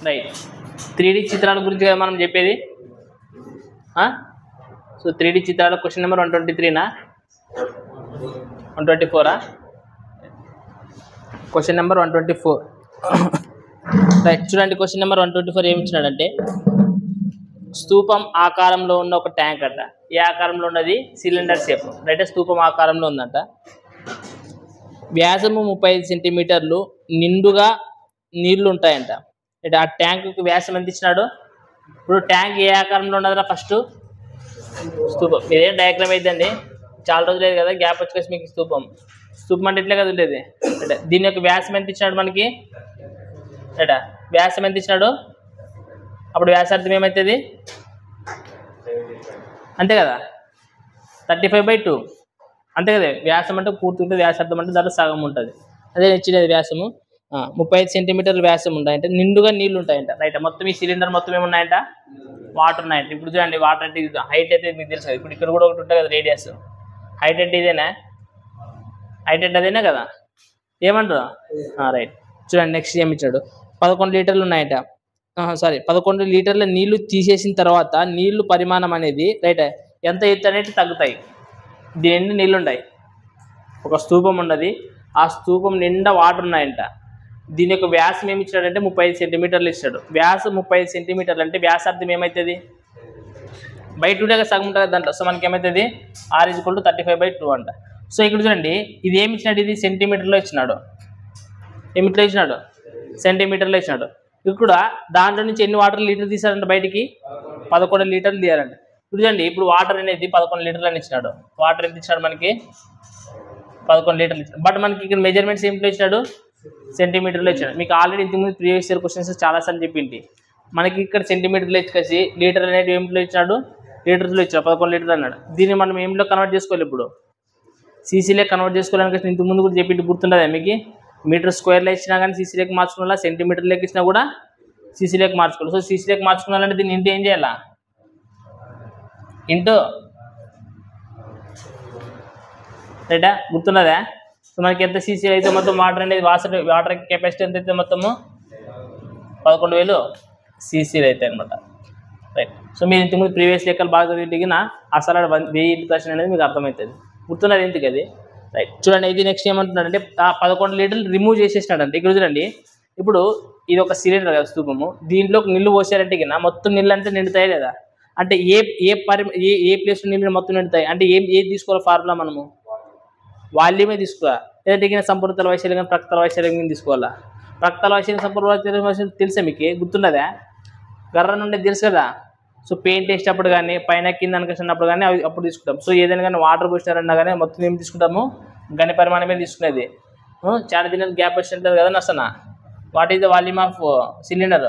Right 3D చిత్రాల గురించి కదా మనం చెప్పేది. సో 3D చిత్రాలు క్వశ్చన్ నెంబర్ 123నా 124 క్వశ్చన్ నెంబర్ 124 రైట్. చూడండి క్వశ్చన్ నెంబర్ 124 ఏమి ఇచ్చినాడంటే స్తూపం ఆకారంలో ఉన్న ఒక ట్యాంక్ అంట. ఏ ఆకారంలో ఉన్నది? Cylinder shape. రైట్, స్తూపం ఆకారంలో ఉందంట. వ్యాసము 35 సెంటీమీటర్లు, నిండుగా నీళ్లు ఉంటాయంట. అంటే ఆ ట్యాంకుకి వ్యాసం ఎంత ఇచ్చినాడు? ఇప్పుడు ట్యాంక్ ఏ ఆకారంలో ఉన్నదిరా? ఫస్ట్ స్తూపం. ఇదేం డయాగ్రామ్ అయిద్దండి, చాలా రోజులు లేదు కదా, గ్యాప్ వచ్చేసి మీకు స్తూపం అంటే ఇట్లే కదా ఉండేది. అంటే దీని యొక్క వ్యాసం ఎంత ఇచ్చినాడు మనకి? అంటే వ్యాసం ఎంత ఇచ్చినాడు? అప్పుడు వ్యాసార్థం ఏమవుతుంది? అంతే కదా, 35/2 అంతే కదా. వ్యాసం అంటే పూర్తి ఉంటుంది, వ్యాసార్థం అంటే దాంట్లో సగం ఉంటుంది. అదే ఇచ్చినది వ్యాసము 35 సెంటీమీటర్ల వ్యాసం ఉంటాయంటే నిండుగా నీళ్ళు ఉంటాయంట. రైట్, మొత్తం ఈ సిలిండర్ మొత్తం ఏమున్నాయంట? వాటర్ ఉన్నాయంట. ఇప్పుడు చూడండి, వాటర్ అంటే ఇది హైట్ అయితే మీకు తెలుసు కదా. ఇప్పుడు ఇక్కడ కూడా ఒకటి ఉంటుంది కదా రేడియస్. హైట్ అంటే ఇదేనా? హైట్ అంటే అదేనా కదా, ఏమంటారు? రైట్. చూడండి నెక్స్ట్ ఏమి ఇచ్చాడు? 11 లీటర్లు ఉన్నాయంట. 11 లీటర్ల నీళ్లు తీసేసిన తర్వాత నీళ్లు పరిమాణం అనేది రైట్ ఎంత ఎత్తు అనేది తగ్గుతాయి. దీని నీళ్ళు ఉన్నాయి. ఒక స్తూపం ఉన్నది, ఆ స్తూపం నిండా వాటర్ ఉన్నాయంట. దీని యొక్క వ్యాసం ఏమి ఇచ్చాడంటే 35 సెంటీమీటర్లు ఇచ్చాడు. వ్యాసం 35 సెంటీమీటర్లు అంటే వ్యాసార్థం ఏమవుతుంది? బై 2 సగం ఉంటుంది దాంట్లో. సో మనకి ఏమవుతుంది? R = 35/2 అంట. సో ఇక్కడ చూడండి, ఇది ఏమి ఇచ్చినాడు? ఇది సెంటీమీటర్లో ఇచ్చినాడు. ఏమిట్లో ఇచ్చినాడు? సెంటీమీటర్లో ఇచ్చినాడు. ఇక్కడ దాంట్లో నుంచి ఎన్ని వాటర్ లీటర్ తీసారంట బయటికి? 11 లీటర్లు తీయాలంట. ఇప్పుడు చూడండి, ఇప్పుడు వాటర్ అనేది 11 లీటర్లు అని ఇచ్చినాడు. వాటర్ ఎంత ఇచ్చినాడు మనకి? 11 లీటర్లు ఇచ్చినాడు. బట్ మనకి ఇక్కడ మెజర్మెంట్స్ ఏమిట్లో ఇచ్చినాడు? సెంటీమీటర్లో ఇచ్చాడు. మీకు ఆల్రెడీ ఇంతకుముందు ప్రీవియస్ ఇయర్ క్వశ్చన్స్ చాలాసార్లు చెప్పింది. మనకి ఇక్కడ సెంటీమీటర్లో ఇచ్చేసి లీటర్ అనేది ఏమిట్లో ఇచ్చాడు? లీటర్స్లో ఇచ్చాడు. 11 లీటర్లు అన్నాడు. దీన్ని మనం ఏమిలో కన్వర్ట్ చేసుకోవాలి? ఇప్పుడు సీసీలే కన్వర్ట్ చేసుకోవాలని ఇంతకుముందు కూడా చెప్పింది, గుర్తుండదా మీకు? మీటర్ స్క్వేర్లో ఇచ్చినా కానీ సీసీలోకి మార్చుకోవాలా, సెంటీమీటర్లోకి ఇచ్చినా కూడా సీసీలోకి మార్చుకోవాలి. సో సీసీలోకి మార్చుకోవాలంటే దీన్ని ఇంటూ ఏం చేయాలా? ఇంటూ రైటా, గుర్తున్నదా? సో మనకి ఎంత సీసీ అయితే మొత్తం వాటర్ అనేది వాటర్ కెపాసిటీ ఎంత అయితే మొత్తము 11,000 సీసీలు అయితే అనమాట. రైట్. సో మీరు ఇంతకుముందు ప్రీవియస్ లెక్కలు బాగా చదివిన అసలు 1000 క్వశ్చన్ అనేది మీకు అర్థమవుతుంది. గుర్తున్నది ఎందుకు అది? రైట్. చూడండి, ఇది నెక్స్ట్ ఏమంటున్నాడంటే 11 లీటర్లు రిమూవ్ చేసేసినాడంటే. ఇక్కడ చూడండి, ఇప్పుడు ఇది ఒక సిలిండర్ కదా స్తూపము, దీంట్లోకి నీళ్ళు పోసారంటే కింద మొత్తం నీళ్ళు అంతా నిండుతాయి లేదా? అంటే ఏ ప్లేస్లో నీళ్ళు మొత్తం నిండుతాయి అంటే ఏది తీసుకోవాలి ఫార్ములా? మనము వాల్యూమే తీసుకోవాలి. లేదంటే కింద సంపూర్ణతల వైశాల్యం, ప్రకృతల వైశాల్యం తీసుకోవాలా? ప్రకృతల వైశాల్యం, సంపూర్ణ వైశాల్యం తెలుసా మీకు? గుర్తున్నదా? గర్ర నుండి తెలుసు కదా. సో పెయింట్ వేసేటప్పుడు కానీ పైన కింద అనుకున్నప్పుడు కానీ అవి అప్పుడు తీసుకుంటాం. సో ఏదైనా కానీ వాటర్ పోసినారన్నా కానీ మొత్తం ఏం తీసుకుంటాము? గని పరిమాణమే తీసుకునేది. చాలా దినాలు గ్యాప్ వచ్చింటుంది కదా నష్టన. What is the volume of cylinder?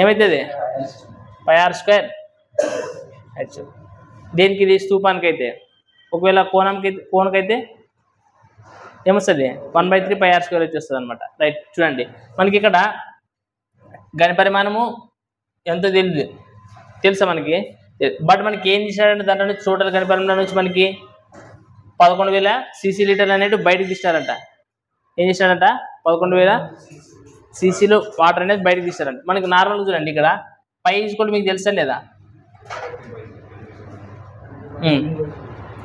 ఏమవుతుంది? πr². దేనికి? ఇది స్తూపానికి అయితే. ఒకవేళ కోనకైతే ఏమొస్తుంది? 1/3 πr² వచ్చేస్తుంది అనమాట. రైట్. చూడండి, మనకి ఇక్కడ గని పరిమాణము ఎంతో తెలుసా మనకి? బట్ మనకి ఏం చేశారంటే దాంట్లో నుంచి టోటల్ గని పరిమాణం నుంచి మనకి 11,000 సీసీ లీటర్లు అనేవి బయటకు తీస్తారంట. ఏం చేశారంట? 11,000 సీసీలు వాటర్ అనేది బయటకు తీస్తారంట. మనకి నార్మల్గా చూడండి, ఇక్కడ పై కూడా మీకు తెలుసా లేదా?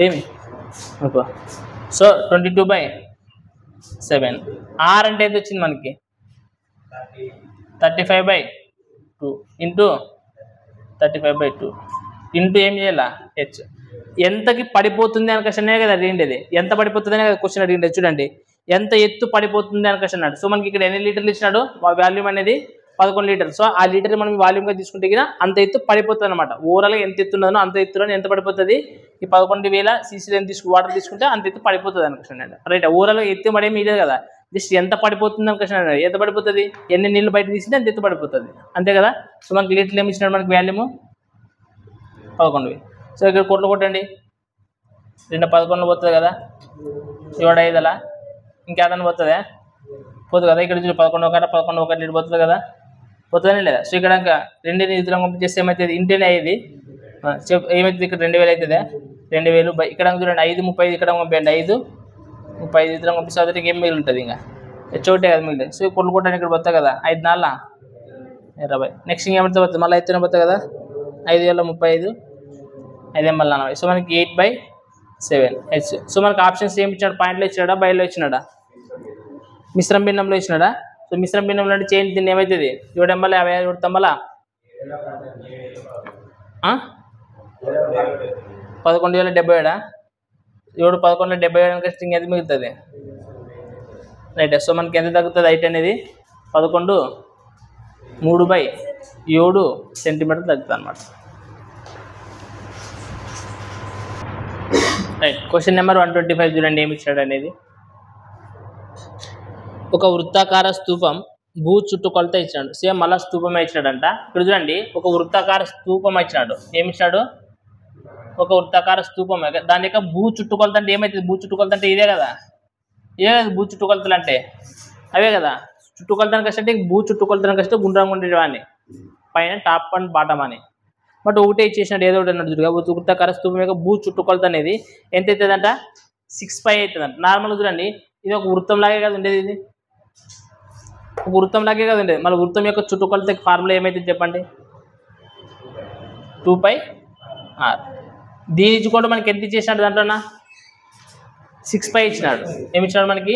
ఏమి? సో 22/7. R అంటే ఎంత వచ్చింది మనకి? 35/2 ఇంటూ 35/2 ఇంటూ ఏం చేయాలా? హెచ్. ఎంతకి పడిపోతుంది అని క్వశ్చన్ కదా అడిగిండేది. ఎంత పడిపోతుంది అనే కదా క్వశ్చన్ అడిగిండేది. చూడండి, ఎంత ఎత్తు పడిపోతుంది అని క్వశ్చన్ అన్నాడు. సో మనకి ఇక్కడ ఎన్ని లీటర్లు ఇచ్చినాడు? వాల్యూమ్ అనేది 11 లీటర్లు. సో ఆ లీటర్ మనం వాల్యూమ్గా తీసుకుంటే కదా అంత ఎత్తు పడిపోతుంది అనమాట. ఓవరాల్గా ఎంత ఎత్తున్నదో అంత ఎత్తులో ఎంత పడిపోతుంది? ఈ 11,000 సీసీలు ఎంత వాటర్ తీసుకుంటే అంత ఎత్తు పడిపోతుంది అని క్వశ్చన్ అండి. రైట్. ఓవరాల్గా ఎత్తు పడేమి ఇదే కదా, జస్ట్ ఎంత పడిపోతుంది అని క్వశ్చన్ అన్నాడు. ఎంత పడిపోతుంది? ఎన్ని నీళ్ళు బయట తీసింటే అంత ఎత్తు పడిపోతుంది, అంతే కదా. సో మనకి లీటర్లు ఏమి ఇచ్చినాడు? మనకి వాల్యూము 11,000. సో ఇక్కడ కొట్లు కొట్టండి, 2 11 పోతుంది కదా, 7 5 అలా ఇంకేదన్నా పోతుందా? పోతుంది కదా. ఇక్కడ 11 1 లీటర్ పోతుంది కదా, పోతుందని లేదా? సో ఇక్కడ ఇంకా 2 నిధులను పంపించేస్తే ఏమవుతుంది? ఇంటేనే అయ్యేది ఏమవుతుంది? ఇక్కడ 2,000 అవుతుందా? 2,000 ఇక్కడ చూడండి 5 35 ఇక్కడ పంపండి, 5 35 ఇతరం పంపిస్తే ఏం మిగిలి ఉంటుంది? ఇంకా హెచ్ ఒకటే కదా మిగిలింది. సో కొట్టుకోవడానికి ఇక్కడ పోతాయి కదా 5 4 20. నెక్స్ట్ ఇంకేమైతే పోతుంది మళ్ళీ 5 పోతాయి కదా 5 వేల 35 5 మళ్ళీ 40. సో మనకి 8/7 హెచ్. సో మనకి ఆప్షన్స్ ఏమి ఇచ్చాడు? పాయింట్లో ఇచ్చినాడా బైలో ఇచ్చినాడా? మిశ్రమ భిన్నంలో ఇచ్చినాడా? సో మిశ్రమ భిన్నంలో అంటే చేంజ్ దీన్ని ఏమవుతుంది? 7 ML 55 కొడతాం మళ్ళా 11,077. 7 11,077 అంటే స్ట్రింగ్ ఎంత మిగులుతుంది? రైట్. సో మనకి ఎంత తగ్గుతుంది హైట్ అనేది? 11 3/7 సెంటీమీటర్ తగ్గుతుంది అనమాట. రైట్. క్వశ్చన్ నెంబర్ 125 చూడండి ఏమి ఇచ్చాడు అనేది. ఒక వృత్తాకార స్తూపం భూ చుట్టుకొలత ఇచ్చినాడు. సేమ్ మళ్ళీ స్తూపమే ఇచ్చినాడంట. ఇక్కడ చూడండి ఒక వృత్తాకార స్తూపం ఇచ్చినాడు. ఏమి ఇచ్చినాడు? ఒక వృత్తాకార స్తూపం. దాని యొక్క భూ చుట్టుకొలత అంటే ఏమవుతుంది? భూ చుట్టుకొలత అంటే ఇదే కదా. ఇదే కదా భూ చుట్టుకొలతలు అంటే, అవే కదా. చుట్టుకొలతను కష్టంటే భూ చుట్టుకొలతను కష్టం గుండ్రంగా ఉండేవాడిని పైన టాప్ అండ్ బాటమ్ అని. బట్ ఒకటే ఇచ్చేసినాడు ఏదో ఒకటి అన్నాడు. వృత్తాకార స్తూపం యొక్క భూ చుట్టుకొలత అనేది ఎంత అవుతుందంట? 6π అవుతుందంట. నార్మల్గా చూడండి ఇది ఒక వృత్తం లాగే కదా ఉండేది. ఇది ఒక వృత్తం లాగే కదా ఉండేది. మళ్ళీ వృత్తం యొక్క చుట్టుకొలత ఫార్ములా ఏమైతుంది చెప్పండి? 2πr. దీని ఇచ్చి కూడా మనకి ఎంత ఇచ్చేసినాడు? దాంట్లోనా 6π ఇచ్చినాడు. ఏమి ఇచ్చినాడు మనకి?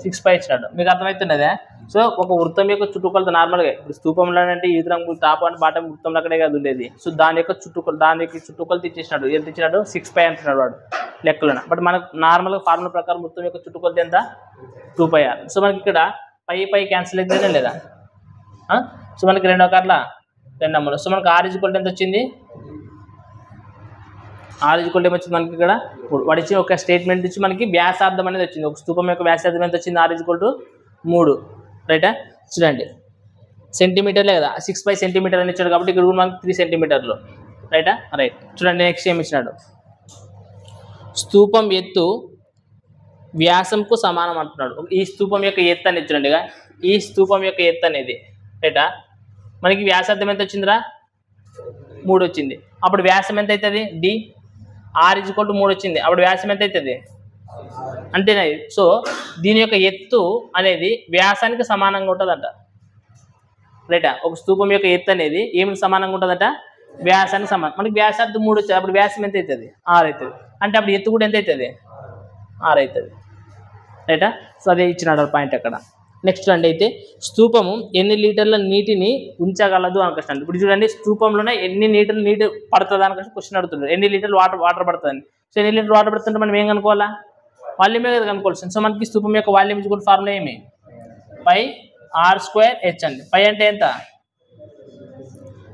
6π ఇచ్చినాడు. మీకు అర్థమవుతున్నదే. సో ఒక వృత్తం యొక్క చుట్టుకొలత నార్మల్గా ఇప్పుడు స్తూపంలో అంటే ఈ రంగు టాప్ అండ్ బాటం వృత్తంలో అక్కడే కదా ఉండేది. సో దాని యొక్క చుట్టుకొలత ఇచ్చేసినాడు. ఎంత ఇచ్చినాడు? 6π అంటున్నాడు వాడు లెక్కలోన. బట్ మనకు నార్మల్గా ఫార్ములా ప్రకారం వృత్తం యొక్క చుట్టుకొలత ఎంత? 2πr. సో మనకి ఇక్కడ పై క్యాన్సిల్ అవుతుందా లేదా? సో మనకి 2 కార్ల 2 అమ్మలు. సో మనకి r ఎంత వచ్చింది? r ఏమొచ్చింది మనకి ఇక్కడ? వాడు ఇచ్చిన ఒక స్టేట్మెంట్ ఇచ్చి మనకి వ్యాసార్థం అనేది వచ్చింది. ఒక స్తూపం యొక్క వ్యాసార్థం ఎంత వచ్చింది? r 3. రైటా? చూడండి సెంటీమీటర్లే కదా. 6π సెంటీమీటర్ అని ఇచ్చాడు కాబట్టి ఇక్కడ కూడా మనకి 3 సెంటీమీటర్లు. రైటా? రైట్. చూడండి నెక్స్ట్ ఏమి ఇచ్చినాడు? స్తూపం ఎత్తు వ్యాసంకు సమానం అంటున్నాడు. ఈ స్తూపం యొక్క ఎత్తు అనేది చూడండి. ఈ స్తూపం యొక్క ఎత్తు అనేది రైటా మనకి వ్యాసార్థం ఎంత వచ్చిందిరా? 3 వచ్చింది. అప్పుడు వ్యాసం ఎంత అవుతుంది? d. r 3 వచ్చింది. అప్పుడు వ్యాసం ఎంత అవుతుంది? అంతేనా? సో దీని యొక్క ఎత్తు అనేది వ్యాసానికి సమానంగా ఉంటుందంట. రైటా? ఒక స్తూపం యొక్క ఎత్తు అనేది ఏమికి సమానంగా ఉంటుందంట? వ్యాసానికి సమానం. మనకి వ్యాసార్థం 3 వచ్చేది. అప్పుడు వ్యాసం ఎంత అవుతుంది? 6 అవుతుంది. అంటే అప్పుడు ఎత్తు కూడా ఎంత అవుతుంది? 6 అవుతుంది. రైటా? సో అదే ఇచ్చినాడు పాయింట్ అక్కడ. నెక్స్ట్ అండి అయితే స్తూపము ఎన్ని లీటర్ల నీటిని ఉంచగలదు అని క్వశ్చన్. ఇప్పుడు చూడండి స్తూపంలోనే ఎన్ని లీటర్లు నీటి పడుతుంది అని క్వశ్చన్ అడుగుతుంది. ఎన్ని లీటర్లు వాటర్ పడుతుంది. సో ఎన్ని లీటర్లు వాటర్ పడుతుంటే మనం ఏం కనుక్కోవాలా? వాల్యూమే కదా కనుక్కోవాల్సింది. సో మనకి స్తూపం యొక్క వాల్యూమ్ కూడా ఫార్ములా ఏమి? πr²h అండి. పై అంటే ఎంత?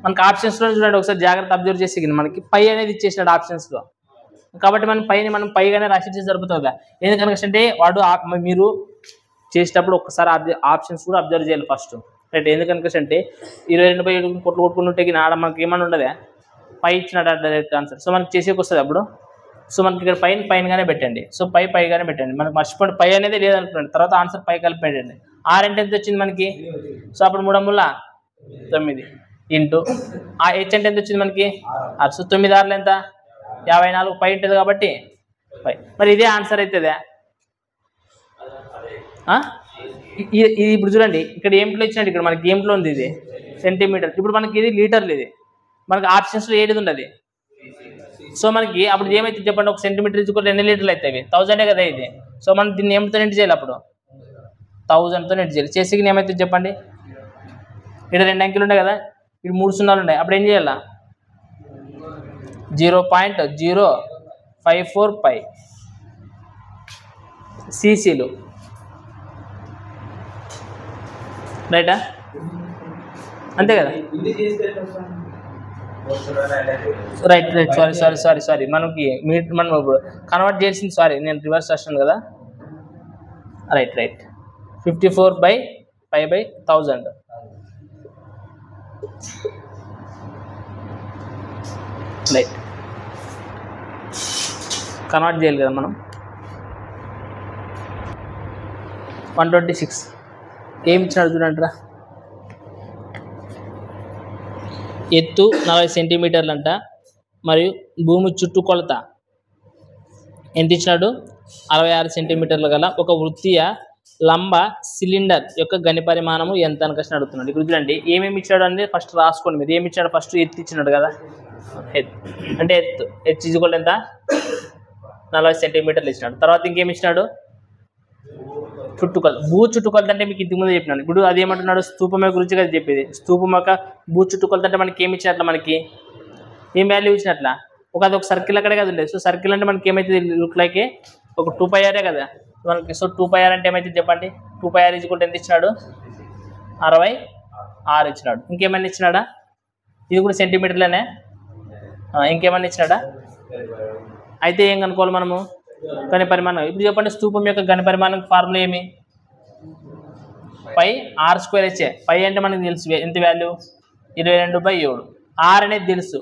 మనకి ఆప్షన్స్లో చూడండి ఒకసారి జాగ్రత్త అబ్జర్వ్ చేసి మనకి పై అనేది ఇచ్చేసినాడు ఆప్షన్స్లో. కాబట్టి మనం పైగానే రాసి జరుగుతుందా? ఎందుకంటే వాడు మీరు చేసేటప్పుడు ఒక్కసారి ఆప్షన్స్ కూడా అబ్జర్వ్ చేయాలి ఫస్ట్. రైట్? ఎందుకంటే 22/7 కొట్లు కొట్టుకుంటుంటే ఆడ మనకి ఏమన్నా ఉండదా? పై ఇచ్చినాడు డైరెక్ట్ ఆన్సర్. సో మనకి చేసేకి వస్తుంది అప్పుడు. సో మనకి ఇక్కడ పైనగానే పెట్టండి. సో పైగానే పెట్టండి. మనకి మర్చిపోండి పై అనేది లేదనుకోండి. తర్వాత ఆన్సర్ పై కలిపి పెట్టండి. r అంటే ఎంత వచ్చింది మనకి? సో అప్పుడు 3×9 ఇంటూ ఆ h అంటే ఎంత వచ్చింది మనకి? r. సో 9 r ఎంత? 54. పై ఉంటుంది కాబట్టి పై. మరి ఇదే ఆన్సర్ అవుతుందా? ఇది ఇప్పుడు చూడండి ఇక్కడ ఏమిట్లో ఇచ్చినట్టు ఇక్కడ మనకి ఏమిట్లో ఉంది ఇది సెంటీమీటర్. ఇప్పుడు మనకి ఇది లీటర్లు. ఇది మనకి ఆప్షన్స్లో ఏది ఉండదు. సో మనకి అప్పుడు ఏమైతే చెప్పండి? ఒక సెంటీమీటర్ ఇచ్చుకుంటే ఎన్ని లీటర్లు అవుతాయి? 1000 కదా ఇది. సో మనం దీన్ని ఏమితో నెట్ చేయాలి? అప్పుడు 1000తో నెట్ చేయాలి. చేసి ఏమైతే చెప్పండి? ఇక్కడ 2 అంకెలు ఉన్నాయి కదా, ఇక్కడ 3 సున్నాలు ఉన్నాయి. అప్పుడు ఏం చేయాలా? 0.054π cc రైటా? అంతే కదా. రైట్. సారీ మనకి మనం కన్వర్ట్ చేసింది. సారీ నేను రివర్స్ రాస్తాను కదా. రైట్ 54/π/1000. రైట్. కన్వర్ట్ చేయాలి కదా మనం. 126 ఏమి ఇచ్చినాడు చూడండిరా. ఎత్తు 40 సెంటీమీటర్లు అంట. మరియు భూమి చుట్టుకొలత ఎంత ఇచ్చినాడు? 66 సెంటీమీటర్లు గల ఒక వృత్తీయ లంబ సిలిండర్ యొక్క గని పరిమాణము ఎంత అని క్వశ్చన్ అడుగుతున్నాడు. ఇక్కడ చూడండి ఏమేమి ఇచ్చాడు అంటే ఫస్ట్ రాసుకోండి మీరు. ఏమి ఇచ్చాడు? ఫస్ట్ ఎత్తు ఇచ్చినాడు కదా, ఎత్తు అంటే ఎత్తు హెచ్ ఈక్వల్ ఎంత 40 సెంటీమీటర్లు ఇచ్చినాడు. తర్వాత ఇంకేమి ఇచ్చినాడు? చుట్టుకొలత. భూ చుట్టుకొలత అంటే మీకు ఇంతకు ముందు చెప్పినాను. ఇప్పుడు అది ఏమంటున్నాడు? స్తూపం గురించి కదా చెప్పేది. స్తూపం యొక్క భూ చుట్టుకొలత అంటే మనకి ఏమి ఇచ్చినట్ల, మనకి ఏం వాల్యూ ఇచ్చినట్ల? అది ఒక సర్కిల్ అక్కడే కదా ఉండేది. సో సర్కిల్ అంటే మనకి ఏమైతుంది? లుక్ లైక్ ఒక 2πr కదా మనకి. సో 2πr అంటే ఏమైతుంది చెప్పండి? 2πr ఎంత ఇచ్చినాడు? 66 ఇచ్చినాడు. ఇంకేమైనా ఇచ్చినాడా? ఇది కూడా సెంటీమీటర్లోనే. ఇంకేమైనా ఇచ్చినాడా? అయితే ఏం కనుక్కోవాలి మనము? గని పరిమాణం. ఇప్పుడు చెప్పండి స్తూపం యొక్క గని పరిమాణం ఫార్ములా ఏమి? πr²h. పై అంటే మనకి తెలుసు ఎంత వాల్యూ? 22/7. r అనేది తెలుసు,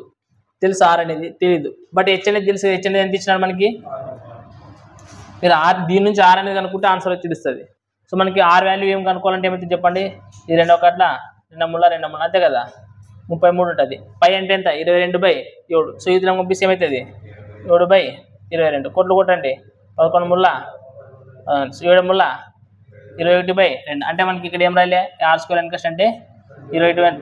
r అనేది తెలీదు. బట్ హెచ్ అనేది తెలుసు. హెచ్ అనేది ఎంత ఇచ్చినాడు మనకి? మీరు దీని నుంచి r అనేది కనుక్కుంటే ఆన్సర్ వచ్చి తెలుస్తుంది. సో మనకి r వాల్యూ ఏం కనుక్కోవాలంటే ఏమైతే చెప్పండి? ఈ 2 1 2 అంతే కదా, 33 ఉంటుంది. పై అంటే ఎంత? 22/7. సో ఇది పంపిస్తే ఏమవుతుంది? 7/22. కోట్లు కొట్టండి. 11 ముళ్ళ 7 ముళ్ళ 21/2. అంటే మనకి ఇక్కడ ఏం రాయలే? r² ఎన్కస్ట్ అంటే 21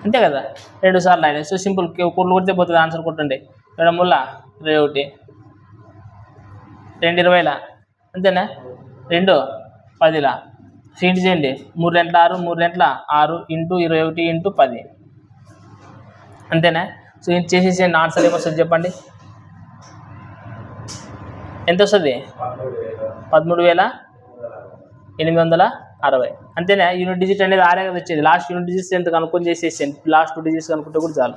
అంతే కదా, 2 సార్లు రాయలే. సో సింపుల్, కోట్లు కొడితే పోతుంది ఆన్సర్. కొట్టండి. 7 ముళ్ళ 21, 2 20ల అంతేనా, 2 10ల. సీట్ చేయండి. 3 2 6, 3 2 6 ఇంటూ 21 ఇంటూ 10 అంతేనా. సో ఇది చేసేసేయండి. ఆన్సర్ ఏమొస్తుంది చెప్పండి? ఎంత వస్తుంది? 13,860. అంతేనా. యూనిట్ డిజిట్ అనేది ఆరే కదా వచ్చేది. లాస్ట్ యూనిట్ డిజిట్స్ ఎంత కనుక్కొని చేసేసాను. లాస్ట్ 2 డిజిట్స్ కనుక్కుంటే కూడా చాలు.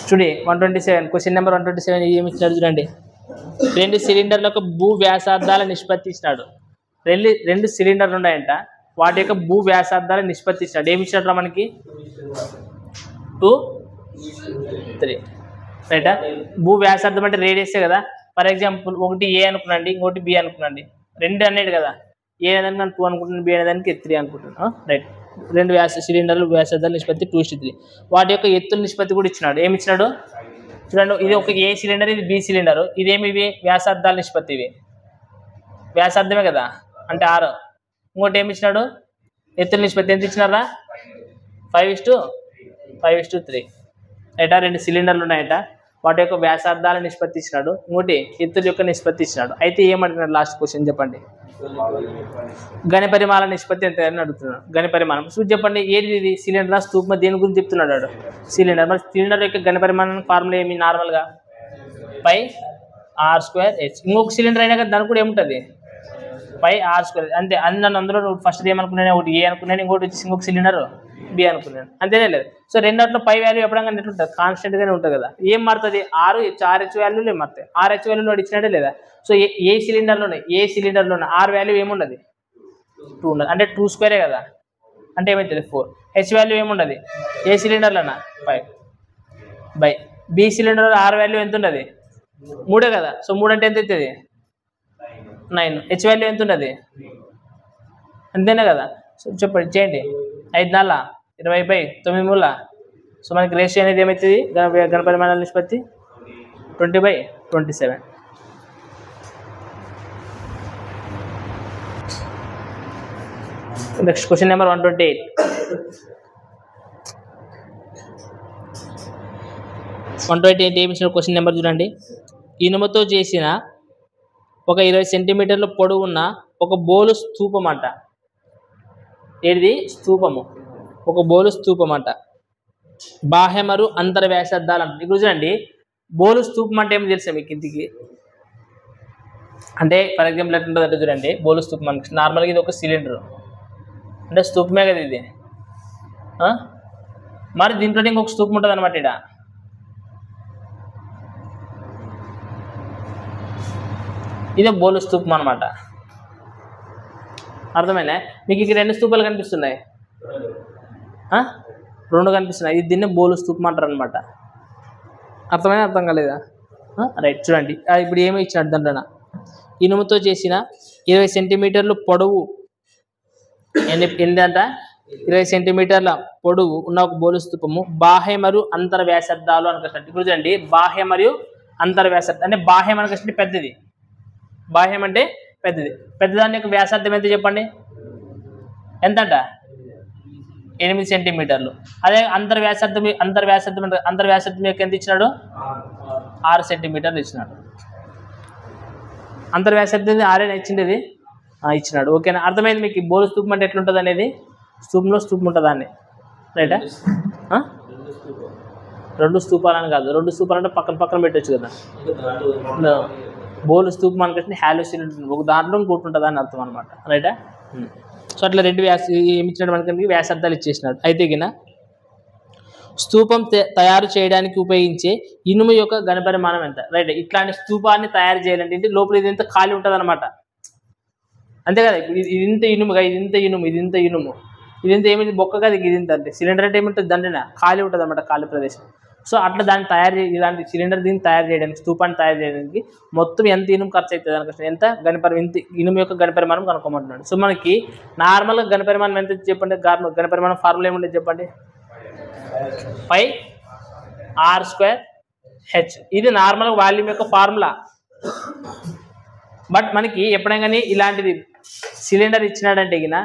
చూడండి 127 క్వశ్చన్ నెంబర్ 127 ఏమి ఇచ్చినాడు చూడండి. 2 సిలిండర్లకు భూ వ్యాసార్థాల నిష్పత్తి ఇచ్చినాడు. 2 సిలిండర్లు ఉన్నాయంట, వాటి యొక్క భూ వ్యాసార్థాల నిష్పత్తి ఇచ్చినాడు. ఏమి ఇచ్చినట్టు మనకి? 2:3 రైటా. భూ వ్యాసార్థం అంటే రేడియసే కదా. ఫర్ ఎగ్జాంపుల్ ఒకటి ఏ అనుకున్నాండి, ఇంకోటి బి అనుకున్నాండి. 2 అన్నాడు కదా, ఏ అనేదానికి నేను 2 అనుకుంటున్నాను, బి అనేదానికి 3 అనుకుంటున్నాను. రైట్. 2 సిలిండర్లు వ్యాసార్థాల నిష్పత్తి 2:3. వాటి యొక్క ఎత్తుల నిష్పత్తి కూడా ఇచ్చినాడు. ఏమి ఇచ్చినాడు చూడండి. ఇది ఒక ఏ సిలిండర్, ఇది బి సిలిండర్. ఇదేమి? ఇవి వ్యాసార్థాల నిష్పత్తి. ఇవి వ్యాసార్థమే కదా అంటే 6. ఇంకోటి ఏమి ఇచ్చినాడు? ఎత్తుల నిష్పత్తి ఎంత ఇచ్చినారా? 5:3 రైటా. 2 సిలిండర్లు ఉన్నాయట, వాటి యొక్క వ్యాసార్థాల నిష్పత్తి ఇచ్చినాడు. ఇంకోటి ఎత్తుల యొక్క నిష్పత్తి ఇచ్చినాడు. అయితే ఏమంటున్నాడు లాస్ట్ క్వశ్చన్ చెప్పండి? గని పరిమాణ నిష్పత్తి ఎంత అని అడుగుతున్నాడు. గని పరిమాణం సో చెప్పండి. ఏది ఇది? సిలిండర్ స్తూపం దేని గురించి చెప్తున్నాడు? సిలిండర్. మరి సిలిండర్ యొక్క గని పరిమాణం ఫార్ములా ఏమి? నార్మల్గా πr²h. ఇంకొక సిలిండర్ అయినా కదా దానికి కూడా ఏముంటుంది? πr². అంతే. నన్ను అందులో ఫస్ట్ ఏమనుకున్నాను? ఒకటి ఏ అనుకున్నాను, ఇంకోటి వచ్చి ఇంకొక సిలిండర్ బి అనుకున్నాను. అంతేనే లేదు. సో రెండాట్లో పై వాల్యూ ఎప్పుడైనా ఎట్లుంటుంది? కాన్స్టెంట్గానే ఉంటుంది కదా. ఏం మారుతుంది? RH వాల్యూలు ఏం మారుతాయి? RH వాల్యూలు ఇచ్చినట్టే లేదా. సో ఏ సిలిండర్లో ఉన్నాయి, R వాల్యూ ఏముండదు? 2 ఉండదు. అంటే 2² కదా, అంటే ఏమవుతుంది? 4. H వాల్యూ ఏముండదు ఏ సిలిండర్లోనా? 5. By B cylinder R value ఎంత ఉండదు? 3 కదా. సో 3 అంటే ఎంత అవుతుంది? 9. H వాల్యూ ఎంత ఉండదు? అంతేనా కదా. సో చెప్పండి, చేయండి. 5 4 20/9. సో మనకి రేషియో అనేది ఏమవుతుంది? గణ పరిమాణాల నిష్పత్తి 20/27. Next question number 128. ఏమి ఇచ్చిన క్వశ్చన్ నెంబర్ చూడండి. ఇనుముతో చేసిన ఒక 20 సెంటీమీటర్ల పొడవు ఉన్న ఒక బోలు స్తూపం అంట. ఏది? స్తూపము. ఒక బోలు స్తూపం అంట. బాహ్యమరు అంతర వ్యాసార్థాలు అంట. ఇప్పుడు చూడండి, బోలు స్తూపం అంటే ఏమి తెలుసా మీకు? ఇంటికి అంటే ఫర్ ఎగ్జాంపుల్ ఎట్లుంటుంది అంటే చూడండి, బోలు స్తూపం మనకి నార్మల్గా ఇది ఒక సిలిండర్ అంటే స్తూపమే కదా ఇది. మరి దీంట్లో ఇంకొక స్తూపం ఉంటుంది అనమాట. ఇక్కడ ఇదే బోలు స్తూపం అనమాట. అర్థమైనా మీకు? ఇక్కడ 2 స్తూపాలు కనిపిస్తున్నాయి, 2 కనిపిస్తున్నాయి. ఇది దీన్నే బోలు స్తూపం అంటారు అనమాట. అర్థమైనా అర్థం కాలేదా? రైట్. చూడండి ఇప్పుడు ఏమి ఇచ్చినట్టు దాంట్లో ఇనుముతో చేసిన 20 సెంటీమీటర్లు పొడవు ఏంటంట? 20 సెంటీమీటర్ల పొడవు ఉన్న ఒక బోలు స్తూపము బాహ్య మరియు అంతర వ్యాసార్థాలు అనుకుంటారు. ఇప్పుడు చూడండి, బాహ్య మరియు అంతర్వ్యాసార్థం అంటే బాహ్యం మనకు వచ్చి పెద్దది, బాహ్యం అంటే పెద్దది. పెద్దదాని యొక్క వ్యాసార్థం ఎంత చెప్పండి, ఎంతంట 8 సెంటీమీటర్లు. అదే అంతర్వ్యాసార్థం యొక్క ఎంత ఇచ్చినాడు 6 సెంటీమీటర్లు ఇచ్చినాడు. అంతర్వ్యాసార్థం 6 ఇచ్చిండేది ఇచ్చినాడు. ఓకేనా, అర్థమైంది మీకు. బోలు స్తూపం అంటే ఎట్లుంటుంది అనేది, స్తూపంలో స్తూపం ఉంటుంది అని, రైటా? 2 స్తూపాలని కాదు, 2 స్తూపాలు అంటే పక్కన పక్కన పెట్టచ్చు కదా. బోలు స్తూపం అనుకుంటే హాలో సిలిండర్ ఒక దాంట్లో కూర్చుంటుంది అని అర్థం అనమాట, రైటా? సో అట్లా 2 ఏమి ఇచ్చినాడు మనకి, వ్యాసార్థాలు ఇచ్చేసినాడు. అయితే గిన స్తూపం తయారు చేయడానికి ఉపయోగించే ఇనుము యొక్క ఘనపరిమాణం ఎంత, రైట్? ఇట్లాంటి స్తూపాన్ని తయారు చేయాలంటే లోపల ఇది ఎంత ఖాళీ ఉంటుంది అనమాట, అంతే కదా. ఇది ఇంత ఇనుముగా, ఇది ఇంత ఇనుము, ఇది ఇంత ఇనుము, ఇది ఇంత ఏమైంది బొక్క కదా, ఇది ఇంత అంటే సిలిండర్ అంటే ఏమింటుంది దాంట్లో ఖాళీ ఉంటుంది అనమాట, ఖాళీ ప్రదేశం. సో అట్లా దాన్ని ఇలాంటి సిలిండర్ దీన్ని తయారు చేయడానికి, స్తూపాన్ని తయారు చేయడానికి మొత్తం ఎంత ఇనుము ఖర్చు అవుతుంది అనుకుంటే, ఎంత ఇంత ఇనుము యొక్క ఘనపరిమాణం కనుక్కోమంటున్నాడు. సో మనకి నార్మల్గా ఘనపరిమాణం ఎంత చెప్పండి, ఘనపరిమాణం ఫార్ములా ఏముంటుంది చెప్పండి, πr²h. ఇది నార్మల్ వాల్యూమ్ యొక్క ఫార్ములా. బట్ మనకి ఎప్పుడైనా కానీ ఇలాంటిది సిలిండర్ ఇచ్చినాడంటే గిన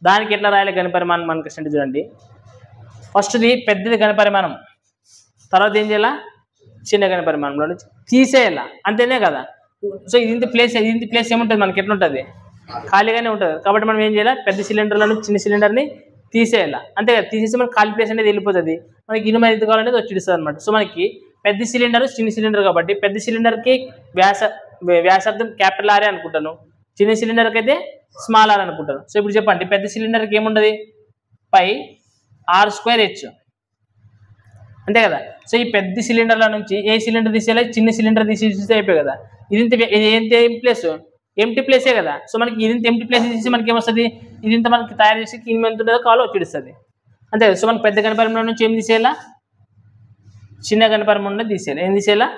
దానికి ఎట్లా రాయాలి ఘనపరిమాణం మనకి అంటే చూడండి, ఫస్ట్ది పెద్దది ఘనపరిమాణం, తర్వాత ఏం చేయాలా చిన్న ఘనపరిమాణంలో నుంచి తీసేయాల, అంతేనే కదా. సో ఇది ప్లేస్ ఏముంటుంది మనకి, ఎట్లుంటుంది ఖాళీగానే ఉంటుంది. కాబట్టి మనం ఏం చేయాలి, పెద్ద సిలిండర్లో నుంచి చిన్న సిలిండర్ని తీసేయాల, అంతే కదా. తీసేసి మనకి ఖాళీ ప్లేస్ అనేది వెళ్ళిపోతుంది, మనకి ఇనుము ఎంత కావాలనేది వచ్చిస్తుంది అనమాట. సో మనకి పెద్ద సిలిండర్ చిన్న సిలిండర్ కాబట్టి పెద్ద సిలిండర్కి వ్యాసార్థం క్యాపిటల్ ఆర్ అనుకుంటాను, చిన్న సిలిండర్కి అయితే స్మాల్ ఆర్ అనుకుంటాను. సో ఇప్పుడు చెప్పండి, పెద్ద సిలిండర్కి ఏముంటుంది πr²h, అంతే కదా. సో ఈ పెద్ద సిలిండర్ల నుంచి ఏ సిలిండర్ తీసేయాలి, చిన్న సిలిండర్ తీసేస్తే అయిపోయి కదా. ఇది ఎంత ప్లేస్, ఎంటీ ప్లేసే కదా. సో మనకి ఇది ఎంటీ ప్లేస్ తీసి మనకి ఏమొస్తుంది, ఇది ఇంత మనకి తయారు చేసి కింద ఎంత ఉంటుందో కావాలో వచ్చిస్తుంది, అంతే కదా. సో మనకి పెద్ద ఘనపరిమాణం నుంచి ఏం తీసేయాలా, చిన్న ఘనపరిమాణం ఉండేది తీసేయాలి. ఏం తీసేయాలా,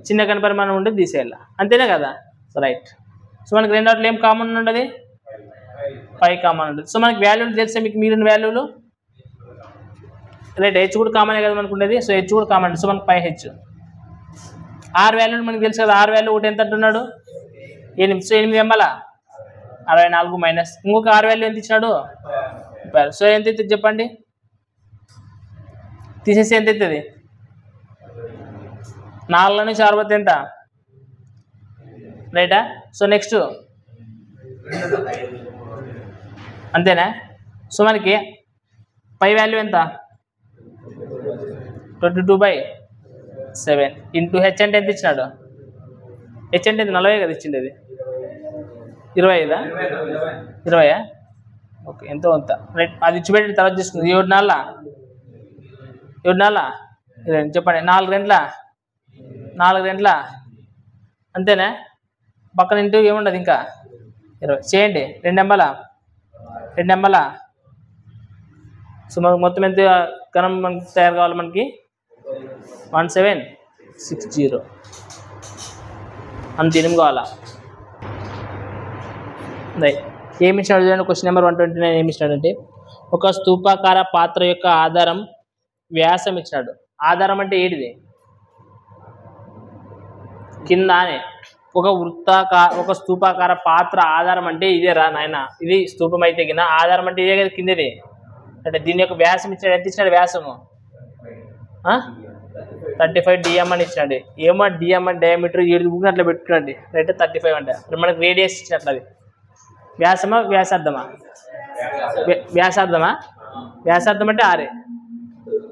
చిన్న ఘనపరిమాణం ఉండేది తీసేయాలా, అంతేనే కదా. రైట్. సో మనకి రెండోట్లో ఏం కామన్ ఉండదు, π కామన్ ఉంటుంది. సో మనకి వాల్యూలు తెలిస్తే మీకు మిగిలిన వాల్యూలు, రైట్, హెచ్ కూడా కామనే కదా మనకు ఉండేది. సో హెచ్ కూడా కామన్. సో మనకి πh. ఆర్ వాల్యూలు మనకి తెలుసు కదా, ఆర్ వాల్యూ ఒకటి ఎంత అంటున్నాడు 8. సో 8 ఎంబలా 64 మైనస్ ఇంకొక ఆర్ వాల్యూ ఎంత ఇచ్చినాడు 30. సో ఎంత అవుతుంది చెప్పండి, తీసేసి ఎంత అవుతుంది, 4 నుంచి 60 ఎంత, రైటా. సో నెక్స్ట్ అంతేనా. సో మనకి పై వాల్యూ ఎంత 22/7 ఇంటూ హెచ్ అంటే ఎంత ఇచ్చినాడు, హెచ్ అంటే 40 కదా ఇచ్చిండేది, 25 20 ఓకే ఎంతో అంత, రైట్. అది ఇచ్చిపెట్టి తర్వాత తీసుకుంది 7 నాళ్ళ చెప్పండి, 4 గంటల అంతేనా. పక్కన ఇంటూ ఏముండదు ఇంకా 20 చేయండి, 2 ఎంబల. సో మనకు మొత్తం ఎంత కనం మనకి తయారు కావాలి, మనకి 1760 అంత ఇనుము కావాలా. రైట్. ఏమి ఇచ్చినాడు చూడండి, క్వశ్చన్ నెంబర్ 129 ఏమి ఇచ్చినాడంటే, ఒక స్తూపాకార పాత్ర యొక్క ఆధారం వ్యాసం ఇచ్చినాడు. ఆధారం అంటే ఏంటిది, కింద అనే ఒక స్తూపాకార పాత్ర ఆధారం అంటే ఇదే రా నాయన, ఇది స్తూపం అయితే కింద ఆధారం అంటే ఇదే కదా కిందది. అంటే దీని యొక్క వ్యాసం ఇచ్చాడు, ఎంత ఇచ్చినాడు వ్యాసము 35 DM అని ఇచ్చినాడు. ఏమో DM అని డయామీటర్ 7 బుక్ని అట్లా పెట్టుకున్నాడు, రైట్. 35 అంటే మనకి రేడియస్ ఇచ్చినట్లు, అది వ్యాసమా వ్యాసార్థమా, వ్యాసార్థం అంటే ఆరే,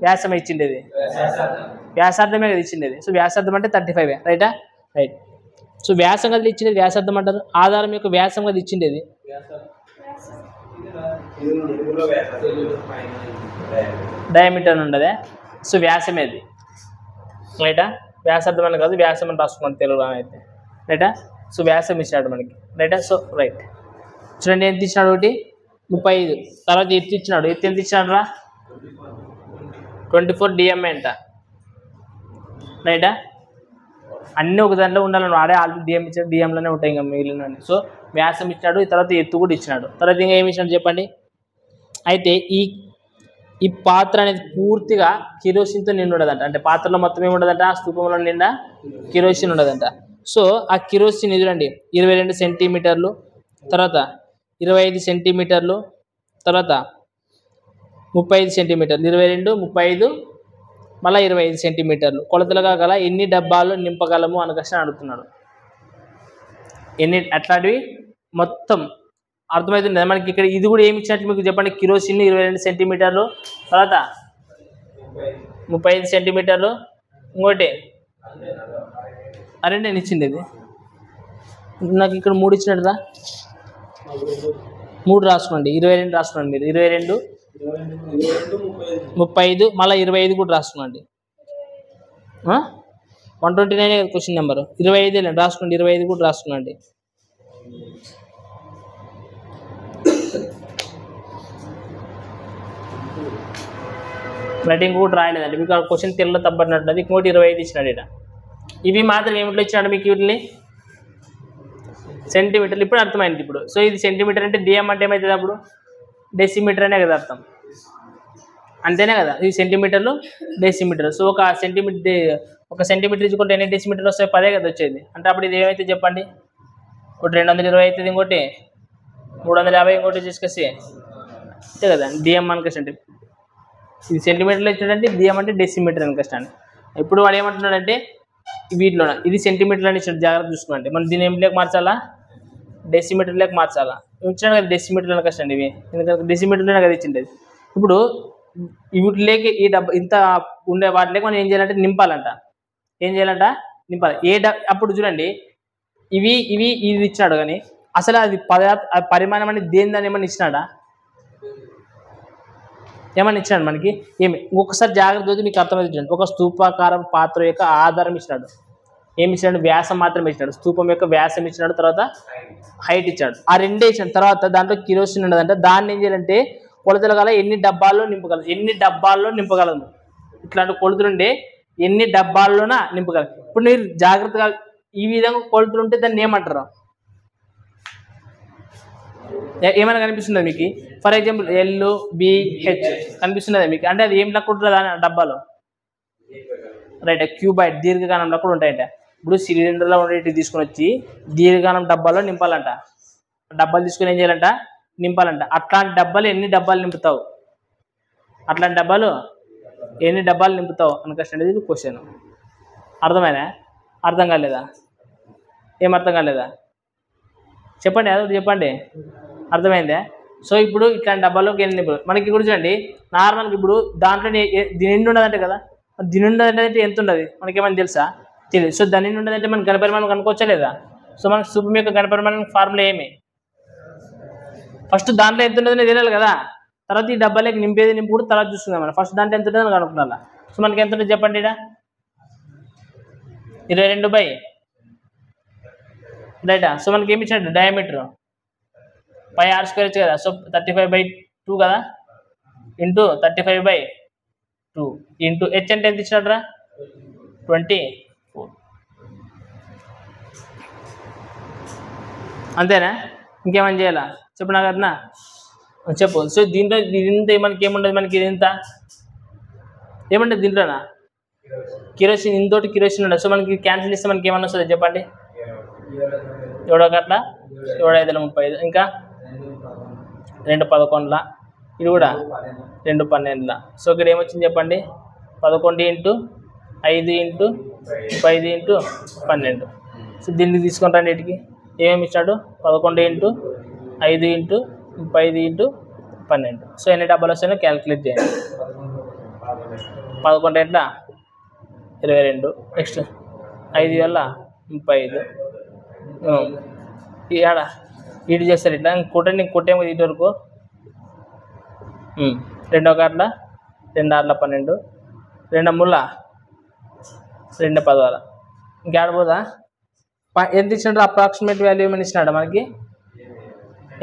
వ్యాసం ఇచ్చిండేది వ్యాసార్థమే కదా ఇచ్చిండేది. సో వ్యాసార్థం అంటే 35, రైటా, రైట్. సో వ్యాసం కదా ఇచ్చిండేది వ్యాసార్థం అంటారు, ఆధారం యొక్క వ్యాసం కదా ఇచ్చిండేది, డయామీటర్ ఉండదే. సో వ్యాసమేది, రైటా. వ్యాసార్థం అని కాదు, వ్యాసం అని రాసుకున్నాడు తెలుగులో అయితే, రైటా. సో వ్యాసం ఇచ్చాడు మనకి, రైటా. So right. చూడండి ఎంత ఇచ్చినాడు, ఒకటి 35. తర్వాత ఎత్తు ఇచ్చినాడు, ఎత్తు ఎంత ఇచ్చినాడు రా 24 DM అంట, రైటా. అన్నీ ఒక దాంట్లో ఉండాలని వాడే ఆల్రెడీ DM ఇచ్చాడు, DMలోనే ఉంటాయి ఇంకా మిగిలిన. సో వ్యాసం ఇచ్చినాడు, తర్వాత ఎత్తు కూడా ఇచ్చినాడు. తర్వాత ఇంకా ఏమి ఇచ్చినాడు చెప్పండి. అయితే ఈ పాత్ర అనేది పూర్తిగా కిరోసిన్తో నిండి ఉండదంట. అంటే పాత్రలో మొత్తం ఏమి ఉండదంట, ఆ స్తూపంలో నిండా కిరోసిన్ ఉండదంట. సో ఆ కిరోసిన్ చూడండి 22 సెంటీమీటర్లు, తర్వాత 25 సెంటీమీటర్లు, తర్వాత 35 సెంటీమీటర్లు, 22, 35 మళ్ళీ 25 సెంటీమీటర్లు కొలతలుగా గల ఎన్ని డబ్బాలు నింపగలము అని కష్టం అడుగుతున్నాడు. ఎన్ని అట్లాంటివి మొత్తం అర్థమవుతుంది మనకి. ఇక్కడ ఇది కూడా ఏమి ఇచ్చినట్టు మీకు చెప్పండి. కిరోసిన్ 22 సెంటీమీటర్లు, తర్వాత 35 సెంటీమీటర్లు, ఇంకోటి అరే నేను ఇచ్చింది ఇది నాకు ఇక్కడ 3 ఇచ్చినట్టుదా, 3 రాసుకోండి, 22 రాసుకోండి మీరు. 22, 35 మళ్ళీ 25 కూడా రాసుకోండి. 129 క్వశ్చన్ నెంబర్ 25 రాసుకోండి, 25 కూడా రాసుకోండి. రైటింగ్ కూడా రాయలేదండి మీకు క్వశ్చన్ తెల్ల తప్పట్టినట్టు. ఇంకోటి 25 ఇచ్చినాడు ఇక్కడ. ఇవి మాత్రం ఏమిట్లో ఇచ్చినాడు మీకు వీటిని సెంటీమీటర్లు. ఇప్పుడు అర్థమైంది ఇప్పుడు. సో ఇది సెంటీమీటర్ అంటే డిఎం అంటే ఏమవుతుంది అప్పుడు డెసిమీటర్ అనే కదా అర్థం, అంతేనే కదా. ఇది సెంటీమీటర్లు డెసిమీటర్. సో ఒక సెంటీమీటర్ ఇచ్చుకుంటే ఎన్ని డెసిమీటర్లు వస్తాయి, 10 కదా వచ్చేది. అంటే అప్పుడు ఇది ఏమైతే చెప్పండి, ఒకటి 220 అవుతుంది, ఇంకోటి 350, ఇంకోటి తీసుకొచ్చి అంతే కదా డిఎం అనుకోవచ్చు. అంటే ఇది సెంటీమీటర్లో ఇచ్చాడంటే డిఎం అంటే డెసిమీటర్ అనుకోవచ్చు అండి. ఇప్పుడు వాడు ఏమంటున్నాడంటే వీటిలో ఇది సెంటీమీటర్ అని ఇచ్చాడు, జాగ్రత్త చూసుకోండి. మనం దీని ఏం లేక మార్చాలా, డెసిమీటర్ లేక మార్చాలా. ఇచ్చాడు కదా డెసిమీటర్ అనుకోవచ్చు అండి ఇవి, ఎందుకంటే డెసిమీటర్లోనే కదా ఇచ్చిండేది. ఇప్పుడు వీటి లేక ఈ ఇంత ఉండే వాటి లేక మనం ఏం చేయాలంటే నింపాలంట. ఏం చేయాలంట, నింపాలి. అప్పుడు చూడండి ఇది ఇచ్చినాడు, కానీ అసలు అది పరిమాణం అనేది దేని ఏమన్నా ఇచ్చినాడా, ఏమన్నా ఇచ్చినాడు మనకి ఏమి. ఇంకొకసారి జాగ్రత్త చూసి మీకు అర్థమవుతుంది. ఒక స్తూపాకారం పాత్ర యొక్క ఆధారం ఇచ్చినాడు, ఏమి ఇచ్చినాడు, వ్యాసం మాత్రమే ఇచ్చినాడు. స్తూపం యొక్క వ్యాసం ఇచ్చినాడు, తర్వాత హైట్ ఇచ్చాడు. ఆ రెండే ఇచ్చాడు. తర్వాత దాంట్లో కిరోసిన్ ఉండదంటే దాన్ని ఏం చేయాలంటే కొలతలు గల ఎన్ని డబ్బాల్లో నింపగలము, ఇట్లాంటి కొలతలుండే ఎన్ని డబ్బాల్లోనా నింపగలరు. ఇప్పుడు మీరు జాగ్రత్తగా ఈ విధంగా కొలతలు ఉంటే దాన్ని ఏమంటారు, ఏమైనా కనిపిస్తుందా మీకు? ఫర్ ఎగ్జాంపుల్ LBH కనిపిస్తున్నదా మీకు? అంటే అది ఏం లెక్క ఉంటుంది అని డబ్బాలో, రైట్, క్యూబాయిడ్ దీర్ఘగానంలో కూడా ఉంటాయంట. ఇప్పుడు సిలిండర్లో ఉండేవి తీసుకొని వచ్చి దీర్ఘగానం డబ్బాలో నింపాలంట. డబ్బాలు తీసుకొని ఏం చేయాలంట, నింపాలంట. అట్లాంటి డబ్బాలు ఎన్ని డబ్బాలు నింపుతావు, అట్లాంటి డబ్బాలు ఎన్ని డబ్బాలు నింపుతావు అనుకోవచ్చు అనేది క్వశ్చన్. అర్థమైనా, అర్థం కాలేదా, ఏం అర్థం కాలేదా చెప్పండి, అదొకటి చెప్పండి. అర్థమైందా? సో ఇప్పుడు ఇట్లాంటి డబ్బాలోకి ఎన్ని నింపుతావు మనకి కూడా చూడండి. నార్మల్గా ఇప్పుడు దాంట్లో దీని ఉండదంటే కదా, దీని ఉండదంటే ఎంత ఉండదు మనకేమైనా తెలుసా, తెలియదు. సో దాని ఉండదంటే మనకి ఘనపరిమాణం కనుక్కోవచ్చా లేదా? సో మనకి స్తూపం యొక్క ఘనపరిమాణం ఫార్ములా ఏమి, ఫస్ట్ దాంట్లో ఎంత ఉంటుందో తెలియాలి కదా. తర్వాత ఈ డబ్బాలోకి నింపుడు తర్వాత చూసుకుందాం మనం. ఫస్ట్ దాంట్లో ఎంత ఉంటుందో కనుక్కున్నా. సో మనకి ఎంత ఉంటుంది చెప్పండి, ఇక్కడ 22 రైటా. సో మనకి ఏమి ఇచ్చాడు, డయామీటర్ πr² ఇచ్చు కదా. సో 35/2 కదా, ఇంటూ 35/2 ఇంటూ h అంటే ఎంత ఇచ్చినాడ్రా 24. అంతేనా, ఇంకేమని చేయాలా చెప్పు నాకు అదనా చెప్పు. సో దీంట్లో దీంతో మనకి ఏముండదు, మనకి ఇంత ఏముండదు దీంట్లోనా కిరోసిన్, ఇంతోటి కిరోసిన్ ఉండదు. సో మనకి క్యాన్సిల్ చేస్తే మనకి ఏమన్నా వస్తుంది చెప్పండి, 7 గట్ల 7 5 35, ఇంకా 2 11, ఇది కూడా 2 12. సో ఇక్కడ ఏమొచ్చింది చెప్పండి, 11 × 5 × 10 × 12. సో దీన్ని తీసుకొని రండి, వీటికి ఏమేమి ఇచ్చాడు, 11 × 5 × 10 × 12. సో ఎన్ని డబ్బాలు వస్తాయో క్యాలిక్యులేట్ చేయండి. 11 ఎట్లా 22, నెక్స్ట్ 5 వల్ల 35. ఆడ ఇటు చేస్తారు ఇట్లా కొట్టండి, కొట్టేమో ఇటు వరకు 2 1 2 6 12, 2 3 2 10. ఇంకేడపోదా ఎంత ఇచ్చినాడు, అప్రాక్సిమేట్ వాల్యూ ఏమైనా ఇచ్చినాడా మనకి,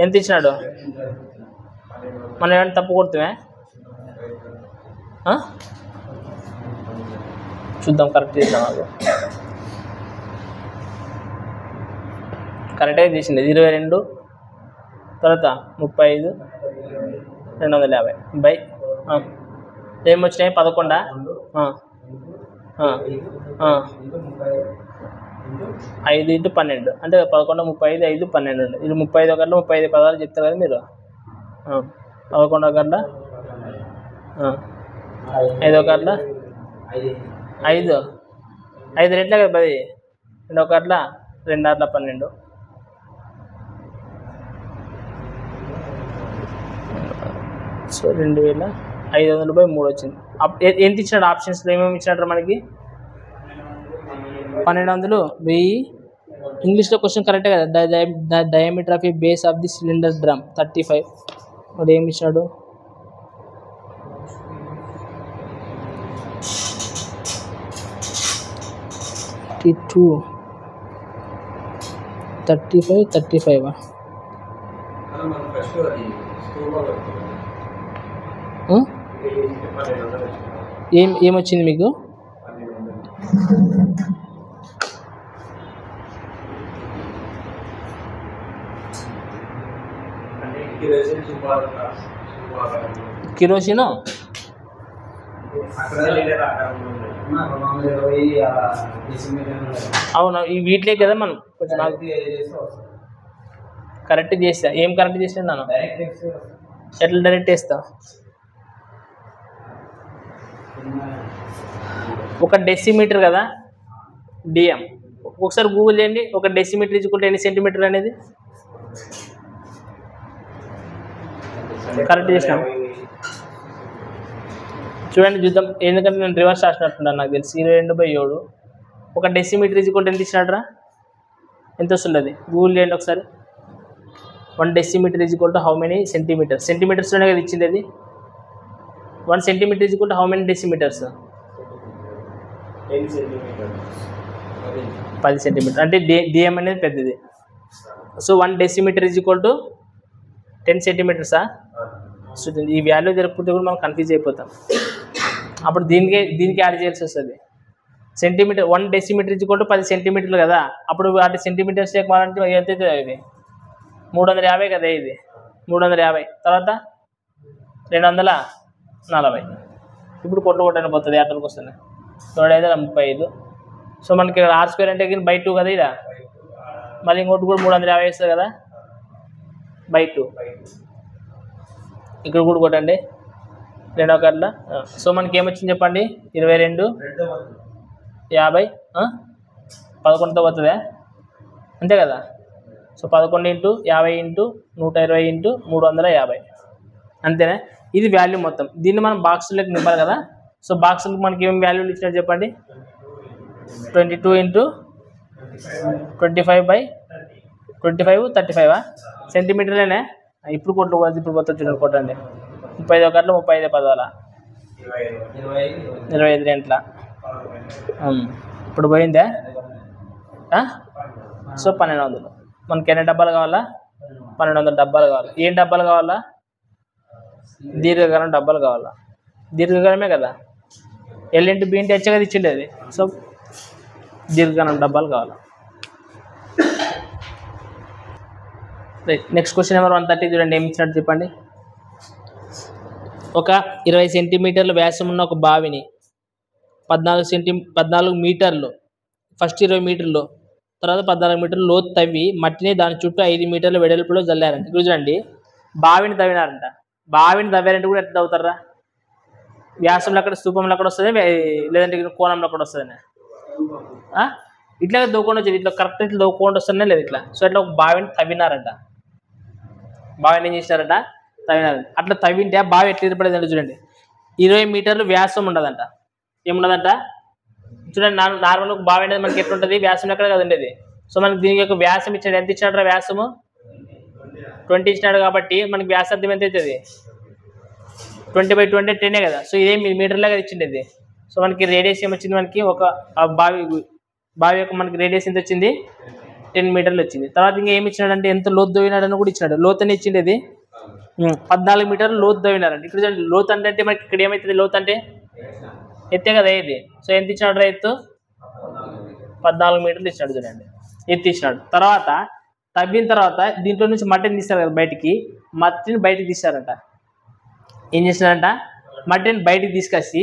ఎంత ఇచ్చినాడు, మనం ఏమైనా తప్పు కొడుతామే చూద్దాం, కరెక్ట్ చేద్దాం. అది కరెక్ట్గా చేసింది 22, తర్వాత 35 250 బై ఏమొచ్చినాయి 11 5 × 12 అంటే 11 35 5 12 అండి. ఇది 35 ఒకట్ల 35 పదాలు చెప్తారు కదా మీరు. 11 ఒకట్ల 5 ఒకట్ల 5 రెట్లే కదా 10. 2 ఒకట్ల 2 ఆట్ల 12. సో 2500/3 వచ్చింది. ఎంత ఇచ్చినాడు ఆప్షన్స్లో ఏమేమి ఇచ్చినట్టు మనకి 1200 1000. ఇంగ్లీష్లో క్వశ్చన్ కరెక్టే కదా. The diameter of A base of the cylinder drum 35. వాడు ఏమి ఇచ్చినాడు 32 35 35 ఏమొచ్చింది మీకు కిరోసిన్ అవును ఈ వీటిలే కదా మనం కొంచెం కరెక్ట్ చేస్తా. ఏం కరెక్ట్ చేసినా నన్ను ఎట్లా డైరెక్ట్ వేస్తా. 1 డెసిమీటర్ కదా డిఎం. ఒకసారి గూగుల్ చేయండి 1 డెసిమీటర్ ఇచ్చుకుంటే ఎన్ని సెంటీమీటర్ అనేది. కరెక్ట్ చేసినాం చూడండి చూద్దాం. ఎందుకంటే నేను రివర్స్ రాసినట్టున్నాను నాకు తెలిసి 22/7. 1 డెసిమీటర్ ఇచ్చుకుంటే ఎంత ఇచ్చినాడ్రా ఎంత వస్తుంది గూగుల్ చేయండి ఒకసారి. 1 decimetre equal to how many centimetres. సెంటీమీటర్స్లోనే కదా ఇచ్చింది అది. 1 centimetre equal to how many decimetres 10 centimetre అంటే డిఎం అనేది పెద్దది. సో 1 డెసిమీటర్ ఈక్వల్ టు 10 సెంటీమీటర్సా. సో ఈ వాల్యూ జరగకపోతే కూడా మనం కన్ఫ్యూజ్ అయిపోతాం. అప్పుడు దీనికి యాడ్ చేయాల్సి వస్తుంది. సెంటీమీటర్ 1 డెసిమీటర్ ఈక్వల్ టు 10 సెంటీమీటర్లు కదా. అప్పుడు వాటి సెంటీమీటర్స్ చెప్పాలంటే ఎంత అవుతుంది ఇది 350 కదా. ఇది 350 తర్వాత 240. ఇప్పుడు కొట్టని పోతుంది ఆటోకి వస్తుంది 35. సో మనకి R² అంటే /2 కదా. ఇలా మళ్ళీ ఇంకోటి కూడా 350 వస్తుంది కదా /2. ఇక్కడ కూడా కొట్టండి 2 ఒకట్ల. సో మనకి ఏమొచ్చింది చెప్పండి 22 50 11తో పోతుందా అంతే కదా. సో 11 × 50 × 120 × 350 అంతేనా. ఇది వాల్యూ మొత్తం. దీన్ని మనం బాక్స్లోకి నింపాలి కదా. సో బాక్స్కి మనకి ఏం వాల్యూలు ఇచ్చినట్టు చెప్పండి 22 × 25/25 35 సెంటీమీటర్లేనే. ఇప్పుడు కొట్టుకోవచ్చు. ఇప్పుడు పోతుంది చూడండి కొట్టండి 35 ఒకట్ల 35 పదాల 25 గంటల. ఇప్పుడు పోయిందా. సో 1200. మనకి ఎన్ని డబ్బాలు కావాలా 1200 డబ్బాలు కావాలి. ఏం డబ్బాలు కావాలా దీర్ఘకాలం డబ్బాలు కావాలా. దీర్ఘకాలమే కదా L × B × H కదా ఇచ్చిండేది. సో దీర్ఘకాలం డబ్బాలు కావాలా. నెక్స్ట్ క్వశ్చన్ నెంబర్ 130 చూడండి ఏమి ఇచ్చినట్టు చెప్పండి. ఒక 20 సెంటీమీటర్ల వ్యాసం ఉన్న ఒక బావిని 14 మీటర్లు ఫస్ట్ 20 మీటర్లు తర్వాత 14 మీటర్లు లోతు తవ్వి మట్టిని దాని చుట్టూ 5 మీటర్ల వెడల్పులో జల్లారంట. ఇక్కడ చూడండి బావిని తవ్వినారంట. బావిని తవ్వారంటే కూడా ఎట్లా తవ్వుతారా వ్యాసంలో అక్కడ స్థూపంలో అక్కడ వస్తుంది లేదంటే కోణంలో అక్కడ వస్తుంది. ఇట్లా దవ్వుకుండా వచ్చేది ఇట్లా కరెక్ట్ ఇట్లా దవ్వుకుండా వస్తుందే లేదు ఇట్లా. సో అట్లా ఒక బావిని తవ్వినారంట. బావిని ఏం చేసినారంట తవ్వినారంట. అట్లా తవ్వింటే ఆ బావి ఎట్లా ఏర్పడేదంటే చూడండి 20 మీటర్లు వ్యాసం ఉండదంట. ఏముండదంట చూడండి. నార్మల్గా ఒక బావి అనేది మనకి ఎట్లుంటుంది వ్యాసం ఎక్కడ కదా ఉండేది. సో మనకి దీనికి ఒక వ్యాసం ఇచ్చాడు. ఎంత ఇచ్చినాడు వ్యాసము 20 ఇచ్చినాడు. కాబట్టి మనకి వ్యాసార్థం ఎంత అవుతుంది 20/20 10 కదా. సో ఇదే మీటర్లాగా ఇచ్చిండేది. సో మనకి రేడియస్ ఏమొచ్చింది మనకి ఒక బావి యొక్క మనకి రేడియస్ ఎంత వచ్చింది 10 మీటర్లు వచ్చింది. తర్వాత ఇంకా ఏమి ఇచ్చినాడంటే ఎంత లోతు దవ్వినాడని కూడా ఇచ్చినాడు. లోతు అని ఇచ్చిండేది 14 మీటర్లు లోతు దవ్వినారంటే. ఇక్కడ చూడండి లోతు అంటే మనకి ఇక్కడ ఏమవుతుంది లోతు అంటే ఎత్తే కదా ఇది. సో ఎంత ఇచ్చినాడు ఎత్తు 14 మీటర్లు ఇచ్చినాడు చూడండి ఎత్తు ఇచ్చినాడు. తర్వాత తవ్విన తర్వాత దీంట్లో నుంచి మట్టిని తీస్తారు కదా బయటికి. మట్టిని బయటికి తీస్తారంట. ఏం చేసినారంట మట్టిని బయటికి తీసుకొచ్చి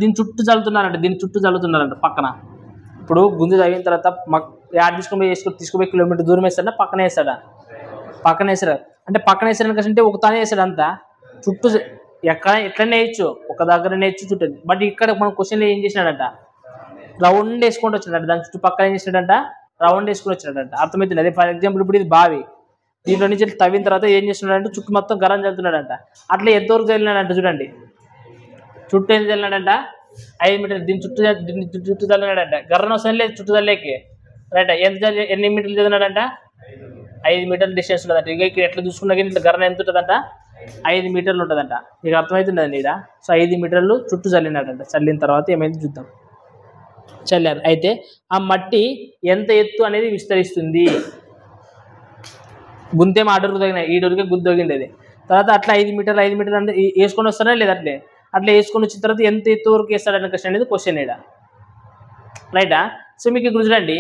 దీని చుట్టూ చల్లుతున్నారంట పక్కన. ఇప్పుడు గుంజు తగిన తర్వాత యాడ్ తీసుకుపోయి కిలోమీటర్ దూరం వేస్తాడా పక్కన వేస్తాడా? పక్కన వేస్తాడు. అంటే పక్కన వేసాడు అంటే ఒక తానే వేసాడు అంతా చుట్టూ ఎట్లనే వేయచ్చు, ఒక దగ్గర వేయచ్చు చుట్టూ. బట్ ఇక్కడ మన క్వశ్చన్లో ఏం చేసినాడంట, రౌండ్ వేసుకుంటూ వచ్చినాడంట. దాని చుట్టూ పక్కన ఏం చేసినాడంట, రౌండ్ వేసుకుని వచ్చినాడంట. అర్థమవుతుంది. అదే ఫర్ ఎగ్జాంపుల్ ఇప్పుడు ఇది బావి, దీంట్లో నుంచి తవ్విన తర్వాత ఏం చేస్తున్నాడంటే చుట్టూ మొత్తం గరం చల్లుతున్నాడంట. అట్లా ఎంతవరకు చల్లినాడంట చూడండి, చుట్టూ ఏం చల్లినాడంట 5 మీటర్లు. దీని చుట్టూ చల్లినాడంట. గర్రం అవసరం లేదు చుట్టూ చల్లేకి, రైట్. ఎన్ని మీటర్లు చదివినాడంట, 5 మీటర్ల డిస్టెన్స్ ఉంటుందంట. ఇక ఇక్కడ ఎట్లా చూసుకున్నా కానీ ఇట్లా గర్రం ఎంత ఉంటుందంట, 5 మీటర్లు ఉంటుందంట. ఇక అర్థమవుతుందండి ఇక్కడ. సో 5 మీటర్లు చుట్టూ చల్లినాడంట. చల్లిన తర్వాత ఏమైంది చూద్దాం. చల్లారు. అయితే ఆ మట్టి ఎంత ఎత్తు అనేది విస్తరిస్తుంది. గుంతేమో అడుగు తగిన ఈ డొరికే గుంత తగింది అది. తర్వాత అట్లా 5 మీటర్లు అంటే వేసుకొని వస్తారా లేదా, అట్లా వేసుకొని వచ్చిన తర్వాత ఎంత ఎత్తు వరకు వేస్తాడని క్వశ్చన్ అనేది క్వశ్చన్ ఇక్కడ, రైటా. సో మీకు ఇక్కడ చూడండి,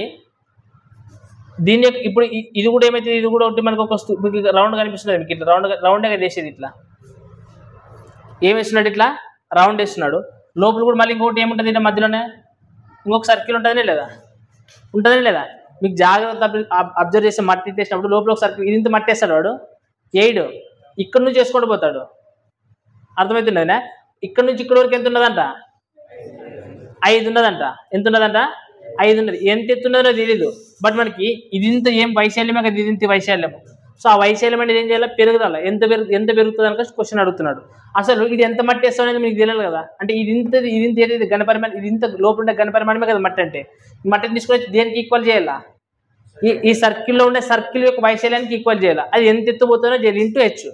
దీని యొక్క ఇప్పుడు ఇది కూడా ఏమైతే, ఇది కూడా ఒకటి మనకు ఒక మీకు రౌండ్ కనిపిస్తుంది. మీకు ఇట్లా రౌండ్గా వేసేది. ఇట్లా ఏం వేస్తున్నాడు, ఇట్లా రౌండ్ వేస్తున్నాడు. లోపల కూడా మళ్ళీ ఇంకొకటి ఏముంటుంది, ఇట్లా మధ్యలోనే ఇంకొక సర్కిల్ ఉంటుందనే లేదా. మీకు జాగ్రత్త అబ్జర్వ్ చేసి మట్టి వేసినప్పుడు లోపల ఒక సర్కిల్, ఇది ఇంత మట్టి వేస్తాడు వాడు, వేయడు, ఇక్కడ నుంచి వేసుకొని పోతాడు. అర్థమవుతుండేనా. ఇక్కడ నుంచి ఇక్కడ వరకు ఎంత ఉన్నదంట, 5 ఉన్నదంట. ఎంత ఉన్నదంట, 5 ఉన్నది. ఎంత ఎత్తున్నదో తెలియదు, బట్ మనకి ఇది ఇంత ఏం వైశాల్యమే కదా, ఇది ఇంత వైశాల్యము. సో ఆ వైశాల్యం అనేది ఏం చేయాలి, పెరుగుదల. ఎంత పెరుగుతుంది అనుకో క్వశ్చన్ అడుగుతున్నాడు. అసలు ఇది ఎంత మట్టి వేస్తాం అనేది మీకు తెలియదు కదా. అంటే ఇది ఇంత ఘనపరిమాణం, ఇది ఇంత లోపల ఉండే ఘనపరిమాణమే కదా మట్టి అంటే. ఈ మట్టిని తీసుకొని దేనికి ఈక్వల్ చేయాలా, ఈ సర్కిల్లో ఉండే సర్కిల్ యొక్క వైశాల్యానికి ఈక్వల్ చేయాలి. అది ఎంత ఎత్తుపోతుందో చేయాలి, ఇంటూ హెచ్.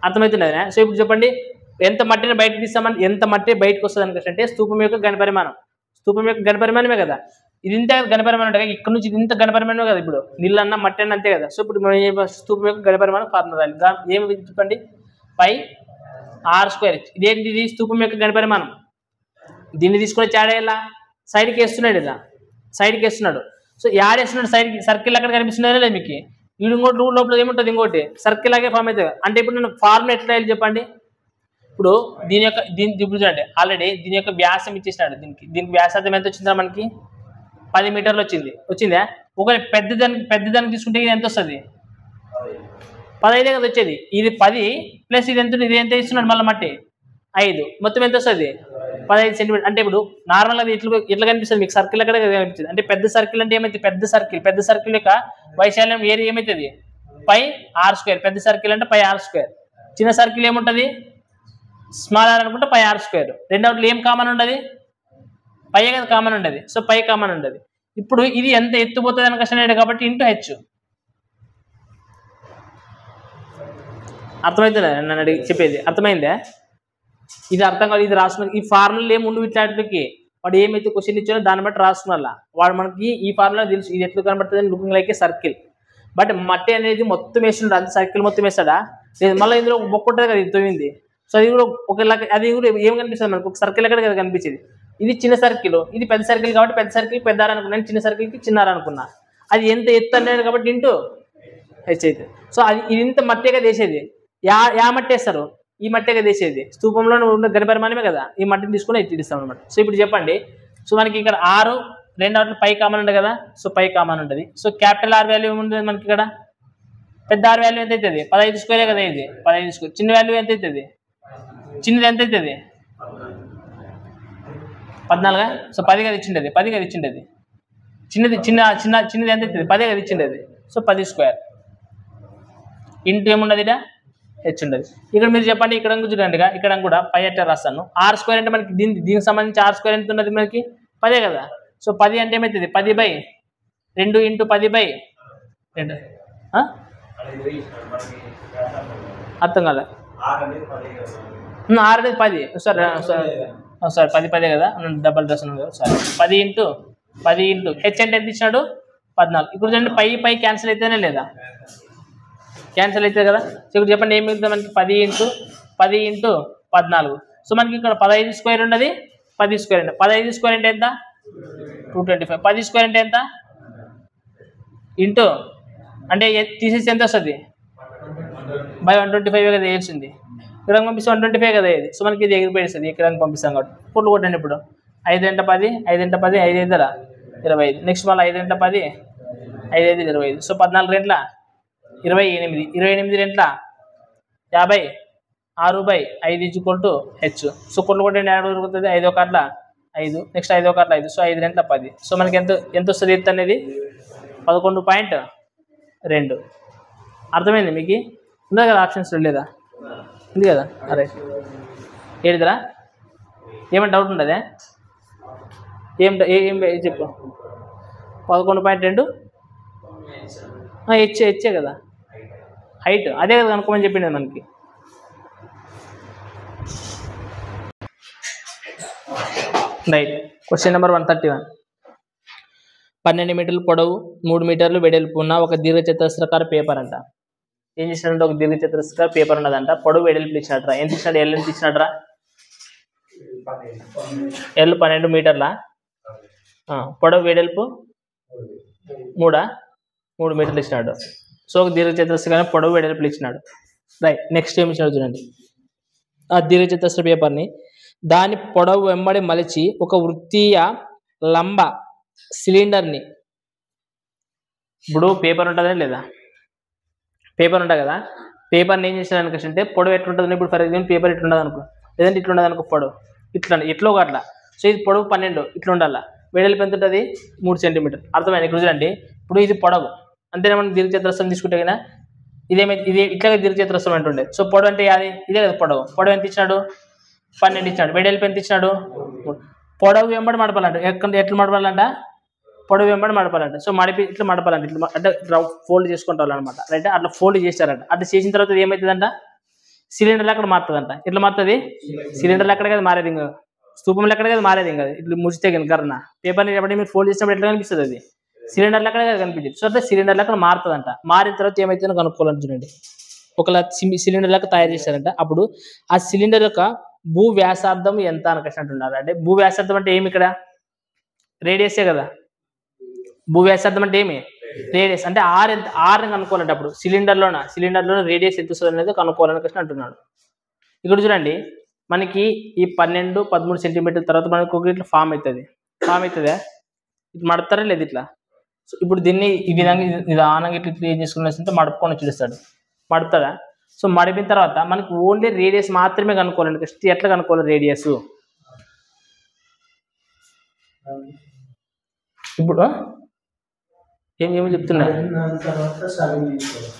అర్థమవుతున్నదా. సో ఇప్పుడు చెప్పండి, ఎంత మట్టిని బయటకు తీస్తామని, ఎంత మట్టి బయటకు వస్తుంది అనుకుంటే స్తూపం యొక్క ఘనపరిమాణమే కదా. ఇది ఇంత ఘనపరిమాణం అంటే ఇక్కడ నుంచి ఇంత ఘనపరిమాణమే కదా. ఇప్పుడు నీళ్ళు అన్న మట్టి అన్న అంతే కదా. సో ఇప్పుడు మనం స్తూపం యొక్క ఘనపరిమాణం ఫార్ములా ఏమి చెప్పండి, πr². ఇదేంటి, ఇది స్తూపం యొక్క ఘనపరిమాణం. దీన్ని తీసుకొని చాడేలా సైడ్కి వేస్తున్నాడు, ఇలా సైడ్కి వేస్తున్నాడు. సో యాడేస్తున్నాడు సైడ్కి, సర్కిల్ అక్కడ కనిపిస్తున్నాడే లేదు మీకు. ఇంకోటి లోపల ఏముంటుంది, ఇంకోటి సర్కిల్ లాగే ఫామ్ అవుతుంది. అంటే ఇప్పుడు నేను ఫార్ములా ఎట్లా వేయాలి చెప్పండి. ఇప్పుడు దీని ఇప్పుడు చూడండి, ఆల్రెడీ దీని యొక్క వ్యాసం ఇచ్చేసినాడు. దీనికి వ్యాసార్థం ఎంత వచ్చిందా మనకి, 10 మీటర్లు వచ్చిందా. ఒకవేళ పెద్దదానికి తీసుకుంటే ఇది ఎంత వస్తుంది, 15 కదా వచ్చేది. ఇది 10 ప్లస్ ఇది ఎంత, ఇది ఎంత ఇస్తున్నాడు మళ్ళీ మట్టి 5, మొత్తం ఎంత వస్తుంది 15 సెంటీమీటర్. అంటే ఇప్పుడు నార్మల్గా అది ఇట్లా కనిపిస్తుంది మీకు, సర్కిల్ అక్కడ కనిపిస్తుంది. అంటే పెద్ద సర్కిల్ అంటే ఏమైతే, పెద్ద సర్కిల్ యొక్క వైశాల్యం ఏరియా ఏమవుతుంది, πr². పెద్ద సర్కిల్ అంటే πr². చిన్న సర్కిల్ ఏముంటుంది, స్మాల్ ఆర్ అనుకుంటే πr². రెండవట్లు ఏం కామన్ ఉండదు, పై కదా కామన్ ఉండదు. సో పై కామన్ ఉండదు. ఇప్పుడు ఇది ఎంత ఎత్తుపోతుంది అని క్వశ్చన్ అయ్యాడు కాబట్టి ఇంటూ హెచ్. అర్థమవుతుందా నన్ను అడిగి చెప్పేది, అర్థమైందా. ఇది అర్థం కాదు, ఇది రాసుకున్న ఈ ఫార్ములా ఏముండు ఇట్లాంటికి వాడు ఏమైతే క్వశ్చన్ ఇచ్చాడో దాన్ని బట్టి రాసుకున్నా వాడు మనకి ఈ ఫార్ములా తెలుసు. ఇది ఎట్లా కనబడుతుంది, looking like a circle. But మట్టి అనేది మొత్తం వేస్తుండే, అంత సర్కిల్ మొత్తం వేస్తాడా లేదు. మళ్ళీ ఇందులో ఒక బొక్క ఉంటుంది కదా, ఇది తొమ్మిది. సో అది కూడా ఒకలాగా, అది కూడా ఏం కనిపిస్తుంది మనకు, ఒక సర్కిల్ ఎక్కడ కదా కనిపించేది. ఇది చిన్న సర్కిల్, ఇది పెద్ద సర్కిల్ కాబట్టి పెద్ద సర్కిల్ పెద్దారు అనుకున్నాను, చిన్న సర్కిల్కి చిన్నారు అనుకున్నా. అది ఎంత ఎత్తు అనేది కాబట్టి ఇంటూ హెచ్ అయితే. సో అది ఇది ఇంత మట్టిగా తీసేది. యా మట్టి వేస్తారు, ఈ మట్టిగా తీసేది. స్తూపంలో ఉన్న ఘనపరిమాణమే కదా, ఈ మట్టిని తీసుకుని హెచ్చిస్తాం అనమాట. సో ఇప్పుడు చెప్పండి, సో మనకి ఇక్కడ 6 రెండవట్లు పై కామన్ ఉంటుంది కదా. సో పై కామన్ ఉంటుంది. సో క్యాపిటల్ R వాల్యూ ఏముంటుంది మనకి ఇక్కడ, పెద్ద R వాల్యూ ఎంత అవుతుంది, 15² కదా. ఇది 15². చిన్న వాల్యూ ఎంత అవుతుంది, చిన్నది ఎంత అవుతుంది 14. సో 10 కదా ఇచ్చిండేది, 10 కదా ఇచ్చిండేది. చిన్నది చిన్నది ఎంత అవుతుంది, 10 కదా ఇచ్చిండేది. సో 10² ఇంటూ ఏముండదు, ఇట హెచ్ ఉండదు. ఇక్కడ మీరు చెప్పండి, ఇక్కడ చూడండి, ఇక్కడ కూడా పై అట్లా రాస్తాను. R² అంటే మనకి దీనికి సంబంధించి R² ఎంత ఉన్నది మనకి 10 కదా. సో 10 అంటే ఏమవుతుంది, 10/2 ఇంటూ 10/2. అర్థం కాలే, R అనేది 10. సారీ 10 కదా, డబల్ రాస్తున్నాను కదా. సారీ 10 ఇంటూ హెచ్ అంటే ఎంత ఇచ్చినాడు 14. ఇప్పుడు చూడండి పై క్యాన్సిల్ అయితేనే లేదా, క్యాన్సిల్ అవుతుంది కదా. సో ఇప్పుడు చెప్పండి ఏం మిగులుతుంది మనకి, 10 ఇంటూ 14. సో మనకి ఇక్కడ 15² ఉన్నది, 10² అంటే 15² అంటే ఎంత 225. 10² అంటే ఎంత ఇంటూ అంటే తీసేసి ఎంత వస్తుంది, 125 కదా వేయాల్సింది. ఇక్కడికి పంపిస్తే 125 కదా ఇది. సో మనకి ఇది ఎగిరిపోయిస్తుంది ఇక్కడికి పంపిస్తాం కాబట్టి. పుట్లు కొట్టండి ఇప్పుడు 5 × 10 5 × 10 5 5 25. నెక్స్ట్ మళ్ళీ 5 × 10 5 5 25. So 14 రెంట్ల 28 28 రెంట్ల 50 6/5 = H. సో కొట్లు కొట్టండి ఏడు దొరుకుతుంది 5 1 5 నెక్స్ట్ 5 1 5. సో 5 రెంట్ల 10. సో మనకి ఎంత వస్తుంది ఎత్తు అనేది 11.2. అర్థమైంది మీకు? ఉందా కదా ఆప్షన్స్ లేదా? ఉంది కదా? అరే ఏడిదిరా ఏమైనా డౌట్ ఉండదే? ఏం చెప్పు. 11.2 హెచ్చే కదా హైట్, అదే కదా కనుక్కోమని చెప్పింది మనకి. రైట్. Question number 131. 12 మీటర్లు పొడవు 3 మీటర్లు వెడల్పు ఉన్న ఒక దీర్ఘచతురస్రాకార పేపర్ అంట. ఏం చేసినాడంటే ఒక దీర్ఘచతురస్రాకార పేపర్ ఉన్నదంట. పొడవు వెడల్పు ఇచ్చినట్రా. ఎంత ఇచ్చినాడు? ఎల్ ఎంత ఇచ్చినట్రా? ఎల్ 12 మీటర్ల, పొడవు వెడల్పు 3 మీటర్లు ఇచ్చినాడు. సో ఒక దీర్ఘచతురస్రాకార పొడవు వెడల్పులు ఇచ్చినాడు. రైట్. నెక్స్ట్ ఏమి ఇచ్చినాడు చూడండి. ఆ దీర్ఘచతురస్ర పేపర్ని దాని పొడవు వెంబడి మలిచి ఒక వృత్తీయ లంబ సిలిండర్ని, ఇప్పుడు పేపర్ ఉంటుందా లేదా? పేపర్ ఉంటుంది కదా, పేపర్ని ఏం చేసినాడు అనుకుంటే పొడవు ఎట్లుంటుంది? ఇప్పుడు ఫర్ ఎగ్జాంపుల్ పేపర్ ఇట్లుండదు అనుకో, లేదంటే ఇట్లుండదు అనుకో పొడవు ఇట్లా ఒక అట్లా. సో ఇది పొడవు 12 ఇట్లా ఉండాలా. వెడల్పు ఎంత ఉంటుంది? 3 సెంటీమీటర్. అర్థమైంది? ఇక్కడ చూడండి. ఇప్పుడు ఇది పొడవు అంతేనా? మనం దీర్ఘచతురస్రం తీసుకుంటే కదా ఇది ఇట్లాగే దీర్ఘచతురస్రం అంటుండే. సో పొడవు అంటే అది ఇదే కదా పొడవు. పొడవు ఎంత ఇచ్చినాడు? 12 ఇచ్చినాడు. వెడల్పు ఎంత ఇచ్చినాడు? పొడవు వెంబడి మడపాలంట. ఎట్లా మడపాలంట? పొడవు వెంబడి మడపాలంట. సో ఇట్లా మడపాలంట. ఇట్లా అంటే ఫోల్డ్ చేసుకుంటారు అనమాట. రైట్. అట్లా ఫోల్డ్ చేశారంట. అట్లా చేసిన తర్వాత ఏమవుతుందంట? సిలిండర్లు అక్కడ మారుతుందంట. ఇట్లా మారుతుంది సిలిండర్లు అక్కడ కదా మారేది, ఇంకా స్తూపంలో ఎక్కడ కదా మారేది, ఇంకా ఇట్లా ముచ్చితే కానీ కర్ణ పేపర్ని ఎప్పుడైతే మీరు ఫోల్డ్ చేసినప్పుడు ఎట్లా కనిపిస్తుంది? అది సిలిండర్లు అక్కడ కదా కనిపించింది. సో అట్లా సిలిండర్లు అక్కడ మారుతుందంట. మారిన తర్వాత ఏమైతుందో కనుక్కోవాలని చూడండి. ఒకలా సిలిండర్ లాగా తయారు చేశారంట. అప్పుడు ఆ సిలిండర్ యొక్క భూ వ్యాసార్థం ఎంత అనుకుంటున్నారు? అంటే భూ వ్యాసార్థం అంటే ఏమి? ఇక్కడ రేడియసే కదా. భూ వ్యాసార్థం అంటే ఏమి? రేడియస్. అంటే ఆర్ కనుక్కోవాలంటే అప్పుడు సిలిండర్లోన రేడియస్ ఎంత వస్తుంది అనేది కనుక్కోవాలని అంటున్నాడు. ఇక్కడ చూడండి, మనకి ఈ 12 13 సెంటీమీటర్ల తర్వాత మనకి ఒక ఇట్లా ఫామ్ అవుతుందా? ఇట్లా మడతారా లేదు? ఇట్లా. సో ఇప్పుడు దీన్ని ఈ విధంగా నిదానంగా ఇట్లా ఏం చేసుకుని మడుపుకొని చూపిస్తాడు. మడుపుతాడా? సో మడిపిన తర్వాత మనకి ఓన్లీ రేడియస్ మాత్రమే కనుక్కోవాలండి. ఎట్లా కనుక్కోవాలి రేడియస్? ఇప్పుడు ఏమేమి చెప్తున్నా?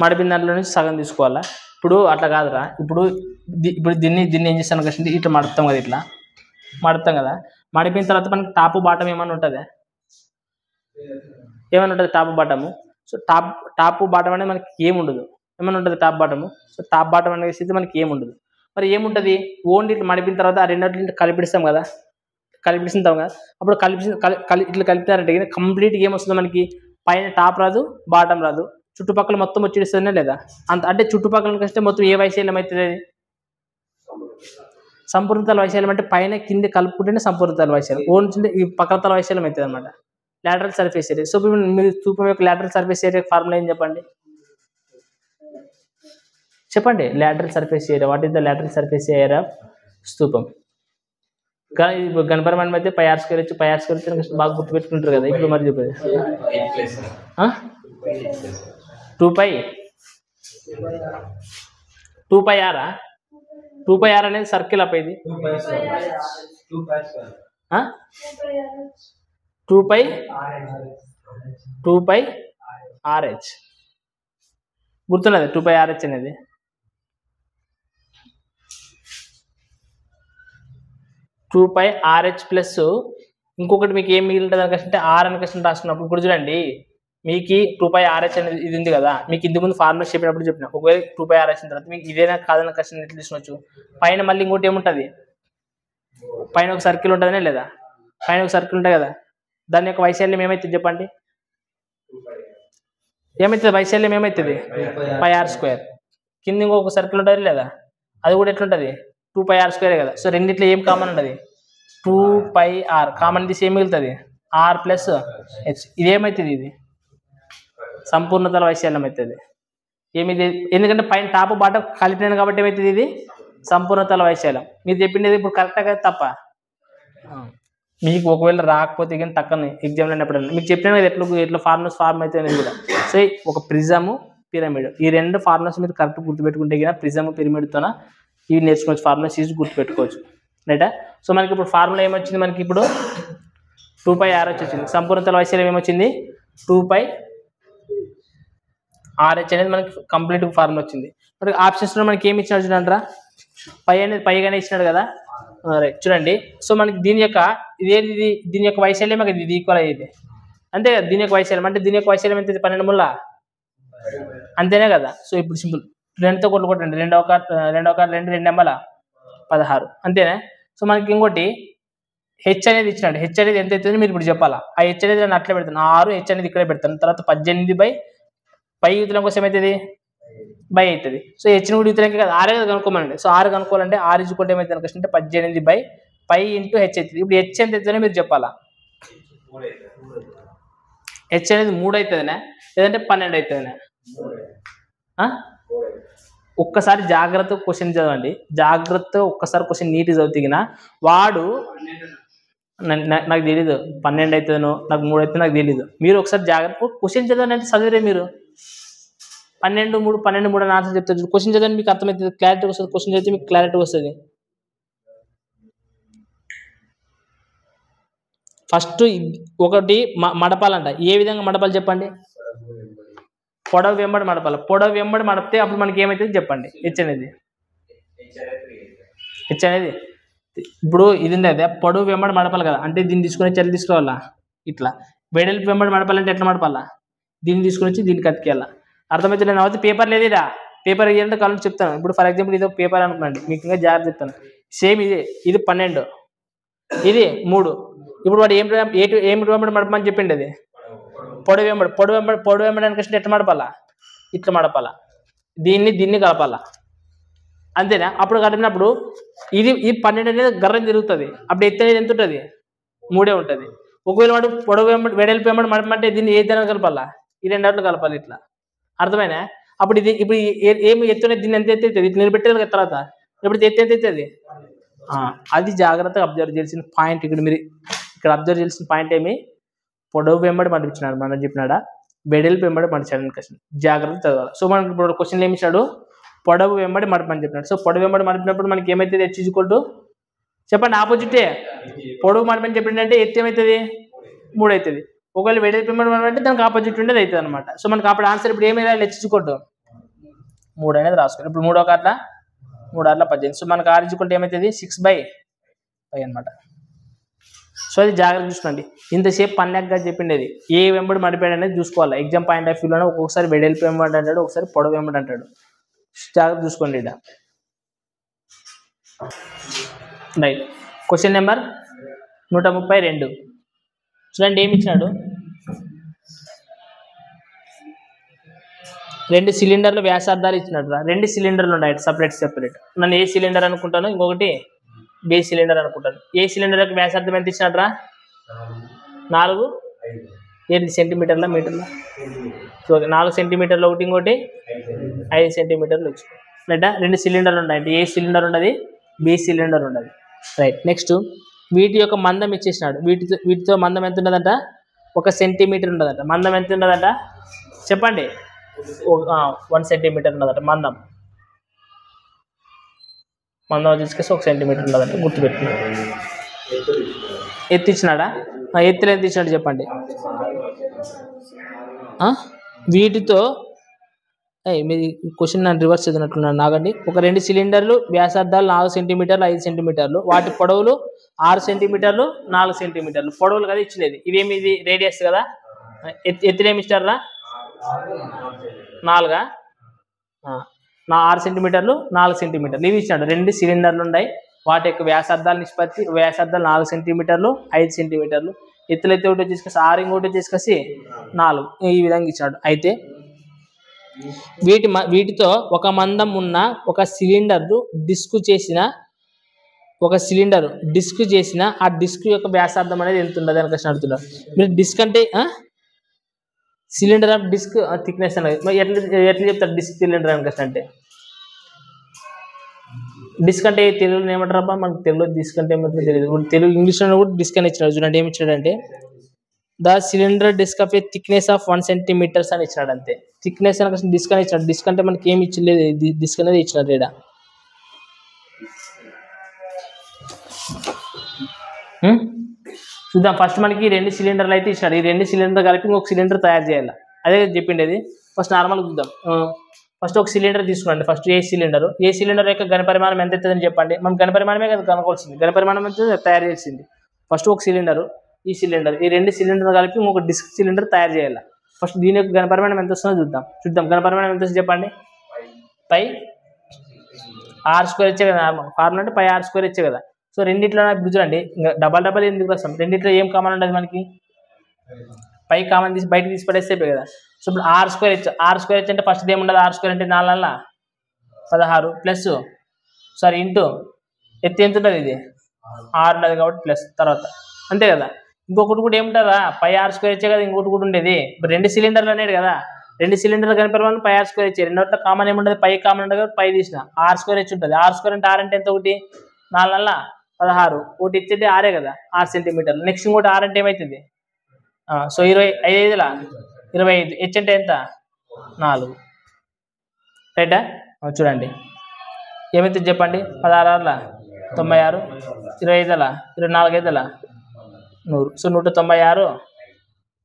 మడిపిన దాంట్లో నుంచి సగం తీసుకోవాలా? ఇప్పుడు అట్లా కాదురా. ఇప్పుడు దీన్ని ఏం చేస్తాను కష్టం ఇట్లా మడుపుతాం కదా, ఇట్లా మడుపుతాం కదా. మడిపిన తర్వాత మనకి టాప్ బాటం ఏమన్నా ఉంటుందా? ఏమైనా ఉంటుంది top bottom? So top bottom అనేది మనకి ఏముండదు. ఏమైనా ఉంటుంది top bottom? So top bottom అనేది మనకి ఏముండదు. మరి ఏముంటుంది? ఓన్లీ ఇట్లా మడిపిన తర్వాత ఆ రెండింటిని కలిపిస్తాం కదా, కలిపిస్తాం కదా. అప్పుడు ఇట్లా కలిపినారంటే కంప్లీట్గా ఏమొస్తుంది మనకి? పైన టాప్ రాదు, బాటం రాదు, చుట్టుపక్కల మొత్తం వచ్చేస్తుందే లేదా? అంటే చుట్టుపక్కల కంటే మొత్తం ఏ వైశాల్యం అవుతుంది? అది సంపూర్ణతల వైశాల్యం. అంటే పైన కింద కలుపుకుంటేనే సంపూర్ణతల వైశాల్యం. ఓన్లీ ఈ పక్కతల వైశాల్యం అవుతుంది అనమాట. Lateral surface area. సో మీరు స్తూపం యొక్క లాటరల్ సర్ఫేస్ ఏరియా ఫార్ములా ఏం చెప్పండి? Lateral surface area. What is the lateral surface area of స్తూపం? కానీ ఇప్పుడు గణపరమైన అయితే πr² బాగా గుర్తుపెట్టుకుంటారు కదా. ఇప్పుడు మరి చెప్పేది 2πr. 2πr అనేది సర్కిల్ అప్. ఇది 2πrh గుర్తున్నది. 2πrh అనేది ప్లస్ ఇంకొకటి మీకు ఏం మిగిలింటుంది అనుకంటే ఆర్ అని క్వశ్చన్ రాసుకున్నప్పుడు ఇప్పుడు చూడండి, మీకు 2πrh అనేది ఇది ఉంది కదా. మీకు ఇంతకు ముందు ఫార్ములా చెప్పినప్పుడు చెప్పిన ఒకవేళ 2πrh వచ్చిన తర్వాత మీకు ఇదేనా కాదన్న క్వశ్చన్ ఎట్లా తీసుకోవచ్చు? పైన మళ్ళీ ఇంకోటి ఏముంటుంది? పైన ఒక సర్కిల్ ఉంటుందనే లేదా? పైన ఒక సర్కిల్ ఉంటుంది కదా. దాని యొక్క వైశాల్యం ఏమవుతుంది చెప్పండి? ఏమవుతుంది వైశాల్యం? ఏమవుతుంది? πr². కింద ఇంకొక సర్కిల్ ఉంటుంది లేదా? అది కూడా ఎట్లుంటుంది? 2πr² కదా. సో రెండిట్లో ఏం కామన్ ఉంటుంది? 2πr కామన్ తీసి ఏం మిగులుతుంది? r + h. ఇదేమవుతుంది? ఇది సంపూర్ణతల వైశాల్యం అవుతుంది. ఏమిది? ఎందుకంటే పైన టాప్ బాటం కలిపినాను కాబట్టి ఏమవుతుంది? ఇది సంపూర్ణ తల వైశాల్యం. మీరు చెప్పింది ఇప్పుడు కరెక్ట్గా తప్ప? మీకు ఒకవేళ రాకపోతే కానీ తక్కువ ఎగ్జామ్లో అయినప్పుడు మీకు చెప్పిన ఎట్లా ఫార్ములాస్ ఫార్మ్ అయితే కూడా. సో ఒక ప్రిజము పిరమిడ్ ఈ రెండు ఫార్ములాస్ మీరు కరెక్ట్ గుర్తుపెట్టుకుంటే కానీ ప్రిజము పిరమిడ్తోన ఇవి నేర్చుకోవచ్చు. ఫార్ములాస్ ఈజీ గుర్తుపెట్టుకోవచ్చు రైటా. సో మనకి ఇప్పుడు ఫార్ములా ఏమొచ్చింది, మనకి ఇప్పుడు 2πr వచ్చింది. సంపూర్ణ తల వైశాల్యం ఏమొచ్చింది 2πrh అనేది మనకి కంప్లీట్ ఫార్ములా వచ్చింది. మరి ఆప్షన్స్లో మనకి ఏమి ఇచ్చినాడు చూడండి రా, పై అనేది పైగానే ఇచ్చినాడు కదా రైట్. చూడండి సో మనకి దీని యొక్క ఇదేది, దీని యొక్క వైశాల్యం ఇది ఈక్వల్ అయ్యేది అంతే కదా. దీని యొక్క వైశాల్యం అంటే దీని యొక్క వైశాల్యం ఎంత 12 ముళ్ళ అంతేనే కదా. సో ఇప్పుడు సింపుల్ 2తో కొట్టుకోండి, 2 ఒక 2 ఎంబల 16 అంతేనా. సో మనకి ఇంకోటి హెచ్ అనేది ఇచ్చినాడు. హెచ్ అనేది ఎంత అవుతుంది మీరు ఇప్పుడు చెప్పాలా. ఆ హెచ్ అనేది నేను అట్లే పెడతాను, 6 హెచ్ అనేది ఇక్కడే పెడతాను. తర్వాత 18 పై యూతులం కోసం ఏమవుతుంది బై అవుతుంది. సో హెచ్ని కూడా యూతులకి కదా 6 కనుక్కోమనండి. సో 6 కనుక్కోవాలంటే 6 ఈజ్వల్ ఏమైతే అనుకుంటే 18 బై పై ఇంటూ హెచ్ అవుతుంది. ఇప్పుడు హెచ్ ఎంత అవుతుందో మీరు చెప్పాలా. హెచ్ అనేది 3 అవుతుందినా లేదంటే 12 అవుతుందినా. ఒక్కసారి జాగ్రత్త క్వశ్చన్ చదవండి, జాగ్రత్త ఒక్కసారి క్వశ్చన్ నీట్గా చదివినా వాడు నాకు తెలీదు 12 అవుతుందో నాకు 3 అవుతుందో నాకు తెలీదు. మీరు ఒకసారి జాగ్రత్త క్వశ్చన్ చదవండి అంటే చదివరే మీరు 12 3 అని ఆన్సర్ చెప్తారు. క్వశ్చన్ చదవండి మీకు అర్థమవుతుంది, క్లారిటీ వస్తుంది. క్వశ్చన్ చదివితే మీకు క్లారిటీ వస్తుంది. ఫస్ట్ ఒకటి మడపాలంట. ఏ విధంగా మడపాలి చెప్పండి. పొడవు వెంబడి మడపాలి. పొడవు వెంబడి మడిపితే అప్పుడు మనకి ఏమవుతుంది చెప్పండి. హెచ్ అనేది ఇప్పుడు ఇది ఉంది అదే పొడవు వెంబడి మడపాలి కదా, అంటే దీన్ని తీసుకుని చెల్లి తీసుకోవాలా. ఇట్లా వెడల్పు వెంబడి మడపాలంటే ఎట్లా మడపాలా, దీన్ని తీసుకుని వచ్చి దీనికి అతికేయాలా. అర్థమైతే నేను అవుతుంది. పేపర్ లేదు ఇదా, పేపర్ ఇదంటే కాలం చెప్తాను. ఇప్పుడు ఫర్ ఎగ్జాంపుల్ ఇది పేపర్ అనుకోండి, మీకు ఇంకా జాగ్రత్త చెప్తాను. సేమ్ ఇది 12 ఇది 3. ఇప్పుడు వాడు ఏమి వెంబడి మడపమని చెప్పిండి, అది పొడవు వెంబడి అనుకుంటే ఎట్లా మడపాలా, ఇట్లా మడపాలా. దీన్ని కలపాలా అంతేనా. అప్పుడు కలిపినప్పుడు ఇది 12 అనేది గర్రం తిరుగుతుంది. అప్పుడు ఎత్తు అనేది ఎంత ఉంటుంది 3 ఉంటుంది. ఒకవేళ వాడు పొడవు వెడల్పు వెంబడి మడపమంటే దీన్ని ఏ దాని కలపాలా, ఈ 2 అట్లు కలపాలి ఇట్లా. అర్థమైనా. అప్పుడు ఇప్పుడు ఏమి ఎత్తునేది దీన్ని ఎంత ఎత్తుతుంది ఇట్లా నిలబెట్టేది కదా. తర్వాత ఇప్పుడు ఎత్తు ఎంత ఎత్తుంది అది జాగ్రత్తగా అబ్జర్వ్ చేయాల్సిన పాయింట్. ఇక్కడ అబ్జర్వ్ చేయాల్సిన పాయింట్ ఏమి, పొడవు వెంబడి మడిపించినాడు మనం చెప్పినాడా, వెడల్పు వెంబడి మడిచాడు క్వశ్చన్ జాగ్రత్త చదవాలి. సో మనకి ఇప్పుడు క్వశ్చన్ ఏమి ఇచ్చాడు, పొడవు వెంబడి మడపని చెప్పినాడు. సో పొడవు వెంబడి మడిపినప్పుడు మనకి ఏమవుతుంది హెచ్ ఈక్వల్ టు చెప్పండి ఆపోజిటే. పొడవు మడపని చెప్పిందంటే ఎత్తు ఏమవుతుంది 3 అవుతుంది. ఒకవేళ వెడల్పు వెంబడి మడపంటే దానికి ఆపోజిట్ ఉండేది అవుతుంది అనమాట. సో మనకి అప్పుడు ఆన్సర్ ఇప్పుడు ఏమి రాయాలి, హెచ్ ఈక్వల్ టు 3 అనేది రాసుకోవాలి. ఇప్పుడు 3 ఒక అట్లా 3 అట్లా 18. సో మనకు ఆర్ ఈక్వల్ టు ఏమవుతుంది 6/5 అనమాట. సో అది జాగ్రత్త చూసుకోండి. ఇంతసేపు పన్నెగ్గా చెప్పిండేది ఏ వెంబడి మడిపాడు అనేది చూసుకోవాలి. ఎగ్జామ్ పాయింట్ ఆఫ్ వ్యూలోనే ఒక్కొక్కసారి వెడల్పు వెంబడి అంటాడు, ఒకసారి పొడవు వెంబడి అంటాడు. జాగ్రత్త చూసుకోండి ఇక్కడ రైట్. క్వశ్చన్ నెంబర్ 132 చూడండి ఏమి ఇచ్చినాడు. 2 సిలిండర్లు వ్యాసార్థాలు ఇచ్చినాడు. 2 సిలిండర్లు ఉన్నాయి సపరేట్. నన్ను ఏ సిలిండర్ అనుకుంటాను, ఇంకొకటి బి సిలిండర్ అనుకుంటాను. ఏ సిలిండర్ యొక్క వ్యాసార్థం ఎంత ఇచ్చినాడు రా 4 సెంటీమీటర్ల మీటర్ల. సో 4 సెంటీమీటర్లు ఒకటి, ఇంకోటి 5 సెంటీమీటర్లు వచ్చి రైటా. 2 సిలిండర్లు ఉన్నాయి. అంటే ఏ సిలిండర్ ఉండదు, బి సిలిండర్ ఉండదు రైట్. నెక్స్ట్ వీటి యొక్క మందం ఇచ్చేసినాడు. వీటితో మందం ఎంత ఉండదంట 1 సెంటీమీటర్ ఉండదంట. మందం ఎంత ఉండదంట చెప్పండి 1 సెంటీమీటర్ ఉండదంట మందం తీసుకొస్తే 1 సెంటీమీటర్ ఉండదంట గుర్తుపెట్టుకున్నాడు. ఎత్తిచ్చినాడా, ఎత్తులు ఎంత ఇచ్చినాడు చెప్పండి. వీటితో మీ క్వశ్చన్ నన్ను రివర్స్ చదివినట్లున్నాను నాగండి. ఒక 2 సిలిండర్లు వ్యాసార్థాలు 4 సెంటీమీటర్లు 5 సెంటీమీటర్లు, వాటి పొడవులు 6 సెంటీమీటర్లు 4 సెంటీమీటర్లు. పొడవులు కదా ఇచ్చినది. ఇవేమి ఇది రేడియస్ కదా. ఎత్తులేమి ఇస్తారా 4 6 సెంటీమీటర్లు 4 సెంటీమీటర్లు ఇవి ఇచ్చినాడు. 2 సిలిండర్లు ఉన్నాయి. వాటి యొక్క వ్యాసార్థాల నిష్పత్తి వ్యాసార్థాలు 4 సెంటీమీటర్లు 5 సెంటీమీటర్లు. ఎత్తులు అయితే ఒకటి తీసుకొచ్చి 6 ఇంకోటి తీసుకొచ్చి 4 ఈ విధంగా ఇచ్చాడు. అయితే వీటితో ఒక మందం ఉన్న ఒక సిలిండర్ డిస్క్ చేసిన ఆ డిస్క్ యొక్క వ్యాసార్థం అనేది ఎంత ఉండదు అని క్వశ్చన్ అడుగుతున్నారు. మీరు డిస్క్ అంటే సిలిండర్ ఆఫ్ డిస్క్ థిక్నెస్ అనేది ఎట్లా చెప్తారు డిస్క్ సిలిండర్ అని క్వశ్చన్ అంటే డిస్క్ అంటే తెలుగులో ఏమంటారు అబ్బా, మనకు తెలుగులో డిస్క్ అంటే ఏమంటారో తెలియదు. తెలుగు ఇంగ్లీష్లో కూడా డిస్క్ అని ఇచ్చినాడు. చూడండి ఏమి ఇచ్చాడంటే the cylinder disc of a thickness of 1 centimetres అని ఇచ్చినాడు. అంతే థిక్నెస్ అని డిస్క్ అని ఇచ్చాడు. డిస్క్ అంటే మనకి ఏమి ఇచ్చలేదు, డిస్క్ అనేది ఇచ్చినాడు ఇక్కడ. చూద్దాం. ఫస్ట్ మనకి 2 సిలిండర్లు అయితే ఇచ్చినాడు. ఈ 2 సిలిండర్ కలిపి ఇంకొక సిలిండర్ తయారు చేయాలి. అదే చెప్పిండేది. ఫస్ట్ నార్మల్గా చూద్దాం. ఫస్ట్ ఒక సిలిండర్ తీసుకోండి. ఫస్ట్ ఏ సిలిండర్ యొక్క ఘనపరిమాణం ఎంత అవుతుందని చెప్పండి. మనం ఘనపరిమాణమే కదా కనుక్కోవాల్సింది. ఘనపరిమాణం ఎంత తయారు చేసింది. ఫస్ట్ ఒక సిలిండర్, ఈ 2 సిలిండర్ కలిపి ఇంకొక డిస్క్ సిలిండర్ తయారు చేయాలి. ఫస్ట్ దీని యొక్క ఘనపరిమాణం ఎంత వస్తుందో చూద్దాం. ఘనపరిమాణం ఎంత వస్తుంది చెప్పండి. పై r² ఇచ్చే కదా ఫార్ములా, అంటే పై r² ఇచ్చే కదా. సో రెండిట్లో ఇప్పుడు చూడండి, ఇంకా డబల్ ఎందుకు వస్తాం. రెండిట్లో ఏం కామన్ ఉండదు మనకి, పై కామన్ తీసి బయటకు తీసి పడేస్తే కదా. సో ఇప్పుడు r² అంటే ఫస్ట్ ఏముండదు, r² అంటే 4 16 ప్లస్ ఇంటూ ఎత్తి ఎంత ఉంటుంది, ఇది 6 ఉండదు కాబట్టి ప్లస్ తర్వాత అంతే కదా. ఇంకొకటి కూడా ఏముంటుందా, పై r² ఇచ్చే కదా ఇంకొకటి కూడా ఉండేది. ఇప్పుడు 2 సిలిండర్లు అనేది కదా, 2 సిలిండర్లు కనిపెరవాలని పై r² ఇచ్చే. రెండోట్లో కామన్ ఏముంటుంది, పై కామన్ ఉండదు కాబట్టి పై తీసిన r² ఇచ్చి ఉంటుంది. r² అంటే r అంటే ఎంత, ఒకటి 4 16, ఒకటి ఇచ్చేది 6 కదా, 6 సెంటీమీటర్లు. నెక్స్ట్ ఇంకోటి 6 అంటే ఏమవుతుంది, సో 25 25, హెచ్ అంటే ఎంత 4, రైటా. చూడండి ఏమైతే చెప్పండి, 16 96, 25 24 100. సో 196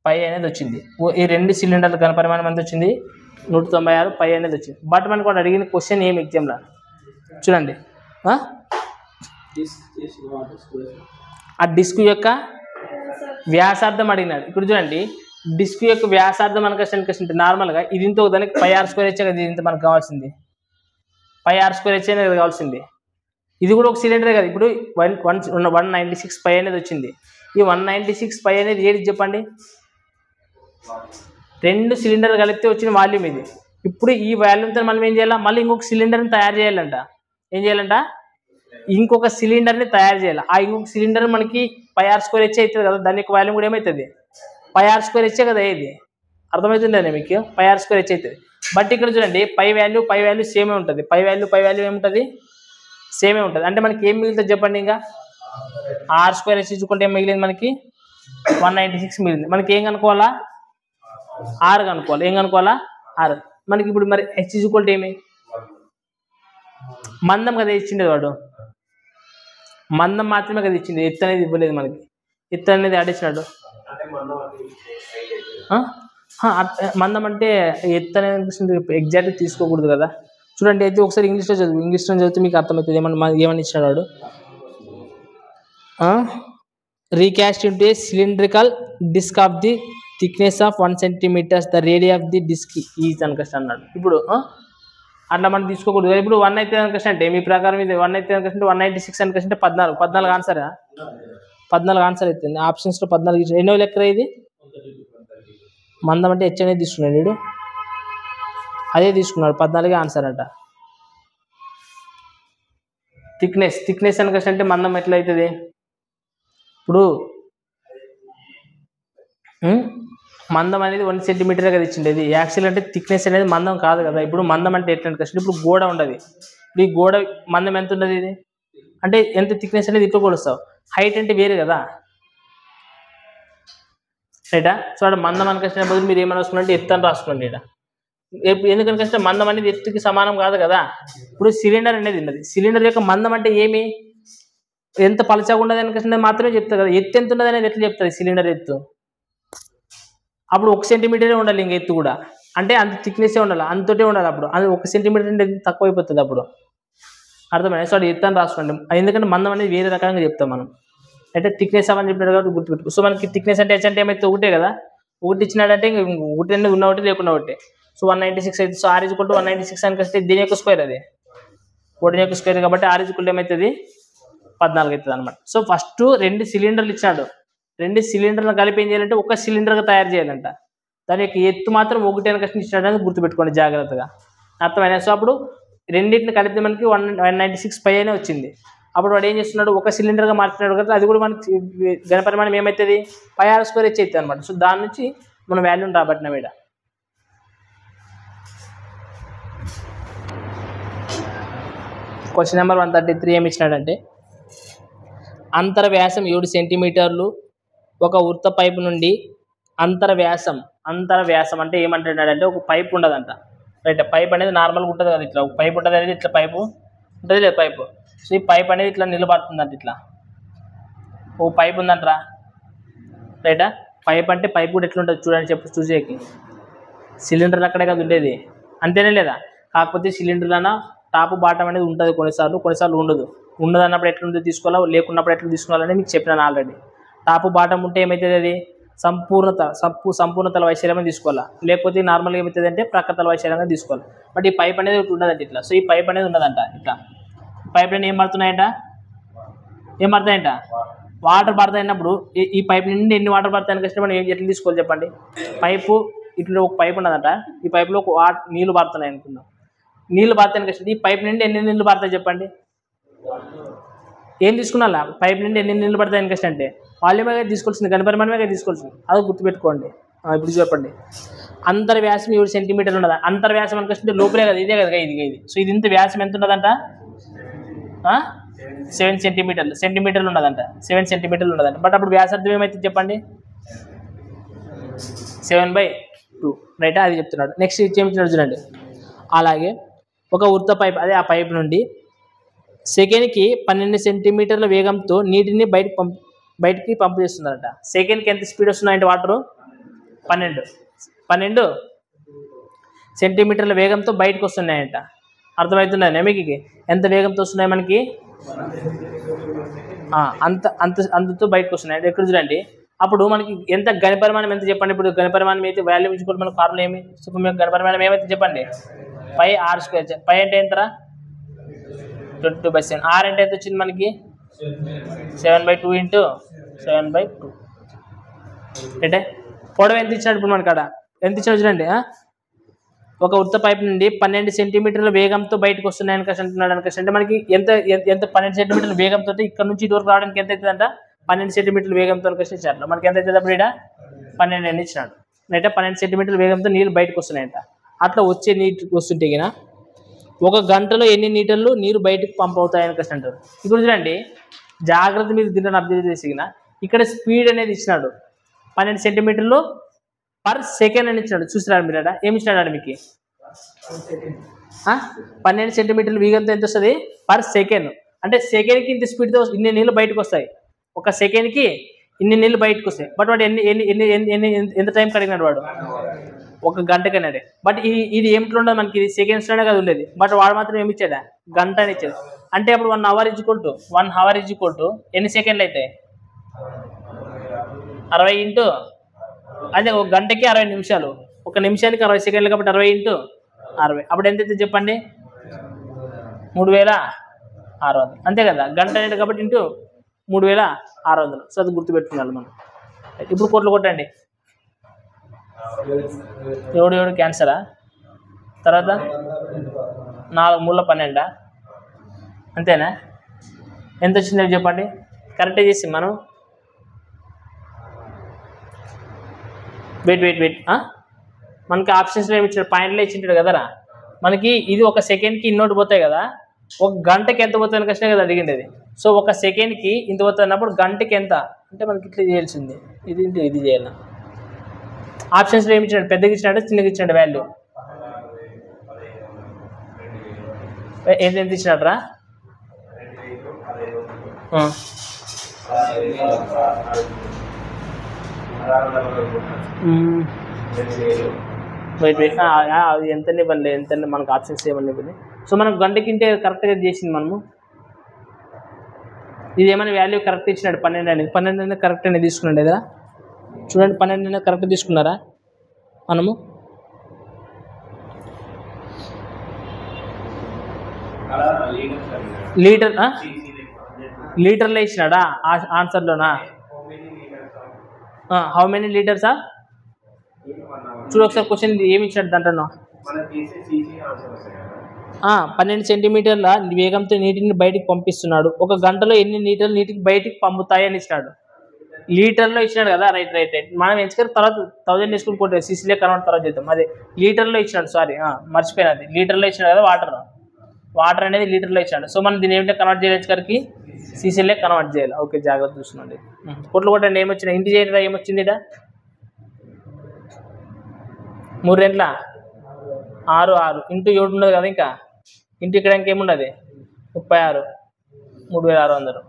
పై అనేది వచ్చింది. ఈ 2 సిలిండర్ల ఘనపరిమాణం ఎంత వచ్చింది, 196 పై అనేది వచ్చింది. బట్ మనకు కూడా అడిగిన క్వశ్చన్ ఏమి ఎగ్జామ్లో చూడండి, ఆ డిస్క్ యొక్క వ్యాసార్థం అడిగినాడు. ఇప్పుడు చూడండి, డిస్క్ యొక్క వ్యాసార్థం మనకు నార్మల్గా ఇది ఇంత దానికి పై r² ఇచ్చే కదా, ఇది ఇంత మనకు కావాల్సింది, పై r² ఇచ్చే కదా కావాల్సింది. ఇది కూడా ఒక సిలిండరే కదా. ఇప్పుడు 196 పై అనేది వచ్చింది. ఈ 196 పై అనేది ఏది చెప్పండి, 2 సిలిండర్లు కలిపితే వచ్చిన వాల్యూమ్ ఇది. ఇప్పుడు ఈ వాల్యూమ్తో మనం ఏం చేయాలి, మళ్ళీ ఇంకొక సిలిండర్ని తయారు చేయాలంట. ఏం చేయాలంట, ఇంకొక సిలిండర్ని తయారు చేయాలి. ఆ ఇంకొక సిలిండర్ మనకి పై r² ఇచ్చే అవుతుంది కదా, దాని యొక్క వాల్యూమ్ కూడా ఏమవుతుంది, పై r² ఇచ్చే కదా. ఏది అర్థమవుతుందే మీకు, పై r² ఇచ్చే అవుతుంది. బట్ ఇక్కడ చూడండి, పై వాల్యూ సేమే ఉంటుంది. పై వాల్యూ ఏముంటుంది, సేమే ఉంటుంది. అంటే మనకి ఏం మిగులుతుంది చెప్పండి, ఇంకా r² ఇచ్చుకుంటే ఏం మిగిలింది మనకి 196 మిగిలింది. మనకి ఏం కనుక్కోవాలా, r కనుక్కోవాలి. ఏం కనుక్కోవాలా, r. మనకి ఇప్పుడు మరి h ఏమి, మందం కదా ఇచ్చిండేది వాడు, మందం మాత్రమే కదా ఇచ్చింది, ఎత్తు అనేది ఇవ్వలేదు మనకి. ఎత్తు అనేది ఆడిచ్చినాడు. మందం అంటే ఎత్తు అనేది ఎగ్జాక్ట్గా తీసుకోకూడదు కదా. చూడండి అయితే ఒకసారి ఇంగ్లీష్లో చదివితే మీకు అర్థమవుతుంది ఏమని ఇచ్చినాడు వాడు. Recast into a cylindrical disc of the thickness of 1 centimetres the radius of the disc is అనుకస్ట్ అన్నాడు. ఇప్పుడు అట్లా మనం తీసుకోకూడదు. ఇప్పుడు 1 అయితే అనుకస్ట్ అంటే మీ ప్రకారం ఇది 1 అయితే అనుకస్ట్ 196 అనుకస్ట్ అంటే 14 ఆన్సరా, 14 ఆన్సర్ అవుతుంది. ఆప్షన్స్లో 14. ఎన్నో లెక్క ఇది, మందం అంటే హెచ్ అనేది తీసుకున్నాడు వీడు, అదే తీసుకున్నాడు. 14 ఆన్సర్ అంట. థిక్నెస్ అనుకస్ట్ అంటే మందం ఎట్లా అవుతుంది, ఇప్పుడు మందం అనేది 1 సెంటీమీటర్ కదా ఇచ్చిండేది. యాక్చువల్ అంటే థిక్నెస్ అనేది మందం కాదు కదా. ఇప్పుడు మందం అంటే ఎట్లా కష్టం, ఇప్పుడు గోడ ఉండదు. ఈ గోడ మందం ఎంత ఉండదు, ఇది అంటే ఎంత థిక్నెస్ అనేది ఇట్లా కొలుస్తావు. హైట్ అంటే వేరు కదా, రైటా. సో అక్కడ మందం అనుకష్ట బదులు మీరు ఏమైనా రాసుకున్నట్టు ఎత్తు అని రాసుకోండి. ఇక్కడ ఎందుకనికంటే మందం అనేది ఎత్తుకి సమానం కాదు కదా. ఇప్పుడు సిలిండర్ అనేది ఉన్నది, సిలిండర్ యొక్క మందం అంటే ఏమి, ఎంత పలచగా ఉండదు అనుకష్ట మాత్రమే చెప్తుంది కదా. ఎత్తు ఎంత ఉన్నది అనేది ఎట్లా చెప్తుంది, సిలిండర్ ఎత్తు అప్పుడు 1 సెంటీమీటరే ఉండాలి. ఇంక ఎత్తు కూడా అంటే అంత థిక్నెస్సే ఉండాలి, అంతటే ఉండాలి. అప్పుడు అది 1 సెంటీమీటర్ అంటే తక్కువ అయిపోతుంది అప్పుడు, అర్థమైనా. సో అది ఎత్తు అని రాసుకోండి. ఎందుకంటే మందం అనేది వేరే రకంగా చెప్తాం మనం. అంటే థిక్నెస్ అవని చెప్పినట్టు కాబట్టి గుర్తుపెట్టుకో. సో మనకి థిక్నెస్ అంటే హెచ్ అంటే ఏమైతే ఒకటే కదా, ఒకటి ఇచ్చినాడంటే ఒకటి అనేది ఉన్న ఒకటి లేకుండా ఒకటి. సో 196 అయితే సో r = 196 అని వస్తే దీని యొక్క స్క్వేర్, అది 14 యొక్క స్క్వేర్ కాబట్టి r = ఏమవుతుంది 14 అవుతుంది అనమాట. సో ఫస్ట్ 2 సిలిండర్లు ఇచ్చినాడు, 2 సిలిండర్లను కలిపి ఏం చేయాలంటే ఒక సిలిండర్గా తయారు చేయాలంట. దాని యొక్క ఎత్తు మాత్రం 1 అని ఇచ్చినాడు అని గుర్తుపెట్టుకోండి జాగ్రత్తగా, అర్థమైనా. సో అప్పుడు రెండింటిని కలిపితే మనకి 196 పై అనే వచ్చింది. అప్పుడు వాడు ఏం చేస్తున్నాడు, ఒక సిలిండర్గా మార్చినాడు కదా, అది కూడా మనకి ఘనపరిమాణం ఏమవుతుంది πr² హెచ్ అవుతుంది అనమాట. సో దాని నుంచి మనం వాల్యూని రాబట్టినాం ఇక్కడ. క్వశ్చన్ నెంబర్ 133 ఏమి ఇచ్చినాడంటే అంతర వ్యాసం 7 సెంటీమీటర్లు ఒక వృత్త పైపు నుండి అంతర వ్యాసం అంటే ఏమంటున్నాడంటే ఒక పైప్ ఉండదంట రైట్. పైప్ అనేది నార్మల్గా ఉంటుంది కదా, ఇట్లా పైప్ ఉంటుంది అనేది, ఇట్లా పైపు ఉంటుంది లేదు పైపు. సో ఈ పైప్ అనేది ఇట్లా నిలబడుతుందంట, ఇట్లా ఓ పైప్ ఉందంటరా రైటా. పైప్ అంటే పైప్ కూడా ఎట్లుంటుంది చూడండి, చూసేకి సిలిండర్ అక్కడే కదా ఉండేది, అంతేనే లేదా. కాకపోతే సిలిండర్లన టాప్ బాటం అనేది ఉంటుంది కొన్నిసార్లు ఉండదు. అన్నప్పుడు ఎట్లుందో తీసుకోవాలా, లేకున్నప్పుడు ఎట్లా తీసుకోవాలని మీకు చెప్పినాను ఆల్రెడీ. టాప్ బాటం ఉంటే ఏమవుతుంది, అది సంపూర్ణతల వైశాల్యం తీసుకోవాలా, లేకపోతే నార్మల్గా ఏమవుతుంది అంటే ప్రక్కతల వైశాల్యంగా తీసుకోవాలి. బట్ ఈ పైప్ అనేది ఉండదంట ఇట్లా. సో ఈ పైప్ అనేది ఉండదంట ఇట్లా. పైప్ లైన్ ఏం పడుతున్నాయంట వాటర్ పడతాయినప్పుడు ఈ పైప్ నుండి ఎన్ని వాటర్ పడతాయని కష్టం మనం ఎట్లా తీసుకోవాలి చెప్పండి. పైపు ఇట్లా ఒక పైప్ ఉన్నదంట, ఈ పైపులో ఒక నీళ్లు పడుతున్నాయి అనుకుందాం. నీళ్లు పడతాయని కష్టం, ఈ పైప్ నుండి ఎన్ని నీళ్ళు పడతాయి చెప్పండి. ఏం తీసుకున్నా పైప్ నుండి ఎన్ని నీళ్ళు పడతాయని కష్టం అంటే వాల్యూమే తీసుకోవాల్సింది, గణపరిమాణమే తీసుకోవాల్సింది, అది గుర్తుపెట్టుకోండి. ఇప్పుడు చెప్పండి, అంతర్ వ్యాసం 7 సెంటీమీటర్లు ఉన్నదా. అంతర్ వ్యాసం అని కష్టం లోపలే కదా, ఇదే కదా ఇది. సో ఇది ఇంత వ్యాసం ఎంత ఉన్నదంట 7 సెంటీమీటర్లు ఉన్నదంట, 7 సెంటీమీటర్లు ఉన్నదంట. బట్ అప్పుడు వ్యాసార్థం ఏమైతే చెప్పండి 7/2 రైటా, అది చెప్తున్నాడు. నెక్స్ట్ ఏమిస్తున్నాడు చూడండి. అలాగే ఒక వృత్త పైప్, అదే ఆ పైప్ నుండి సెకండ్కి 12 సెంటీమీటర్ల వేగంతో నీటిని బయటికి పంపు చేస్తున్నారట. సెకండ్కి ఎంత స్పీడ్ వస్తున్నాయంటే వాటరు 12 సెంటీమీటర్ల వేగంతో బయటకు వస్తున్నాయంట. అర్థమవుతున్నాయి మీకు ఎంత వేగంతో వస్తున్నాయి మనకి, అంతతో బయటకు వస్తున్నాయి. ఎక్కడ చూడండి, అప్పుడు మనకి ఎంత గణపరిమాణం ఎంత చెప్పండి. ఇప్పుడు గణపరిమాణం అయితే వాల్యూ ఇచ్చుకుంటే మన ఫార్ములా ఏమి, గణపరిమాణం ఏమైతే చెప్పండి πr². π అంటే ఎంతరా 22/7. r అంటే ఎంత వచ్చింది మనకి 7/2 × 7/2 అంటే పొడవు ఎంత ఇచ్చాడు ఇప్పుడు మనకాడ, ఎంత ఇచ్చాడు చూడండి. ఒక వృత్త పైపు నుండి 12 సెంటీమీటర్ల వేగంతో బయటకు వస్తున్నాయని అంటున్నాడు అంటే మనకి ఎంత 12 సెంటీమీటర్ల వేగంతో ఇక్కడ నుంచి ఇటు వరకు రావడానికి ఎంత అవుతుందంట 12 సెంటీమీటర్ల వేగంతో ఇచ్చారు. మనకి ఎంత అవుతుంది అప్పుడు ఇక్కడ 12 అని ఇచ్చినాడు. అంటే 12 సెంటీమీటర్ల వేగంతో నీళ్ళు బయటకు వస్తున్నాయంట. అట్లా వచ్చే నీరు వస్తుంటే గిన ఒక గంటలో ఎన్ని లీటర్లు నీరు బయటకు పంప్ అవుతాయని అంటారు. ఇప్పుడు చూడండి జాగ్రత్త మీరు దీంట్లో అబ్జర్వ్ చేసిన ఇక్కడ స్పీడ్ అనేది ఇచ్చినాడు 12 సెంటీమీటర్లు పర్ సెకండ్ అని ఇచ్చినాడు. చూసినాడు మీరు ఏమి ఇచ్చినాడు మీకు 12 సెంటీమీటర్ల వేగంతో ఎంత వస్తుంది పర్ సెకండ్. అంటే సెకండ్కి ఇంత స్పీడ్తో ఇన్ని నీళ్ళు బయటకు వస్తాయి, ఒక సెకండ్కి ఇన్ని నీళ్ళు బయటకు వస్తాయి. బట్ వాడు ఎంత టైం కడిగినాడు వాడు, ఒక గంటకి అన్నాడు. బట్ ఇది ఏమిట్లో ఉండదు మనకి, ఇది సెకండ్స్లోనే కదా ఉండేది. బట్ వాడు మాత్రం ఏమి ఇచ్చాడా గంట అని ఇచ్చాడు. అంటే అప్పుడు 1 అవర్ ఎన్ని సెకండ్లు అవుతాయి 60 × అదే ఒక గంటకి 60 నిమిషాలు, ఒక నిమిషానికి 60 సెకండ్లు కాబట్టి 60 × 60 అప్పుడు ఎంత అయితే చెప్పండి 3600 అంతే కదా. గంట అనేది కాబట్టి ఇంటూ 3600. సో అది గుర్తుపెట్టుకున్నాను మనం. ఇప్పుడు కోట్లు కొట్టండి. 7 క్యాన్సరా, తర్వాత 4 × 3 = 12 అంతేనా. ఎంత వచ్చిందో చెప్పండి, కరెక్టే చేసి మనం. వెయిట్ మనకి ఆప్షన్స్లో ఏమి ఇచ్చాడు, పాయింట్లో ఇచ్చింటాడు కదరా. మనకి ఇది ఒక సెకండ్కి ఇన్నోటి పోతాయి కదా, ఒక గంటకి ఎంత పోతుంది కష్టం కదా అడిగిండేది. సో ఒక సెకండ్కి ఇంత పోతుంది అన్నప్పుడు గంటకి ఎంత అంటే మనకి ఇట్లా చేయాల్సింది, ఇది చేయాలి. ఆప్షన్స్లో ఏమి ఇచ్చినాడు, పెద్దగా ఇచ్చినాడు చిన్నగా ఇచ్చినాడు వాల్యూ ఎంత ఇచ్చినాడు రా. వెయిట్ అది ఎంత ఇవ్వండి, ఎంత మనకు ఆప్షన్స్ ఏమన్నా ఇవ్వండి. సో మనకు గంటకింటే కరెక్ట్గా చేసింది మనము. ఇది ఏమైనా వాల్యూ కరెక్ట్ ఇచ్చినాడు 12 అని, 12 అనేది కరెక్ట్ అనేది తీసుకున్నాడు కదా. చూడండి 12 అనేది కరెక్ట్ తీసుకున్నారా మనము. లీటర్లో ఇచ్చినాడా ఆన్సర్లోనా. హౌ మెనీ లీటర్సా చూడు ఒకసారి క్వశ్చన్ ఏమి ఇచ్చాడు దాంట్లో. 12 సెంటీమీటర్ల వేగంతో నీటిని బయటికి పంపిస్తున్నాడు, ఒక గంటలో ఎన్ని లీటర్లు నీటికి బయటికి పంపుతాయి అని ఇచ్చినాడు. లీటర్లో ఇచ్చినాడు కదా. రైట్ మనం ఎంచుకొని తర్వాత 1000 తీసుకుని కొట్టే సీసీలే కన్వర్ట్ తర్వాత చేద్దాం. అదే లీటర్లో ఇచ్చినాడు, సారీ మర్చిపోయినది. లీటర్లో ఇచ్చినాడు కదా వాటర్. వాటర్ అనేది లీటర్లో ఇచ్చాడు. సో మనం దీన్ని ఏమిటో కన్వర్ట్ చేయాలి గారికి సీసీలే కన్వర్ట్ చేయాలి. ఓకే, జాగ్రత్త చూస్తున్నాండి. కొట్లు కొట్టండి. ఏమొచ్చింది ఇంటి చేయడం ఏమొచ్చింది ఇట 3 రెంట్ల 6 ఇంటూ 7 ఉండదు కదా, ఇంకా ఇంటూ ఇక్కడ ఇంకేముండదు 36 3600.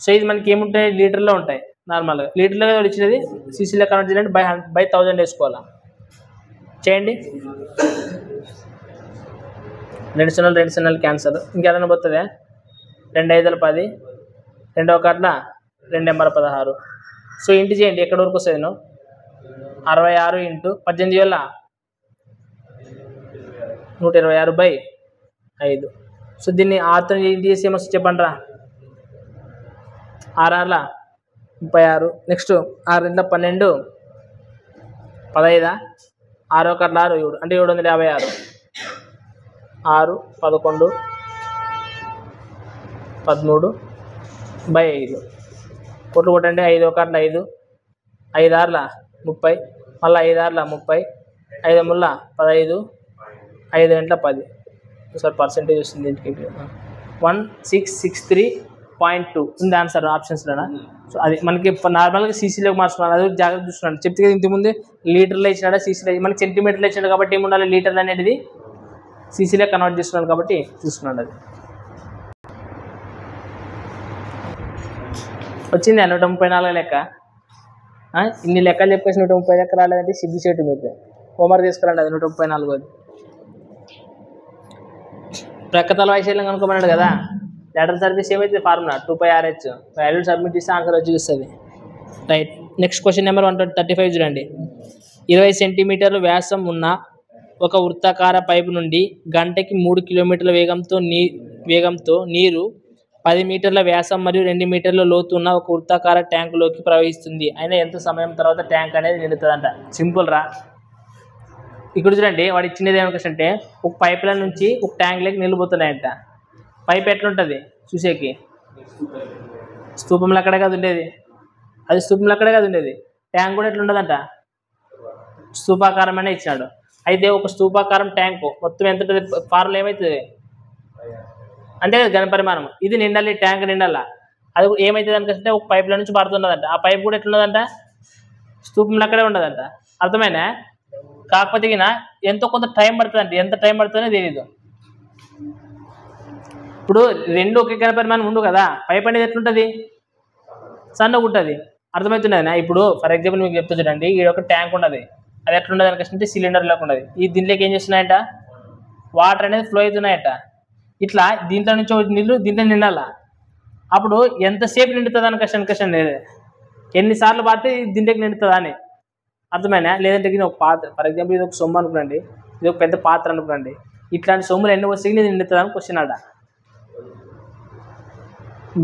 సో ఇది మనకి ఏముంటాయి లీటర్లో ఉంటాయి. నార్మల్గా లీటర్లో ఇచ్చినది సీసీలో కన్వర్ట్ చేయాలంటే బై 1000 వేసుకోవాలా. చేయండి. 2 సున్నాలు క్యాన్సర్. ఇంకేదైనా పోతుందా 2 5 10 2 1 2 16. సో ఇంటి చేయండి. ఎక్కడి వరకు వస్తుంది 66 ఇంటూ 18 వల్ల 126/5. సో దీన్ని 6తో ఇంటి చేసి ఏమొస్తుంది చెప్పండి రా. 6 6 36. నెక్స్ట్ 6 2 12 15 6 1 6 7 అంటే 756. 6 11 13/5. కొట్లు కొట్టండి. 5 1 5 5 6 30 మళ్ళీ 5 6 30 5 3 15 5 గంటల 10. సార్ పర్సెంటేజ్ వస్తుంది ఇంటికి 1663.2 ఉంది ఆన్సర్ ఆప్షన్స్లోనా. సో అది మనకి నార్మల్గా సీసీలోకి మార్చుకున్నాను. అది జాగ్రత్త చూస్తున్నాను. చెప్తే కదా ఇంతకుముందు లీటర్లో ఇచ్చినాడా సీసీలో మనకి సెంటీమీటర్లో ఇచ్చినాడు కాబట్టి ఏముండాలి లీటర్లు అనేది సీసీలో కన్వర్ట్ చేస్తున్నాడు కాబట్టి చూస్తున్నాడు. అది వచ్చింది 134 లెక్క. ఇన్ని లెక్కలు చెప్పేసి 130 లెక్క రాలేదంటే సిగ్గు చెట్టు మీకు హోంవర్క్ తీసుకురండి. అది 134. ప్రక్కతల వైశాల్యం కనుక్కోమన్నాడు కదా. లేటర్ సర్వీస్ ఏమైతే ఫార్ములా 2πRH వాల్యూ సబ్మిట్ చేస్తే ఆన్సర్ వచ్చి చూస్తుంది. రైట్. నెక్స్ట్ క్వశ్చన్ నెంబర్ 135 చూడండి. 20 సెంటీమీటర్లు వ్యాసం ఉన్న ఒక వృత్తాకార పైపు నుండి గంటకి 3 కిలోమీటర్ల వేగంతో నీరు 10 మీటర్ల వ్యాసం మరియు 2 మీటర్ల లోతు ఉన్న ఒక వృత్తాకార ట్యాంకులోకి ప్రవహిస్తుంది. అయినా ఎంత సమయం తర్వాత ట్యాంక్ అనేది నిండుతుందంట. సింపుల్ రా. ఇక్కడ చూడండి వాడు ఇచ్చినది ఏమనుకుంటే ఒక పైపుల నుంచి ఒక ట్యాంక్లోకి నీళ్ళు పోతున్నాయంట. పైప్ ఎట్లుంటుంది చూసేకి స్తూపంలో అక్కడే కాదు ఉండేది. అది స్తూపంలో అక్కడే కాదు ఉండేది. ట్యాంక్ కూడా ఎట్లుండదంట స్తూపాకారమనే ఇచ్చినాడు. అయితే ఒక స్తూపాకారం ట్యాంకు మొత్తం ఎంత ఉంటుంది ఫార్ములా ఏమవుతుంది అంతే కదా ఘనపరిమాణం. ఇది నిండాలి ట్యాంక్ నిండాల. అది ఏమవుతుంది అనుకుంటే ఒక పైపుల నుంచి పడుతున్నదంట. ఆ పైప్ కూడా ఎట్లున్నదంట స్తూపంలో అక్కడే ఉండదంట. అర్థమైనా. కాకపోతే ఎంతో కొంత టైం పడుతుందంట. ఎంత టైం పడుతుందో తెలియదు. ఇప్పుడు రెండు ఒకే ఘనపరిమాణం ఉండు కదా. పైప్ అనేది ఎట్లుంటుంది సన్నగా ఉంటుంది. అర్థమవుతున్నది. ఇప్పుడు ఫర్ ఎగ్జాంపుల్ మీకు చెప్తా చూడండి. ఈ ఒక ట్యాంక్ ఉన్నది. అది ఎట్లుండదు అనుకుంటే సిలిండర్ లేకుండా ఉన్నది. ఈ దీంట్లోకి ఏం చేస్తున్నాయంట వాటర్ అనేది ఫ్లో అవుతున్నాయట. ఇట్లా దీంట్లో నుంచి నీళ్ళు దీంట్లో నిండాల. అప్పుడు ఎంతసేపు నిండుతుంది అనుకషన్ లేదు. ఎన్నిసార్లు పారితే దీంట్లోకి నిండుతుందా అని. అర్థమైనా. లేదంటే ఇది ఒక పాత్ర ఫర్ ఎగ్జాంపుల్ ఇది ఒక సొమ్ము అనుకోండి. ఇది ఒక పెద్ద పాత్ర అనుకోండి. ఇట్లాంటి సొమ్ములు ఎన్ని వస్తే ఇది నిండుతుంది అని క్వశ్చన్ ఆడ.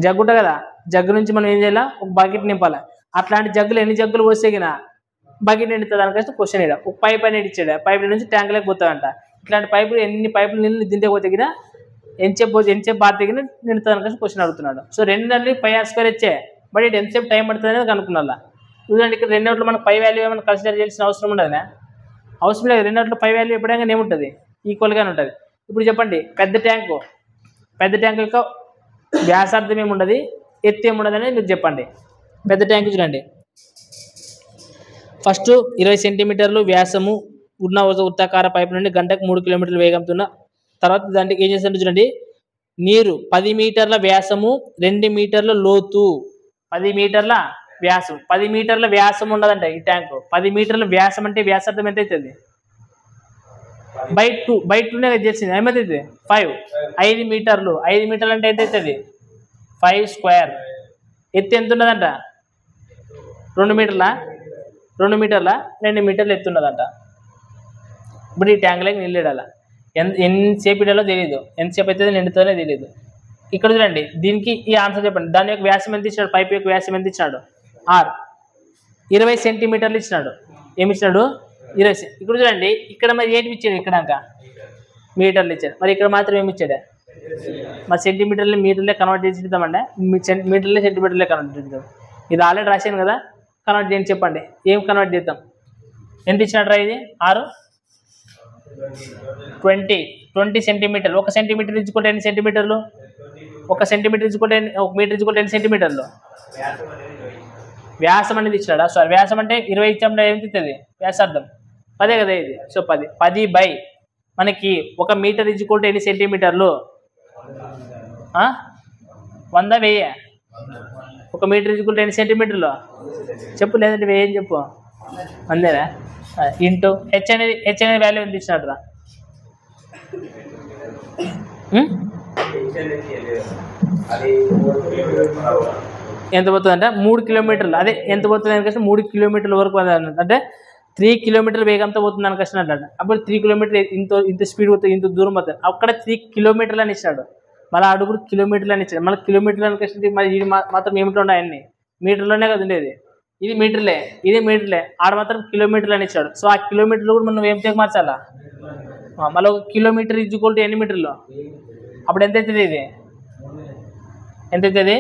జగ్గు ఉంటుంది కదా. జగ్గు నుంచి మనం ఏం చేయాలి ఒక బకెట్ నింపాలి. అట్లాంటి జగ్గులు ఎన్ని జగ్గులు పోసేగినా బకెట్ నిండుతుంది అనుకొస్తే క్వశ్చన్ ఇడ. ఒక పైప్ అనేది ఇచ్చాడు. పైప్ నుంచి ట్యాంకులోకి పోతాడంట. ఇట్లాంటి పైపులు ఎన్ని పైపులు నీళ్ళు దీంట్లో పోతేగినా ఎంతసేపు బాగా తెగిన నిండుతుంది అనుకొస్తే క్వశ్చన్ అడుగుతున్నాడు. సో 2 πr² ఇచ్చే బట్ ఇటు ఎంతసేపు టైం పడుతుంది అనేది కనుక్కున్నా. చూడండి ఇక్కడ 2 మనకు పై వాల్యూ ఏమైనా కన్సిడర్ చేయాల్సిన అవసరం ఉండదునా. అవసరం లేదు. 2 పై వాల్యూ ఎప్పుడైనా ఏముంటుంది ఈక్వల్గానే ఉంటుంది. ఇప్పుడు చెప్పండి పెద్ద ట్యాంకు యొక్క వ్యాసార్థం ఏముండదు ఎత్తు ఏముండదు అనేది మీరు చెప్పండి. పెద్ద ట్యాంకు చూడండి. ఫస్ట్ 20 సెంటీమీటర్లు వ్యాసము ఉన్న వృత్తాకార పైపు నుండి గంటకు 3 కిలోమీటర్ల వేగంతో ఉన్న తర్వాత దానికి ఏం చేస్తారంటే చూడండి నీరు 10 మీటర్ల వ్యాసము 2 మీటర్ల లోతు 10 మీటర్ల వ్యాసం 10 మీటర్ల వ్యాసం ఉండదంట ఈ ట్యాంకు. 10 మీటర్ల వ్యాసం అంటే వ్యాసార్థం ఎంత అవుతుంది బై 2 తెలిసింది. ఏమవుతుంది 5 మీటర్లు 5 మీటర్లు అంటే ఎంత అవుతుంది 5 స్క్వేర్. ఎత్తు ఎంత ఉన్నదంట 2 మీటర్ల 2 మీటర్లు ఎత్తు ఉన్నదంట. ఇప్పుడు ఈ ట్యాంక్లోకి నీళ్ళు ఇడాల. ఎంతసేపు ఇడాలో తెలియదు. ఎంతసేపు అయితే నిండుతుందో తెలియదు. ఇక్కడ చూడండి దీనికి ఈ ఆన్సర్ చెప్పండి. దాని యొక్క వ్యాసం ఎంత ఇచ్చినాడు పైప్ యొక్క వ్యాసం ఎంత ఇచ్చినాడు R 20 సెంటీమీటర్లు ఇచ్చినాడు. ఏమి ఇచ్చినాడు 20. ఇక్కడ చూడండి ఇక్కడ మరి ఏంటి ఇచ్చాడు ఇక్కడాక మీటర్లు ఇచ్చాడు. మరి ఇక్కడ మాత్రం ఏమి ఇచ్చాడు మరి సెంటీమీటర్లు మీటర్లే కన్వర్ట్ చేసి ఇద్దామండి. మీటర్లే సెంటీమీటర్లే కన్వర్ట్ చేద్దాం. ఇది ఆల్రెడీ రాశాను కదా. కన్వర్ట్ చేయండి చెప్పండి ఏం కన్వర్ట్ చేద్దాం. ఎంత ఇచ్చినాడు రా ఇది 6 20 సెంటీమీటర్లు. 1 సెంటీమీటర్ ఇచ్చుకుంటే ఎన్ని సెంటీమీటర్లు? 1 సెంటీమీటర్ ఇచ్చుకుంటే 1 మీటర్ ఇచ్చుకుంటే ఎన్ని సెంటీమీటర్లు? వ్యాసం అనేది ఇచ్చినాడా? సారీ, వ్యాసం అంటే 20 ఇచ్చామంటే ఏం తిస్తుంది వ్యాసార్థం? 10 కదా ఇది. సో 10 బై మనకి 1 మీటర్ ఇచ్చుకుంటే ఎన్ని సెంటీమీటర్లు? 100 1000. 1 మీటర్ ఇచ్చుకుంటే ఎన్ని సెంటీమీటర్లు చెప్పు, లేదంటే 1000 అని చెప్పు. అంతేనా? ఇంటూ హెచ్ అనేది వాల్యూ ఎంత ఇచ్చినట్టు రా? ఎంత పోతుంది అంటే 3 కిలోమీటర్లు. అదే ఎంత పోతుంది అనుకో 3 కిలోమీటర్ల వరకు అంటే 3 కిలోమీటర్ వేగంతో పోతుంది అనుకొచ్చిన అంటే అప్పుడు 3 కిలోమీటర్ ఇంత స్పీడ్ పోతుంది, ఇంత దూరం పోతుంది. అక్కడ 3 కిలోమీటర్లు అని ఇచ్చాడు. మళ్ళీ అడుగుడు కిలోమీటర్లు అని ఇచ్చాడు. మళ్ళీ కిలోమీటర్లు అనుకొచ్చింది. మరి ఇది మాత్రం ఏమిటో ఉన్నాయన్నీ మీటర్లోనే కదా ఉండేది. ఇది మీటర్లే, ఇది మీటర్లే. ఆడ మాత్రం కిలోమీటర్లు అని ఇచ్చాడు. సో ఆ కిలోమీటర్లు కూడా మనం ఏం చేసి మార్చాలా? మళ్ళీ 1 కిలోమీటర్ ఇజ్జుకోల్టీ ఎన్ని మీటర్లు? అప్పుడు ఎంత అవుతుంది? ఇది ఎంత అవుతుంది?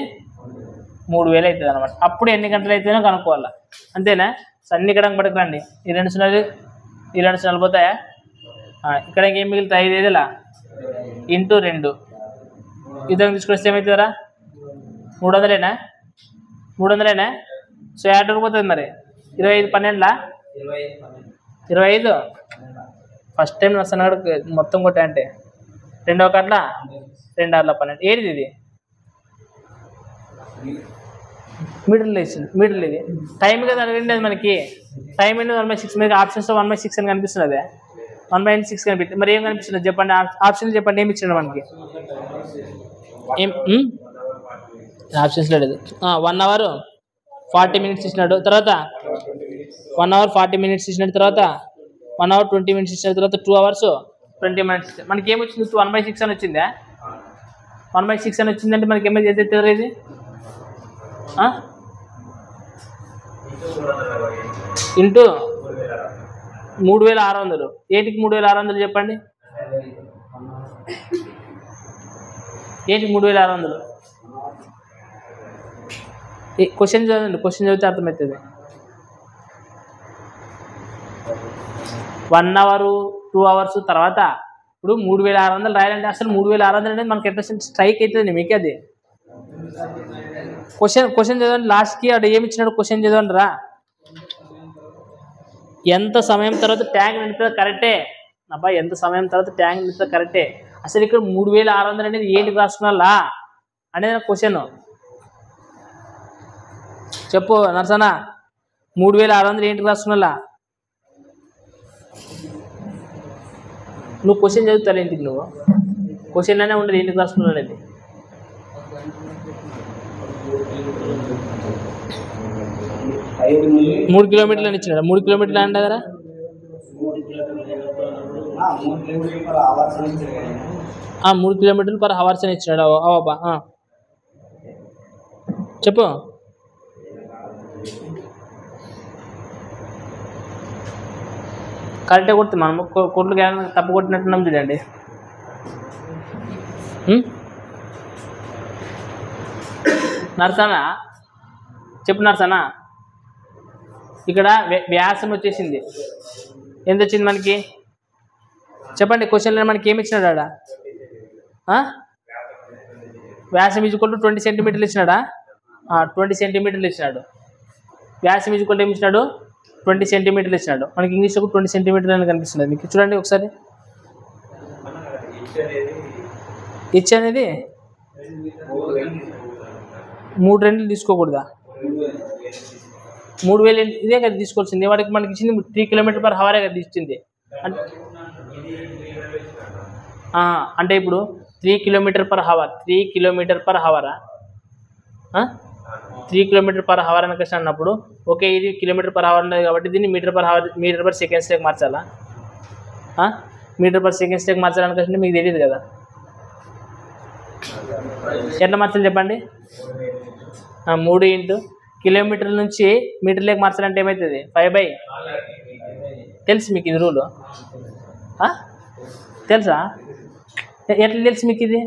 3000 అవుతుంది అనమాట. అప్పుడు ఎన్ని గంటలు అవుతుందో కనుక్కోవాలా. అంతేనా? సో అన్ని ఇక్కడ పట్టుకురండి. ఈ 2 సున్నాలు పోతాయా? ఇక్కడ ఏం మిగులుతాయి? 5 ఇంటూ 2 ఇద్దరు తీసుకొస్తే ఏమవుతుందా? 300ఏనా? 300ఏనా? సో 50 పోతుంది. మరి 25 12 25 ఫస్ట్ టైం వస్తున్నాడు మొత్తం కొట్టా అంటే 2 1 2 6 12. ఏది ఇది? మీటర్లు ఇచ్చింది. మీటర్లు ఇది టైం కదా అడగండి. అది మనకి టైం అనేది 1/6 మీద ఆప్షన్స్ 1/6 అని కనిపిస్తుంది. అదే 1/6 కనిపిస్తుంది. మరి ఏం కనిపిస్తుంది చెప్పండి? ఆప్షన్స్ చెప్పండి. ఏమి ఇచ్చిండు మనకి? ఏం ఆప్షన్స్ లేదు. 1 అవర్ 40 మినిట్స్ ఇచ్చినాడు. తర్వాత 1 అవర్ 40 మినిట్స్ ఇచ్చినాడు. తర్వాత 1 అవర్ 20 మినిట్స్ ఇచ్చినాడు. తర్వాత 2 అవర్స్ 20 మినిట్స్. మనకి ఏమొచ్చింది? 1/6 అని వచ్చిందా? 1/6 అని వచ్చిందంటే మనకి ఏమైతే ఎదుగుతుంది? ఇది ఇంటూ 3600. ఏటికి 3600 చెప్పండి? ఏటికి 3600? క్వశ్చన్ చదవండి. క్వశ్చన్ చదివితే అర్థమవుతుంది. 1 అవర్ 2 అవర్స్ తర్వాత ఇప్పుడు 3600 రాయాలంటే అసలు 3600 అనేది మనకి ఎట్లా స్ట్రైక్ అవుతుంది మీకు? అది క్వశ్చన్ చదవండి. లాస్ట్కి అక్కడ ఏమి ఇచ్చినాడు? క్వశ్చన్ చదవండి రా. ఎంత సమయం తర్వాత ట్యాంక్ నిండుతుందో కరెక్టే అబ్బా. ఎంత సమయం తర్వాత ట్యాంక్ నిండుతుందో కరెక్టే. అసలు ఇక్కడ 3600 అనేది ఏంటి రాసుకున్నా అనేది క్వశ్చన్. చెప్పు నర్సనా, 3600 ఏంటి రాసుకున్నా? నువ్వు క్వశ్చన్ చదువుతావు ఏంటికి? నువ్వు క్వశ్చన్లోనే ఉండదు ఏంటికి రాసుకున్నా అనేది. మూడు కిలోమీటర్లు అని ఇచ్చినాడు. 3 కిలోమీటర్లు అంటే కదా 3 కిలోమీటర్లు పర్ అవర్స్ అని ఇచ్చినాడు. అవబ్బా చెప్పు. కరెక్టే కొడుతుంది. మనం కోట్లు తప్పు కొట్టినట్టున్నాం చూడండి. నర్సనా చెప్పు. నర్సనా ఇక్కడ వ్యాసం వచ్చేసింది. ఎంత వచ్చింది మనకి చెప్పండి? క్వశ్చన్లో మనకి ఏమి ఇచ్చినాడు? ఆడ వ్యాసం ఈజ్వల్ 20 సెంటీమీటర్లు ఇచ్చినాడా? 20 సెంటీమీటర్లు ఇచ్చినాడు. వ్యాసం ఈజ్వల్ ఏమి ఇచ్చినాడు? 20 సెంటీమీటర్లు ఇచ్చినాడు. మనకి ఇంగ్లీష్లో 20 సెంటీమీటర్లు అని కనిపిస్తుంది మీకు. చూడండి ఒకసారి. హెచ్ అనేది 3 రెండులు తీసుకోకూడదా? 3000 ఇదే కదా తీసుకోవాల్సింది. వాడికి మనకి ఇచ్చింది 3 km/h కదా ఇచ్చింది. అంటే ఇప్పుడు 3 km/h 3 km/h 3 km/h అని కష్టం అన్నప్పుడు ఓకే ఇది km/h ఉన్నది కాబట్టి దీన్ని మీటర్/సెకండ్స్ మార్చాలా? మీటర్/సెకండ్స్ మార్చాలని కష్టం మీకు తెలియదు కదా. ఎట్లా మార్చాలి చెప్పండి? 3 ఇంటూ కిలోమీటర్ల నుంచి మీటర్లోకి మార్చాలంటే ఏమవుతుంది? 5/. తెలుసు మీకు ఇది రూలు? తెలుసా? ఎట్లా తెలుసు మీకు ఇది?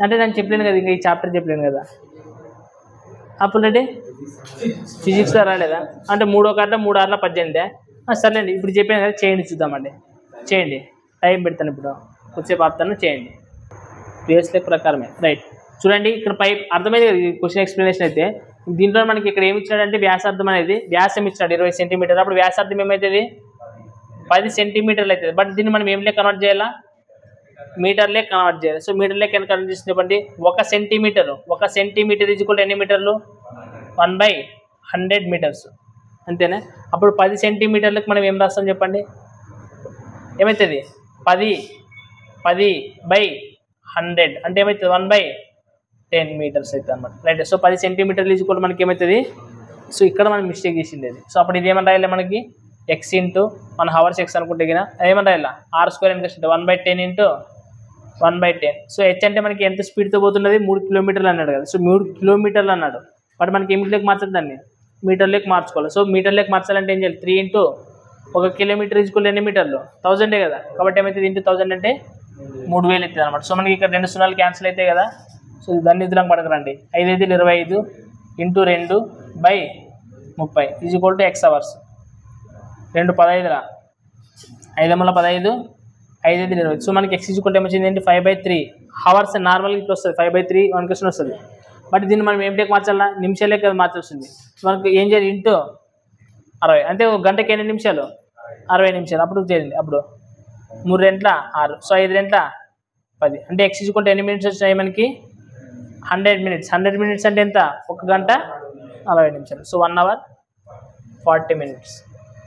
అంటే నేను చెప్పలేను కదా, ఇంకా ఈ చాప్టర్ చెప్పలేను కదా. అప్పుడు అంటే ఫిజిక్స్లో రాలేదా? అంటే 3 1 3 6 18. సర్లేండి ఇప్పుడు చెప్పాను కదా, చేయండి చూద్దామండి. చేయండి. టైం పెడతాను ఇప్పుడు కొద్దిసేపు ఆపుతాను చేయండి ప్రీవియస్ లెక్క ప్రకారమే రైట్ చూడండి ఇక్కడ పైప్ అర్థమైంది కదా క్వశ్చన్ ఎక్స్ప్లెనేషన్ అయితే దీంట్లో మనకి ఇక్కడ ఏమి ఇచ్చాడంటే వ్యాసార్థం అనేది వ్యాసం ఇచ్చాడు 20 సెంటీమీటర్ అప్పుడు వ్యాసార్థం ఏమవుతుంది 10 సెంటీమీటర్లు అవుతుంది బట్ దీన్ని మనం ఏం లెక్క కన్వర్ట్ చేయాలా మీటర్ లెక్క కన్వర్ట్ చేయాలి సో మీటర్ లెక్క ఎంత కన్వర్ట్ చేసి చెప్పండి 1 సెంటీమీటర్ ఈజ్వల్ ఎన్ని మీటర్లు 1/100 మీటర్స్ అంతేనా అప్పుడు 10 సెంటీమీటర్లకు మనం ఏం రాస్తాం చెప్పండి ఏమవుతుంది 10/100 అంటే ఏమవుతుంది 1/10 మీటర్స్ అవుతుంది అనమాట రైట్ సో 10 సెంటీమీటర్లు ఈజ్వల్ మనకి ఏమవుతుంది సో ఇక్కడ మనం మిస్టేక్ చేసింది అది సో అప్పుడు ఇది ఏమని రాయాలి మనకి x ఇంటూ మన హవర్స్ x అనుకుంటే కదా ఏమని రాయాలి r² ఎంత 1/10 ఇంటూ 1/10 సో h అంటే మనకి ఎంత స్పీడ్తో పోతున్నది 3 కిలోమీటర్లు అన్నాడు కదా సో 3 కిలోమీటర్లు అన్నాడు బట్ మనకి ఏమిటిలోకి మార్చాలి దాన్ని మీటర్లోకి మార్చుకోవాలి సో మీటర్లోకి మార్చాలంటే ఏం చేయాలి 3 ఇంటూ 1 కిలోమీటర్ ఈజ్వల్ ఎన్ని మీటర్లు 1000 కదా కాబట్టి ఏమైతుంది ఇంటూ 1000 అంటే 3000 అవుతుంది అనమాట సో మనకి ఇక్కడ 2 సున్నాలు క్యాన్సిల్ అవుతాయి కదా సో దాన్ని ఇదిలాగా పడకరండి 5×5 = 25 into 2/30 equal to x hours 2 15 5×15 5×20 so మనకి x ఈజ్వల్ ఏమొచ్చింది ఏంటి 5/3 హవర్స్ నార్మల్గా ఇట్లా వస్తుంది 5/3 1 క్వశ్చన్ వస్తుంది బట్ దీన్ని మనం ఏం టెక్ మార్చాలా నిమిషాలే కదా మార్చాల్సింది మనకు ఏం చేయాలి ఇంటూ 60 అంటే ఒక గంటకి ఎన్ని నిమిషాలు 60 నిమిషాలు అప్పుడు చేయండి అప్పుడు 3 గంటల 6 సో 5 గంటల 10 అంటే x ఈజ్వల్ ఎన్ని మినిట్స్ వచ్చినాయి మనకి 100 మినిట్స్ అంటే ఎంత 1 గంట 40 నిమిషాలు సో 1 అవర్ 40 మినిట్స్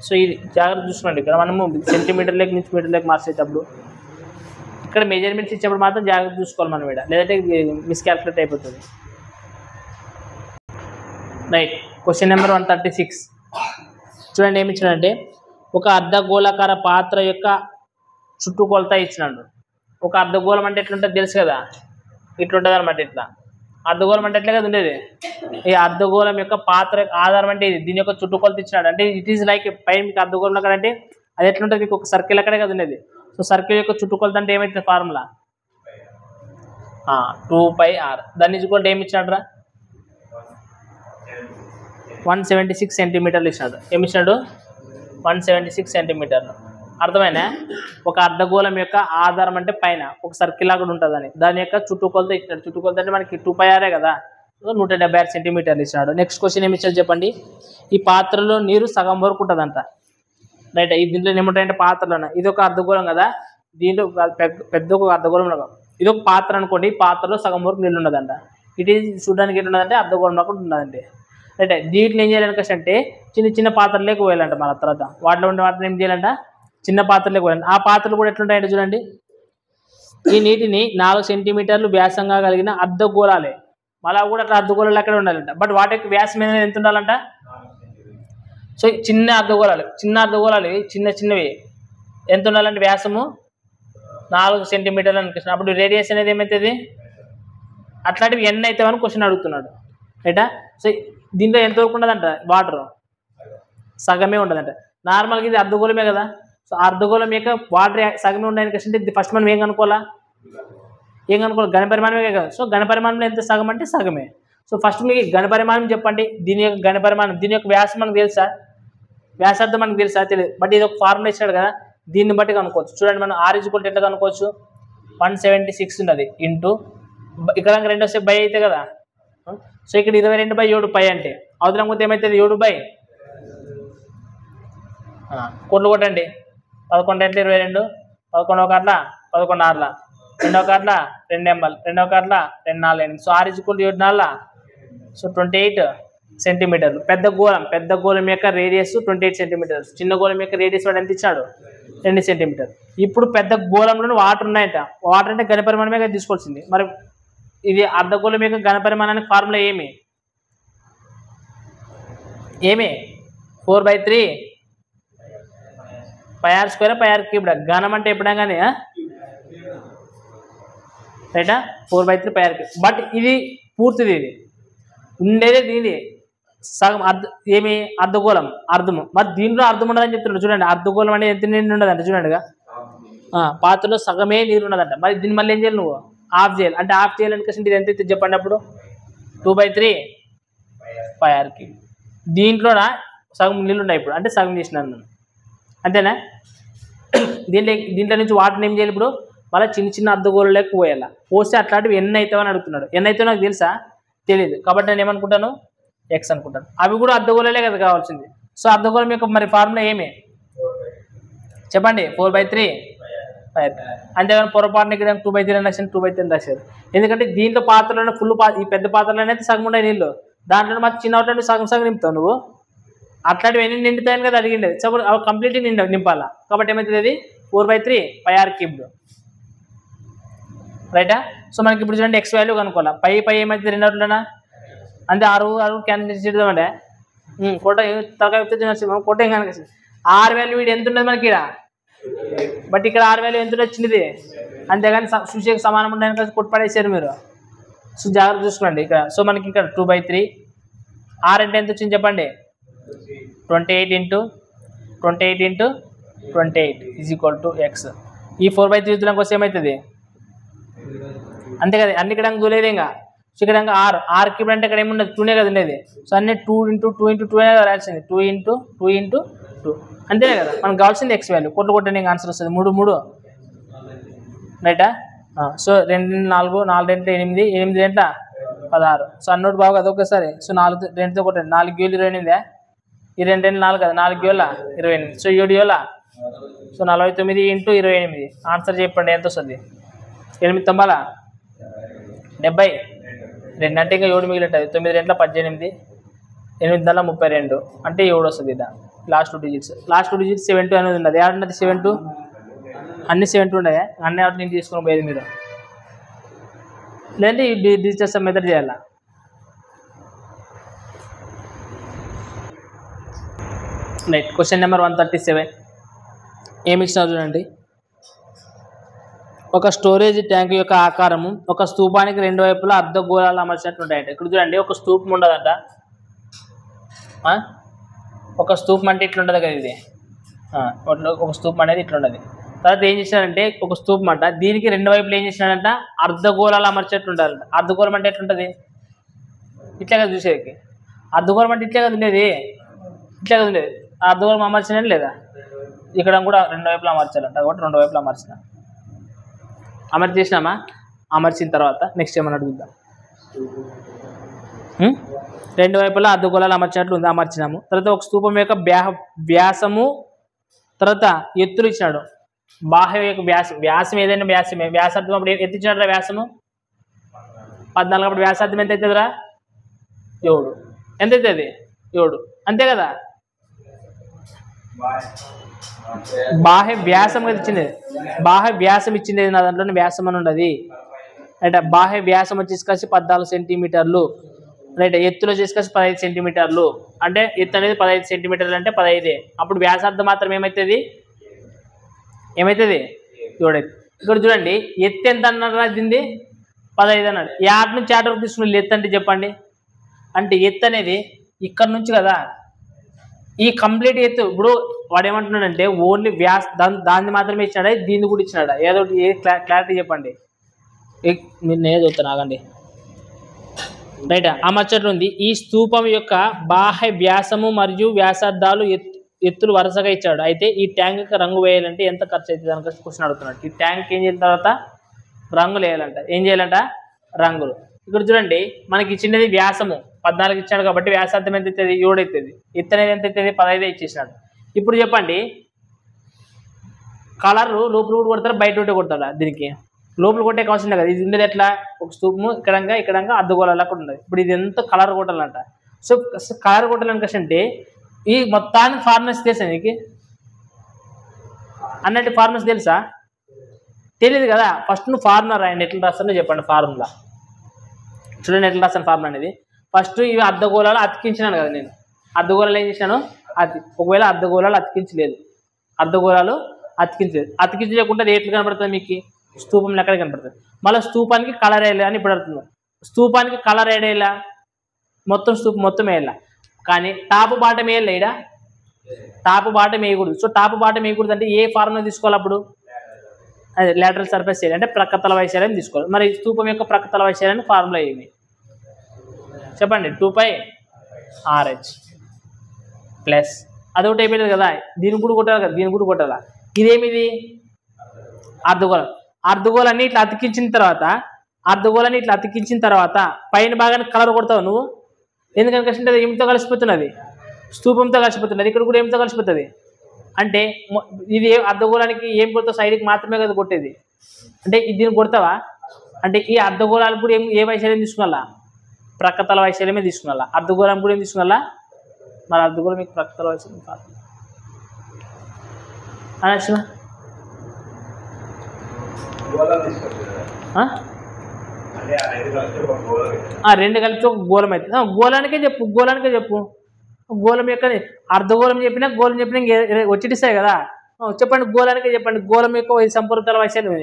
సో ఇది జాగ్రత్త చూసుకోండి ఇక్కడ మనము సెంటీమీటర్లోకి నుంచి మీటర్లోకి మార్చేటప్పుడు ఇక్కడ మెజర్మెంట్స్ ఇచ్చేప్పుడు మాత్రం జాగ్రత్త చూసుకోవాలి మనం ఇక్కడ లేదంటే మిస్కాల్కులేట్ అయిపోతుంది రైట్ క్వశ్చన్ నెంబర్ 136 చూడండి ఏమి ఇచ్చినాడంటే ఒక అర్ధగోళాకార పాత్ర యొక్క చుట్టుకొలత ఇచ్చినాడు ఒక అర్ధగోళం అంటే ఎట్లుంటుంది తెలుసు కదా ఇట్లుంటుంది అనమాట ఇట్లా అర్ధగోళం అంటే ఎట్లా కదా ఉండేది ఈ అర్ధగోళం యొక్క పాత్ర ఆధారం అంటే ఇది దీని యొక్క చుట్టుకొలత ఇచ్చినాడు అంటే ఇట్ ఈస్ లైక్ పైన మీకు అర్ధగోళం అక్కడ అంటే అది ఎట్లుంటుంది మీకు ఒక సర్కిల్ అక్కడే కదా ఉండేది సో సర్కిల్ యొక్క చుట్టుకొలత అంటే ఏమైతుంది ఫార్ములా 2πr దాన్ని ఈజ్వల్ ఏమి ఇచ్చినాడు రా 176 సెంటీమీటర్లు ఇచ్చినాడు ఏమి ఇచ్చినాడు 176 సెంటీమీటర్లు అర్థమైనా ఒక అర్ధగోళం యొక్క ఆధారం అంటే పైన ఒక సర్కిల్ లాగా ఉంటుందని దాని యొక్క చుట్టుకొలత ఇచ్చినాడు చుట్టుకొలత అంటే మనకి 2πr కదా 176 సెంటీమీటర్లు ఇచ్చినాడు నెక్స్ట్ క్వశ్చన్ ఏమి ఇచ్చాడు చెప్పండి ఈ పాత్రలో నీరు సగం వరకు ఉంటుందంట రైట్ దీంట్లో ఏముంటాయంటే పాత్రలోనే ఇది ఒక అర్ధగోళం కదా దీంట్లో పెద్ద ఒక అర్ధగోళం ఇది ఒక పాత్ర అనుకోండి ఈ పాత్రలో సగం వరకు నీళ్ళు ఉండదంట ఇట్ ఈజ్ చూడడానికి ఎట్లున్నదంటే అర్ధగోళం లాగా ఉన్నదండి రైట్ దీంట్లో ఏం చేయాలంటే అంటే చిన్న చిన్న పాత్రలోకి పోయాలంట మన తర్వాత వాటిలో ఉండే వాటిని ఏం చేయాలంట చిన్న పాత్రలోకి పోయాలంట ఆ పాత్రలు కూడా ఎట్లుంటాయంటే చూడండి ఈ నీటిని 4 సెంటీమీటర్లు వ్యాసంగా కలిగిన అర్ధగోళాలే మళ్ళా కూడా అట్లా అర్ధగోళాలు అక్కడ ఉండాలంట బట్ వాటి యొక్క వ్యాసం అనేది ఎంత ఉండాలంట సో చిన్న అర్ధగోళాలు చిన్నవి ఎంత ఉండాలంటే వ్యాసము 4 సెంటీమీటర్లు అనిపిస్తుంది అప్పుడు రేడియస్ అనేది ఏమవుతుంది అట్లాంటివి ఎన్ని అవుతామని క్వశ్చన్ అడుగుతున్నాడు రైటా సో దీంట్లో ఎంతవరకు ఉండదంట వాటర్ సగమే ఉండదంట నార్మల్గా ఇది అర్ధగోళమే కదా సో అర్ధగోళం యొక్క వాటర్ సగమే ఉండడానికి క్వశ్చన్ ఫస్ట్ మనం ఏం కనుక్కోవాలి ఘనపరిమాణమే కదా సో ఘనపరిమాణంలో ఎంత సగం అంటే సగమే సో ఫస్ట్ మీకు ఘనపరిమాణం చెప్పండి దీని యొక్క ఘనపరిమాణం దీని యొక్క వ్యాసం మనకు తెలుసా వ్యాసార్థం మనకు తెలుసా తెలియదు బట్ ఇది ఒక ఫార్ములా ఇచ్చాడు కదా దీన్ని బట్టి కనుక్కోవచ్చు చూడండి మనం r = ఎట్లా కనుక్కోవచ్చు 176 ఉన్నది ఇంటూ ఇక్కడ 2 వస్తే బై అయితే కదా సో ఇక్కడ 22/7 పై అంటే అవతల పోతే ఏమవుతుంది 7 కోట్లు కొట్టండి 11 అంటే 22 11 ఒక అట్లా 11 ఆర్ల 2 ఒక అట్లా 2 ఎంఎల్ 2 ఒక అట్లా 2 4 సో r = 7 4 సో 28 సెంటీమీటర్లు పెద్ద గోళం యొక్క రేడియస్ 28 సెంటీమీటర్స్ చిన్న గోళం యొక్క రేడియస్ వాడు ఎంత ఇచ్చాడు 2 సెంటీమీటర్ ఇప్పుడు పెద్ద గోళంలో వాటర్ ఉన్నాయంట వాటర్ అంటే ఘనపరిమాణమే కదా తీసుకోవాల్సింది మరి ఇది అర్ధగోళం యొక్క ఘనపరిమాణానికి ఫార్ములా ఏమి 4/3 πr² πr³ ఘనం అంటే ఎప్పుడైనా కానీ రైటా 4/3 πr³ బట్ ఇది పూర్తిది ఇది ఉండేదే దీని సగం అర్ధగోళం అర్ధము మరి దీంట్లో అర్ధం ఉండదని చెప్తున్నాడు చూడండి అర్ధగోళం అనేది ఎంత నీరు ఉండదంట చూడండిగా పాత్రలో సగమే నీరు ఉన్నదంట మరి దీన్ని మళ్ళీ ఏం చేయాలి నువ్వు ఆఫ్ చేయాలి అంటే ఆఫ్ చేయాలని ఇది ఎంత అయితే చెప్పండి అప్పుడు 2/3 πr³ దీంట్లో సగం నీళ్ళు ఉన్నాయి ఇప్పుడు అంటే సగం చేసినాను నేను అంతేనా దీంట్లో నుంచి వాటిని ఏం చేయాలి ఇప్పుడు మళ్ళీ చిన్న చిన్న అర్ధగోళంలోకి పోయాలి. పోస్తే అట్లాంటివి ఎన్ని అవుతావని అడుగుతున్నాడు. ఎన్ని అవుతావు నాకు తెలుసా? తెలియదు. కాబట్టి నేను ఏమనుకుంటాను? ఎక్స్ అనుకుంటాను. అవి కూడా అర్ధగోళాలే కదా కావాల్సింది. సో అర్ధగోళం యొక్క మరి ఫార్ములా ఏమి చెప్పండి? 4/3 అంతేగాని పొరపాటున ఇక్కడ 2/3 అని రాశాను, 2/3 రాశారు. ఎందుకంటే దీంట్లో పాత్రలోనే ఫుల్ ఈ పెద్ద పాత్రలోనే అయితే సగం ఉండే నీళ్ళు, దాంట్లో మాత్రం చిన్న అవుతాడు సగం సగం నింపుతావు నువ్వు. అట్లాంటివి ఎన్ని నిండుతాయని కదా అడిగిండేది. సో అవి కంప్లీట్లీ నింపాలా. కాబట్టి ఏమవుతుంది? అది 4/3 πr³ రైటా. సో మనకి ఇప్పుడు చూడండి ఎక్స్ వాల్యూ కనుక్కోవాలి. పై ఏమైతుంది? 2 అవుతుందా? అంతే 6 క్యాన్సిల్ చేద్దామంటే కోట తలకాయ కోట ఏం కనుక ఆర్ వాల్యూ వీడు ఎంత ఉండదు మనకి ఇక్కడ, బట్ ఇక్కడ ఆర్ వాల్యూ ఎంత వచ్చింది. అంతేగాని సూచికి సమానం ఉండడానికి కలిసి కొట్టుపడేసారు మీరు. సో జాగ్రత్త చూసుకోండి ఇక్కడ. సో మనకి ఇక్కడ 2/3 ఆర్ అంటే ఎంత వచ్చింది చెప్పండి? 28 × 28 × 28 = x. ఈ 4/3 చూడడానికి వస్తే ఏమవుతుంది? అంతే కదా, అన్ని ఇక్కడ దూలేదు ఇంకా. సో ఇక్కడ r³ అంటే ఇక్కడ ఏముండదు, 2నే కదా ఉండేది. సో అన్నీ 2 × 2 × 2 రాసింది. 2 × 2 × 2 అంతేనే కదా. మనకు కావాల్సింది ఎక్స్ వాల్యూ. కొట్టండి ఇంకా ఆన్సర్ వస్తుంది 3 రైటా. సో 2 4 4 8 8 16. సో అన్నోటి బాగా అదొకసారి. సో 4 2తో కొట్టండి. 4 ఏళ్ళు 28. ఈ 2 4 కదా, 4 ఏళ్ళ 28. సో 7 ఏళ్ళ సో 49 × 28. ఆన్సర్ చెప్పండి ఎంత వస్తుంది? 8 9 70. 2 అంటే ఇంకా 7 మిగిలింటుంది. 9 2 18 8 9 32 అంటే 7 వస్తుంది. ఇదా లాస్ట్ 2 డిజిట్స్. లాస్ట్ 2 డిజిట్స్ 72 అనేది ఉండదు. ఏడున్నది 72? అన్ని 72 ఉన్నాయి. అన్ని వాటి నేను తీసుకొని పోయేది మీరు, లేదంటే ఈ డిజిటల్ మెథడ్ చేయాలా. రైట్. క్వశ్చన్ నెంబర్ 137 ఏమి ఇచ్చినా చూడండి. ఒక స్టోరేజ్ ట్యాంక్ యొక్క ఆకారము ఒక స్తూపానికి 2 వైపులా అర్ధగోళాలు అమర్చినట్టు ఉంటాయంట. ఇక్కడ చూడండి ఒక స్తూపం ఉండదంట. ఒక స్తూపం అంటే ఇట్లుంటుంది కదా, ఇది ఒక స్తూపం అనేది ఇట్లుండదు. తర్వాత ఏం చేసినాడంటే ఒక స్తూపం అంట, దీనికి 2 వైపులు ఏం చేసినాడంట? అర్ధగోళాలు అమర్చినట్టు ఉంటారంట. అర్ధగోళం అంటే ఎట్లుంటుంది? ఇట్లా కదా చూసేది. అర్ధగోళం అంటే ఇట్లే కదా ఉండేది, ఇట్లే కదా ఉండేది. అర్ధగోళం అమర్చిన లేదా? ఇక్కడ కూడా 2 వైపులు అమర్చాలంట. కాబట్టి 2 వైపులు అమర్చిన చేసినామా? అమర్చిన తర్వాత నెక్స్ట్ ఏమని అడుగుద్దాం. 2 వైపులా అర్ధగోళాలు అమర్చినట్లు ఉంది, అమర్చినాము. తర్వాత ఒక స్తూపం యొక్క వ్యాసము తర్వాత ఎత్తులు ఇచ్చినాడు. బాహ్య యొక్క వ్యాసం ఏదైనా వ్యాసమే. వ్యాసార్థం అప్పుడు ఎత్తు ఇచ్చినాడు వ్యాసము 14. అప్పుడు వ్యాసార్థం ఎంత అవుతుందిరా? 7. ఎంత అవుతుంది? 7 అంతే కదా. బాహ్య వ్యాసం ఇచ్చింది, బాహ్య వ్యాసం ఇచ్చింది నా దాంట్లో వ్యాసం అని ఉండదు. అంటే బాహ్య వ్యాసం వచ్చేసి 14 సెంటీమీటర్లు రైట్. ఎత్తులో చేసుకొచ్చి 15 సెంటీమీటర్లు. అంటే ఎత్తు అనేది 15 సెంటీమీటర్లు అంటే 15. అప్పుడు వ్యాసార్థం మాత్రం ఏమవుతుంది? 7 ఇక్కడ చూడండి ఎత్తు ఎంత అన్నాడు? దీన్ని 15 అన్నాడు. 8 నుంచి 8 వరకు తీసుకుని ఎత్తు అంటే చెప్పండి. అంటే ఎత్తు అనేది ఇక్కడ నుంచి కదా, ఈ కంప్లీట్ ఎత్తు. ఇప్పుడు వాడు ఏమంటున్నాడంటే ఓన్లీ దాన్ని మాత్రమే ఇచ్చినాడా, దీన్ని కూడా ఇచ్చినాడా? ఏదో క్లారిటీ చెప్పండి. మీరు నేను చూస్తాను ఆగండి రైట్. అమర్చట్లు ఉంది. ఈ స్తూపం యొక్క బాహ్య వ్యాసము మరియు వ్యాసార్థాలు ఎత్తులు వరుసగా ఇచ్చాడు. అయితే ఈ ట్యాంక్ రంగు వేయాలంటే ఎంత ఖర్చు అవుతుంది అని క్వశ్చన్ అడుగుతున్నాడు. ఈ ట్యాంక్ ఏం చేసిన తర్వాత రంగులు వేయాలంట. ఏం చేయాలంట? రంగులు. ఇక్కడ చూడండి మనకి ఇచ్చినది వ్యాసము 14 ఇచ్చాడు కాబట్టి వ్యాసార్థం ఎంత అవుతుంది? 7 అవుతుంది. ఎత్తు అనేది ఎంత అవుతుంది? 15 ఇచ్చేసినాడు. ఇప్పుడు చెప్పండి కలర్ లోపల కొడతారా బయట ఒకటి కొడతాడా? దీనికి లోపల కొట్టే అవసరం లేదు కదా. ఇది ఉండేది ఎట్లా? ఒక స్తూపము ఇక్కడంగా అర్ధగోళాలు అక్కడ ఉన్నది. ఇప్పుడు ఇది ఎంత కలర్ కొట్టాలంట. సో కలర్ కొట్టాలని అంటే ఈ మొత్తానికి ఫార్ములాస్ తెలుసా నీకు? అన్నట్టు ఫార్ములాస్ తెలుసా? తెలియదు కదా. ఫస్ట్ నువ్వు ఫార్ములా రాయండి. ఎట్లా రాస్తానో చెప్పండి. ఫార్ములా చూడండి ఎట్లా రాస్తాను ఫార్ములా అనేది. ఫస్ట్ ఇవి అర్ధగోళాలు అతికించినాను కదా నేను. అర్ధగోళాలు ఏం చేసినాను? ఒకవేళ అర్ధగోళాలు అతికించలేదు, అర్ధగోళాలు అతికించలేకుండా అది ఎట్లు కనపడుతుంది మీకు? స్తూపంలో ఎక్కడ కనపడుతుంది? మళ్ళీ స్తూపానికి కలర్ వేయాలి అని ఇప్పుడు అడుగుతున్నాం. స్తూపానికి కలర్ వేయాలా? మొత్తం స్తూపం మొత్తం వేయాల. కానీ టాపు బాటం వేయాలి. ఇక్కడ టాపు బాటం వేయకూడదు. సో టాపు బాటం వేయకూడదు అంటే ఏ ఫార్ములా తీసుకోవాలి అప్పుడు? అదే లాటరల్ సర్ఫేస్ ఏరియా అంటే ప్రక్కతల వైశాల్యం తీసుకోవాలి. మరి స్తూపం యొక్క ప్రక్కతల వైశాల్యాన్ని ఫార్ములా ఏమి చెప్పండి? 2πRH ప్లస్ అదొకటి అయిపోయింది కదా. దీన్ని కూడా కొట్టాలి కదా, దీన్ని కూడా కొట్టాలా. ఇదేమిది అర్ధగోళం. అర్ధగోళాన్ని ఇట్లా అతికించిన తర్వాత పైన భాగాన్ని కలర్ కొడతావు నువ్వు. ఎందుకని కలిసి ఏమితో కలిసిపోతున్నది? స్తూపంతో కలిసిపోతున్నది. ఇక్కడ కూడా ఏమితో కలిసిపోతుంది అంటే ఇది అర్ధగోళానికి ఏం కొడతావు? సైడ్కి మాత్రమే కదా కొట్టేది. అంటే దీన్ని కొడతావా అంటే ఈ అర్ధగోళాలకు కూడా ఏ వైశాల్యం తీసుకున్నా? ప్రక్కతల వైశాల్యమే తీసుకున్నా. అర్ధగోళం కూడా ఏం తీసుకున్నా? మరి అర్ధగోళం మీకు ప్రక్కతల వైశాల్యం కాదు అనొచ్చిన రెండు కలిపి ఒక గోళం అవుతుంది. గోళానికే చెప్పు. గోళం యొక్క అర్ధగోళం చెప్పినా గోళం చెప్పినా వచ్చేటిస్తాయి కదా. చెప్పండి, గోళానికే చెప్పండి. గోళం యొక్క సంపూర్ణతల వైశాల్యం,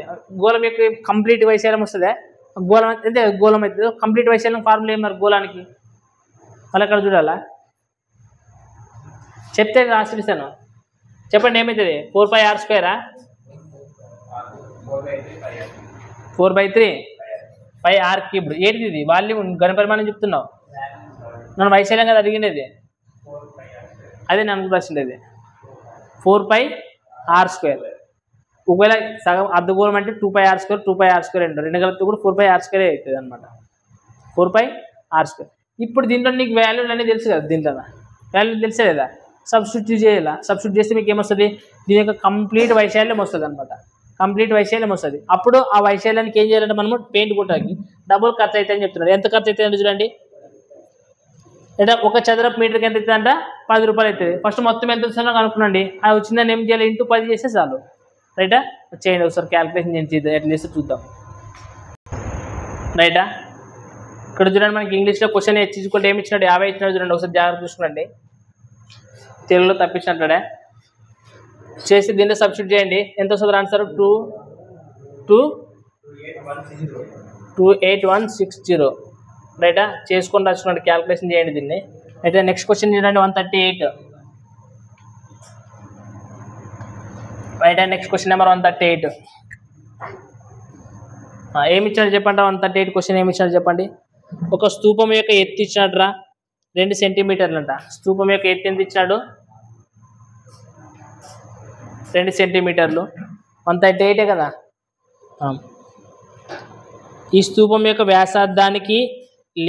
గోళం యొక్క కంప్లీట్ వైశాల్యం వస్తుందా? గోళం అంటే గోళం అవుతుంది. కంప్లీట్ వైశాల్యం ఫార్ములా ఏమన్నారు గోళానికి? మళ్ళీ అక్కడ చూడాలా? చెప్తే రాసిస్తాను. చెప్పండి ఏమవుతుంది? 4πr², 4/3 πr³ ఏంటిది? ఇది వాల్యూమ్ ఘనపరిమాణం చెప్తున్నావు. నన్ను వైశాల్యం కదా అడిగినది. అదే నన్ను రాసిండేది 4πr². ఒకవేళ సగం అర్ధగోళం అంటే 2πr², 2πr² అంటారు. రెండు కలిపి కూడా 4πr² అవుతుంది అనమాట. 4πr². ఇప్పుడు దీంట్లో నీకు వాల్యూలు అనేది తెలుసు కదా. దీంట్లో వాల్యూ తెలిసే కదా. సబ్స్టిట్యూట్ చేయాలా? సబ్స్టిట్యూట్ చేస్తే మీకు ఏమొస్తుంది? దీని యొక్క కంప్లీట్ వైశాల్యం వస్తుంది అనమాట. కంప్లీట్ వైశాల్యం వస్తుంది. అప్పుడు ఆ వైశాల్యానికి ఏం చేయాలంటే మనము పెయింట్ కొట్టడానికి డబుల్ ఖర్చు అవుతుంది అని చెప్తున్నారు. ఎంత ఖర్చు అవుతుంది చూడండి. అంటే ఒక చదరపు మీటర్కి ఎంత అవుతుంది అంటే 10 రూపాయలు అవుతుంది. ఫస్ట్ మొత్తం ఎంత వస్తుందో కనుక్కునండి. అది వచ్చిందని ఏం చేయాలి? ఇంటూ 10 చేస్తే చాలు. రైటా? చేయండి ఒకసారి క్యాల్కులేషన్ చేసి ఎట్లా చేస్తే చూద్దాం. రైటా? ఇక్కడ చూడండి, మనకి ఇంగ్లీష్లో క్వశ్చన్ హెచ్చుకుంటే ఏమి ఇచ్చినాడు? 50 ఇచ్చినాడు. చూడండి ఒకసారి జాగ్రత్త చూసుకోండి. తెలుగులో తప్పించినట్లడే చేసి దీంట్లో సబ్స్టిట్యూట్ చేయండి. ఎంత వస్తుంది ఆన్సర్? 28160. రైటా? చేసుకొని రాసుకున్నాడు. క్యాల్కులేషన్ చేయండి దీన్ని. అయితే నెక్స్ట్ క్వశ్చన్ చూడండి. 138. రైటా? Next question number 138. ఏమి ఇచ్చాడు చెప్పండి? 138 క్వశ్చన్ ఏమి ఇచ్చాడు చెప్పండి. ఒక స్తూపం యొక్క ఎత్తు ఇచ్చినాడురా 2 సెంటీమీటర్లు అంట. స్తూపం యొక్క ఎత్తు ఎంత ఇచ్చినాడు? 2 సెంటీమీటర్లు. 138 కదా. ఈ స్తూపం యొక్క వ్యాసార్థానికి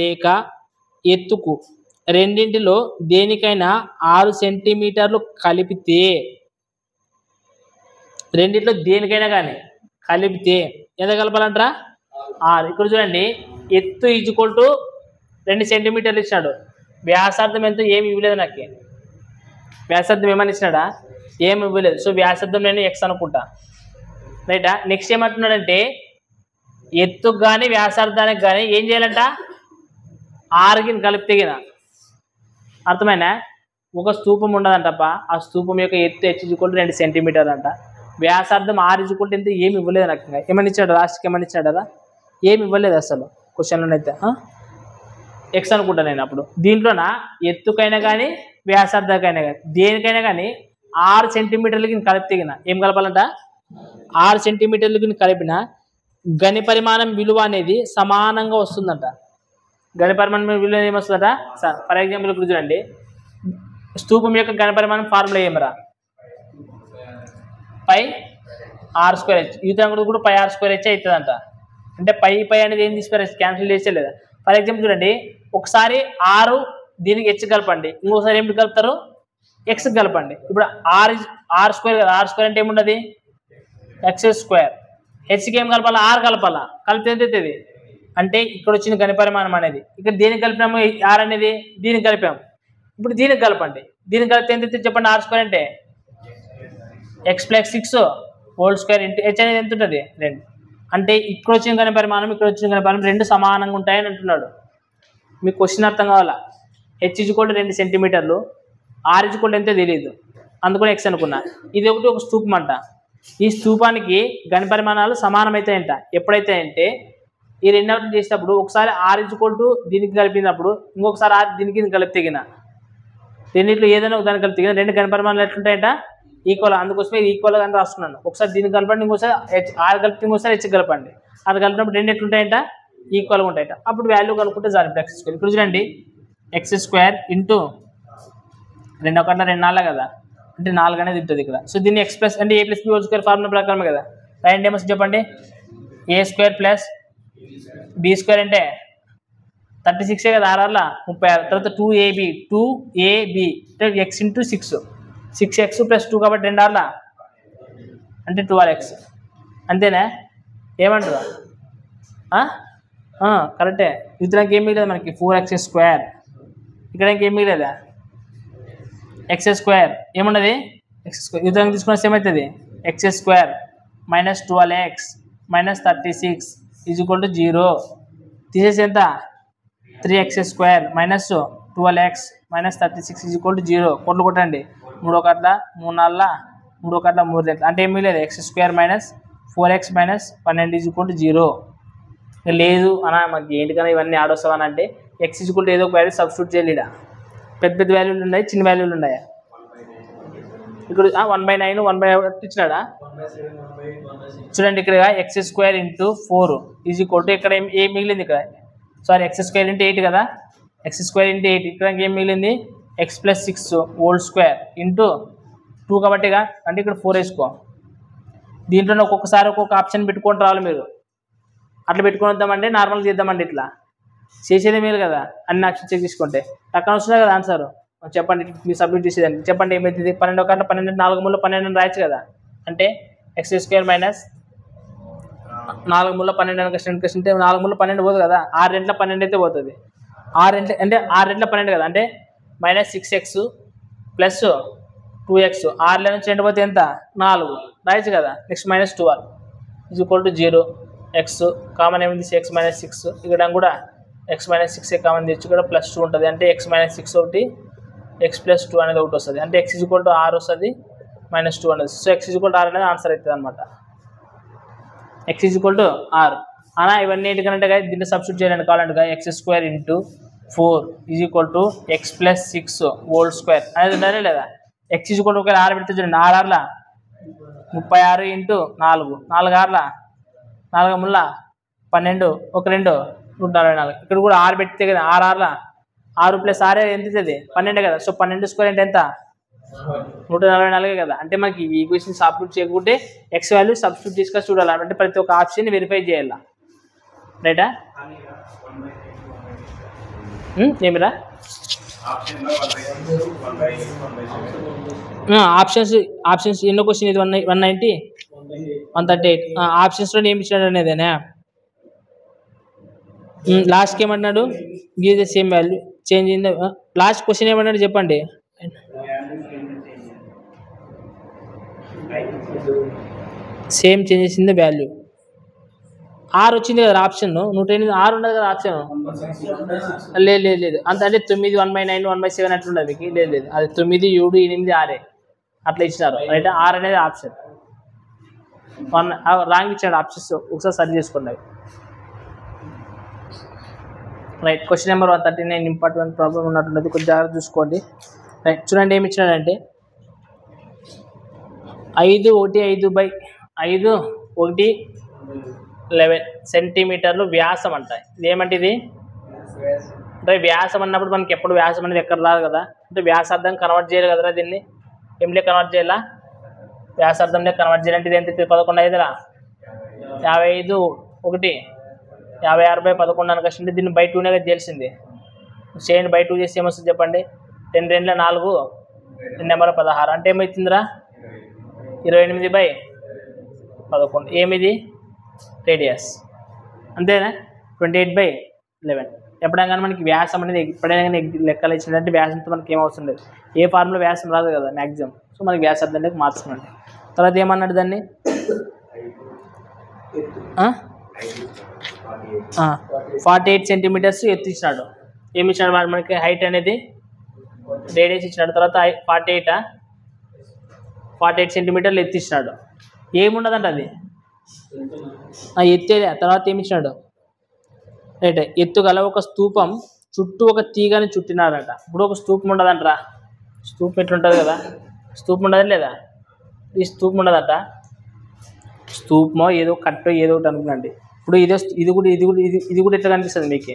లేక ఎత్తుకు రెండింటిలో దేనికైనా 6 సెంటీమీటర్లు కలిపితే, రెండింటిలో దేనికైనా కానీ కలిపితే ఎంత కలపాలంటారా? 6. ఇక్కడ చూడండి, ఎత్తు ఈజ్వల్ టు 2 సెంటీమీటర్లు ఇచ్చినాడు. వ్యాసార్థం ఎంతో ఏమి ఇవ్వలేదు నాకు. వ్యాసార్థం ఏమని ఇచ్చినాడా? ఏమి ఇవ్వలేదు. సో వ్యాసార్థం నేను x అనుకుంటా. రైటా? నెక్స్ట్ ఏమంటున్నాడంటే ఎత్తుకు కానీ వ్యాసార్థానికి కానీ ఏం చేయాలంట? 6కి కలిపితేగిన. అర్థమైనా? ఒక స్తూపం ఉండదంటప్ప. ఆ స్తూపం యొక్క ఎత్తు h = 2 సెంటీమీటర్లు అంట. వ్యాసార్థం 6 = ఎంత ఏమి ఇవ్వలేదు నాకు. ఏమని ఇచ్చాడు? లాస్ట్కి ఏమని ఇచ్చాడు కదా? ఏమి ఇవ్వలేదు అసలు క్వశ్చన్లోనైతే. ఎక్స్ అనుకుంటా నేను. అప్పుడు దీంట్లోన ఎత్తుకైనా కానీ వ్యాసార్థకైనా కానీ దేనికైనా కానీ 6 సెంటీమీటర్లకి కలిపితేగిన ఏం కలపాలంట? 6 సెంటీమీటర్లకి కలిపిన గని పరిమాణం విలువ అనేది సమానంగా వస్తుందంట. గని పరిమాణం విలువ ఏమొస్తుందట? సార్ ఫర్ ఎగ్జాంపుల్ ఇప్పుడు చూడండి, స్తూపం యొక్క గన పరిమాణం ఫార్ములా ఏమరా? πr²h. ఈతరం కూడా πr²h అవుతుందంట. అంటే పై అనేది ఏం తీసుకోవాలి? క్యాన్సిల్ చేసే లేదా? ఫర్ ఎగ్జాంపుల్ చూడండి, ఒకసారి 6 దీనికి h కలపండి, ఇంకోసారి ఏమిటి కలుపుతారు? x కలపండి. ఇప్పుడు r² కదా. r² అంటే ఏముండదు? x². హెచ్కి ఏం కలపాలా? 6 కలపాలా. కలిపితే ఎంత అవుతుంది అంటే ఇక్కడ వచ్చిన గని పరిమాణం అనేది. ఇక్కడ దేనికి కలిపినాము? r అనేది దీనికి కలిపాము. ఇప్పుడు దీనికి కలపండి. దీనికి కలిపితే ఎంత అవుతుంది చెప్పండి? r² అంటే x + 6² h అనేది ఎంత ఉంటుంది? 2. అంటే ఇక్కడ వచ్చిన గని పరిమాణం ఇక్కడ వచ్చిన గని పరిమాణం రెండు సమానంగా ఉంటాయని అంటున్నాడు. మీకు క్వశ్చన్ అర్థం కావాలా? h = 2 సెంటీమీటర్లు, r = ఎంతో తెలియదు, అందుకని x అనుకున్నా. ఇది ఒక స్తూపం అంట. ఈ స్తూపానికి గని పరిమాణాలు సమానమవుతాయంట. ఎప్పుడైతే అంటే ఈ రెండవది చేసినప్పుడు ఒకసారి r = దీనికి కలిపినప్పుడు ఇంకొకసారి r దీనికి కలిపి తెగిన రెండింటిలో ఏదైనా ఒక దానికి కలిపి తెగిన రెండు గని పరిమాణాలు ఎట్లుంటాయంట? ఈక్వల్. అందుకోసమే ఈక్వల్ అని రాస్తున్నాను. ఒకసారి దీనికి కలపండి, ఇంకోసారి r కలిపి ఇంకోసారి h కలపండి. అది కలిపినప్పుడు రెండు ఎట్లుంటాయంట? ఈక్వల్గా ఉంటాయంట. అప్పుడు వాల్యూ కనుక్కుంటే చాలు. x². ఇక్కడ చూడండి, x² × 2 1 2 4 కదా. అంటే 4 అనేది ఉంటుంది ఇక్కడ. సో దీన్ని ఎక్స్ ప్లస్ అంటే a plus b whole square formula ప్రకారమే కదా. రాయండి ఏమో చెప్పండి. A square plus b square అంటే 36 కదా, 6 36. తర్వాత 2ab అంటే ఎక్స్ ఇంటూ 6x ప్లస్ 2 కాబట్టి 2 6 అంటే 12x. అంతేనా? ఏమంటారు? కరెక్టే. ఇతరానికి ఏం మిగలేదు మనకి 4x². ఇక్కడ ఇంకేం మిగలేదా? x² ఏమున్నది? x². ఇతరానికి తీసుకున్న సేమ్ అవుతుంది. x² minus 12x minus 36 is equal to 0. తీసేసి ఎంత? 3x² minus 12x minus 36 is equal to 0. కొట్లు కొట్టండి. 3 1 3 4 3 1 3 2 అంటే ఏమీ లేదు. x² minus 4x minus 12 is equal to 0. లేదు అన్న మాకు ఏంటికన్నా ఇవన్నీ ఆడొస్తావని అంటే x ఈజ్ ఈక్వల్ టు ఏదో ఒక వాల్యూ సబ్స్టిట్యూట్ చేయలేడా. పెద్ద పెద్ద వాల్యూలు ఉన్నాయి, చిన్న వాల్యూలు ఉన్నాయా? ఇక్కడ 1/9 1/8 ఇచ్చినాడా? చూడండి ఇక్కడ x² into 4 is equal to ఇక్కడ ఏం మిగిలింది? ఇక్కడ సారీ x² ఇంటూ 8 కదా. x² ఇంటూ 8 ఇక్కడ ఏం మిగిలింది? x plus 6 whole square into 2 కాబట్టిగా అంటే ఇక్కడ 4 వేసుకో. దీంట్లోనే ఒక్కొక్కసారి ఒక్కొక్క ఆప్షన్ పెట్టుకొని రావాలి మీరు. అట్లా పెట్టుకొని వద్దామంటే నార్మల్గా చేద్దామండి. ఇట్లా చేసేదే మీరు కదా, అన్ని ఆప్షన్ చెక్ చేసుకుంటే పక్కన వస్తుంది కదా ఆన్సర్. చెప్పండి మీరు సబ్మిట్ చేసేదండి. చెప్పండి ఏమవుతుంది? 12 1 12 4 3 12 రాయచ్చు కదా. అంటే x² మైనస్ 4 3 12 క్వశ్చన్ అంటే 4 3 12 పోదు కదా. 6 2 12 అయితే పోతుంది. 6 అంటే 6 2 12 కదా. అంటే మైనస్ 6x ప్లస్ 2x 6 నుంచి 2 పోతే ఎంత? 4 రాయచ్చు కదా. Next minus 12 is equal to 0. x common ఏమైంది? x మైనస్ 6 ఇక్కడ కూడా x మైనస్ 6 కామన్ తెచ్చి ఇక్కడ ప్లస్ 2 ఉంటుంది. అంటే x మైనస్ 6 ఒకటి x ప్లస్ 2 అనేది ఒకటి వస్తుంది. అంటే x ఈజ్ ఈక్వల్ టు 6 వస్తుంది మైనస్ 2 అనేది. So x is equal to 6 అనేది ఆన్సర్ అవుతుంది అనమాట. x ఈజ్ ఈక్వల్ టు 6 అలా ఇవన్నీ ఏంటికంటే దీన్ని సబ్స్టిట్యూట్ చేయాలంటే కావాలంటే x² into 4 is equal to x plus 6 whole square అనేది ఉండాలి లేదా. x ఈజ్ ఈక్వల్ టు ఒక 6 పెడితే చూడండి. 6 6 36 ఇంటూ 4 4 6 4 3 12 1 2 144. ఇక్కడ కూడా 6 పెడితే కదా 6 6 6 ప్లస్ 6 ఎంత అవుతుంది? 12 కదా. సో 12² అంటే ఎంత? 144 కదా. అంటే మనకి ఈ ఈక్వేషన్ సబ్స్టిట్యూట్ చేయకుంటే x వాల్యూ సబ్స్టిట్యూట్ తీసుకొని చూడాలి. అంటే ప్రతి ఒక్క ఆప్షన్ వెరిఫై చేయాలి. రైటా? ఏమిరా ఆప్షన్స్ ఎన్నో క్వశ్చన్ ఇది? 190 138. ఆప్షన్స్లో ఏమి ఇచ్చినాడు అనేదేనా? లాస్ట్కి ఏమన్నాడు? Give the same value change in the last question ఏమన్నాడు చెప్పండి. Same changes in the value. 6 వచ్చింది కదా ఆప్షన్. 108 6 ఉండదు కదా ఆప్షన్. లేదు అంత అంటే 9 1/9 1/7 అట్లుండదు మీకు. లేదు అది 9 7 8 6 అట్లా ఇచ్చినారు. రైట్? 6 అనేది ఆప్షన్. 1 రాంగ్ ఇచ్చాడు ఆప్షన్స్. ఒకసారి సరి చేసుకోండి. Right. Question number 139 important problem ఉన్నట్లున్నది, కొంచెం జాగ్రత్త చూసుకోండి. రైట్. చూడండి ఏమి ఇచ్చినాడంటే 5 1 5/5 1 11 సెంటీమీటర్లు వ్యాసం అంట. ఇదేమంటే ఇది అంటే వ్యాసం అన్నప్పుడు మనకి ఎప్పుడు వ్యాసం అనేది ఎక్కడ రాదు కదా. అంటే వ్యాసార్థం కన్వర్ట్ చేయాలి కదరా. దీన్ని ఏమిలే కన్వర్ట్ చేయాలా? వ్యాసార్థంలో కన్వర్ట్ చేయాలంటే ఇది ఎంత? 11 5 55 1 56/11 అని కష్టం. దీన్ని బై 2నే తెలిసింది. చేయండి. బై 2 చేసి ఏమొస్తుంది చెప్పండి. 10 2 4 10 నెంబర్ 16 అంటే ఏమవుతుందిరా? 28/11. ఏమిది? రేడియస్. అంతేనా? 28/11. ఎప్పుడైనా కానీ మనకి వ్యాసం అనేది ఎప్పుడైనా కానీ లెక్కలు ఇచ్చినట్టు వ్యాసంతో మనకి ఏం అవసరం లేదు. ఏ ఫార్ములా వ్యాసం రాదు కదా మ్యాక్సిమం. సో మనకి వ్యాసార్థానికి మార్చుకోండి. తర్వాత ఏమన్నాడు దాన్ని? 48 సెంటీమీటర్స్ ఎత్తు ఇచ్చినాడు. ఏమి ఇచ్చినాడు మనకి? హైట్ అనేది రేడియస్ ఇచ్చినాడు. తర్వాత 48 సెంటీమీటర్లు ఎత్తు ఇచ్చినాడు. ఏముండదంట అది ఎత్తేదే. తర్వాత ఏమి ఇచ్చినాడు? రైట్. ఎత్తు గల ఒక స్తూపం చుట్టూ ఒక తీగని చుట్టినారట. ఇప్పుడు ఒక స్తూపం ఉండదంటరా. స్తూపం ఎట్లుంటుంది కదా. స్తూపం ఉండదు లేదా? ఈ స్తూపం ఉండదట. స్తూపమో ఏదో కట్టో ఏదో ఒకటి అనుకున్నాండి. ఇప్పుడు ఇది కూడా ఎట్లా కనిపిస్తుంది మీకు?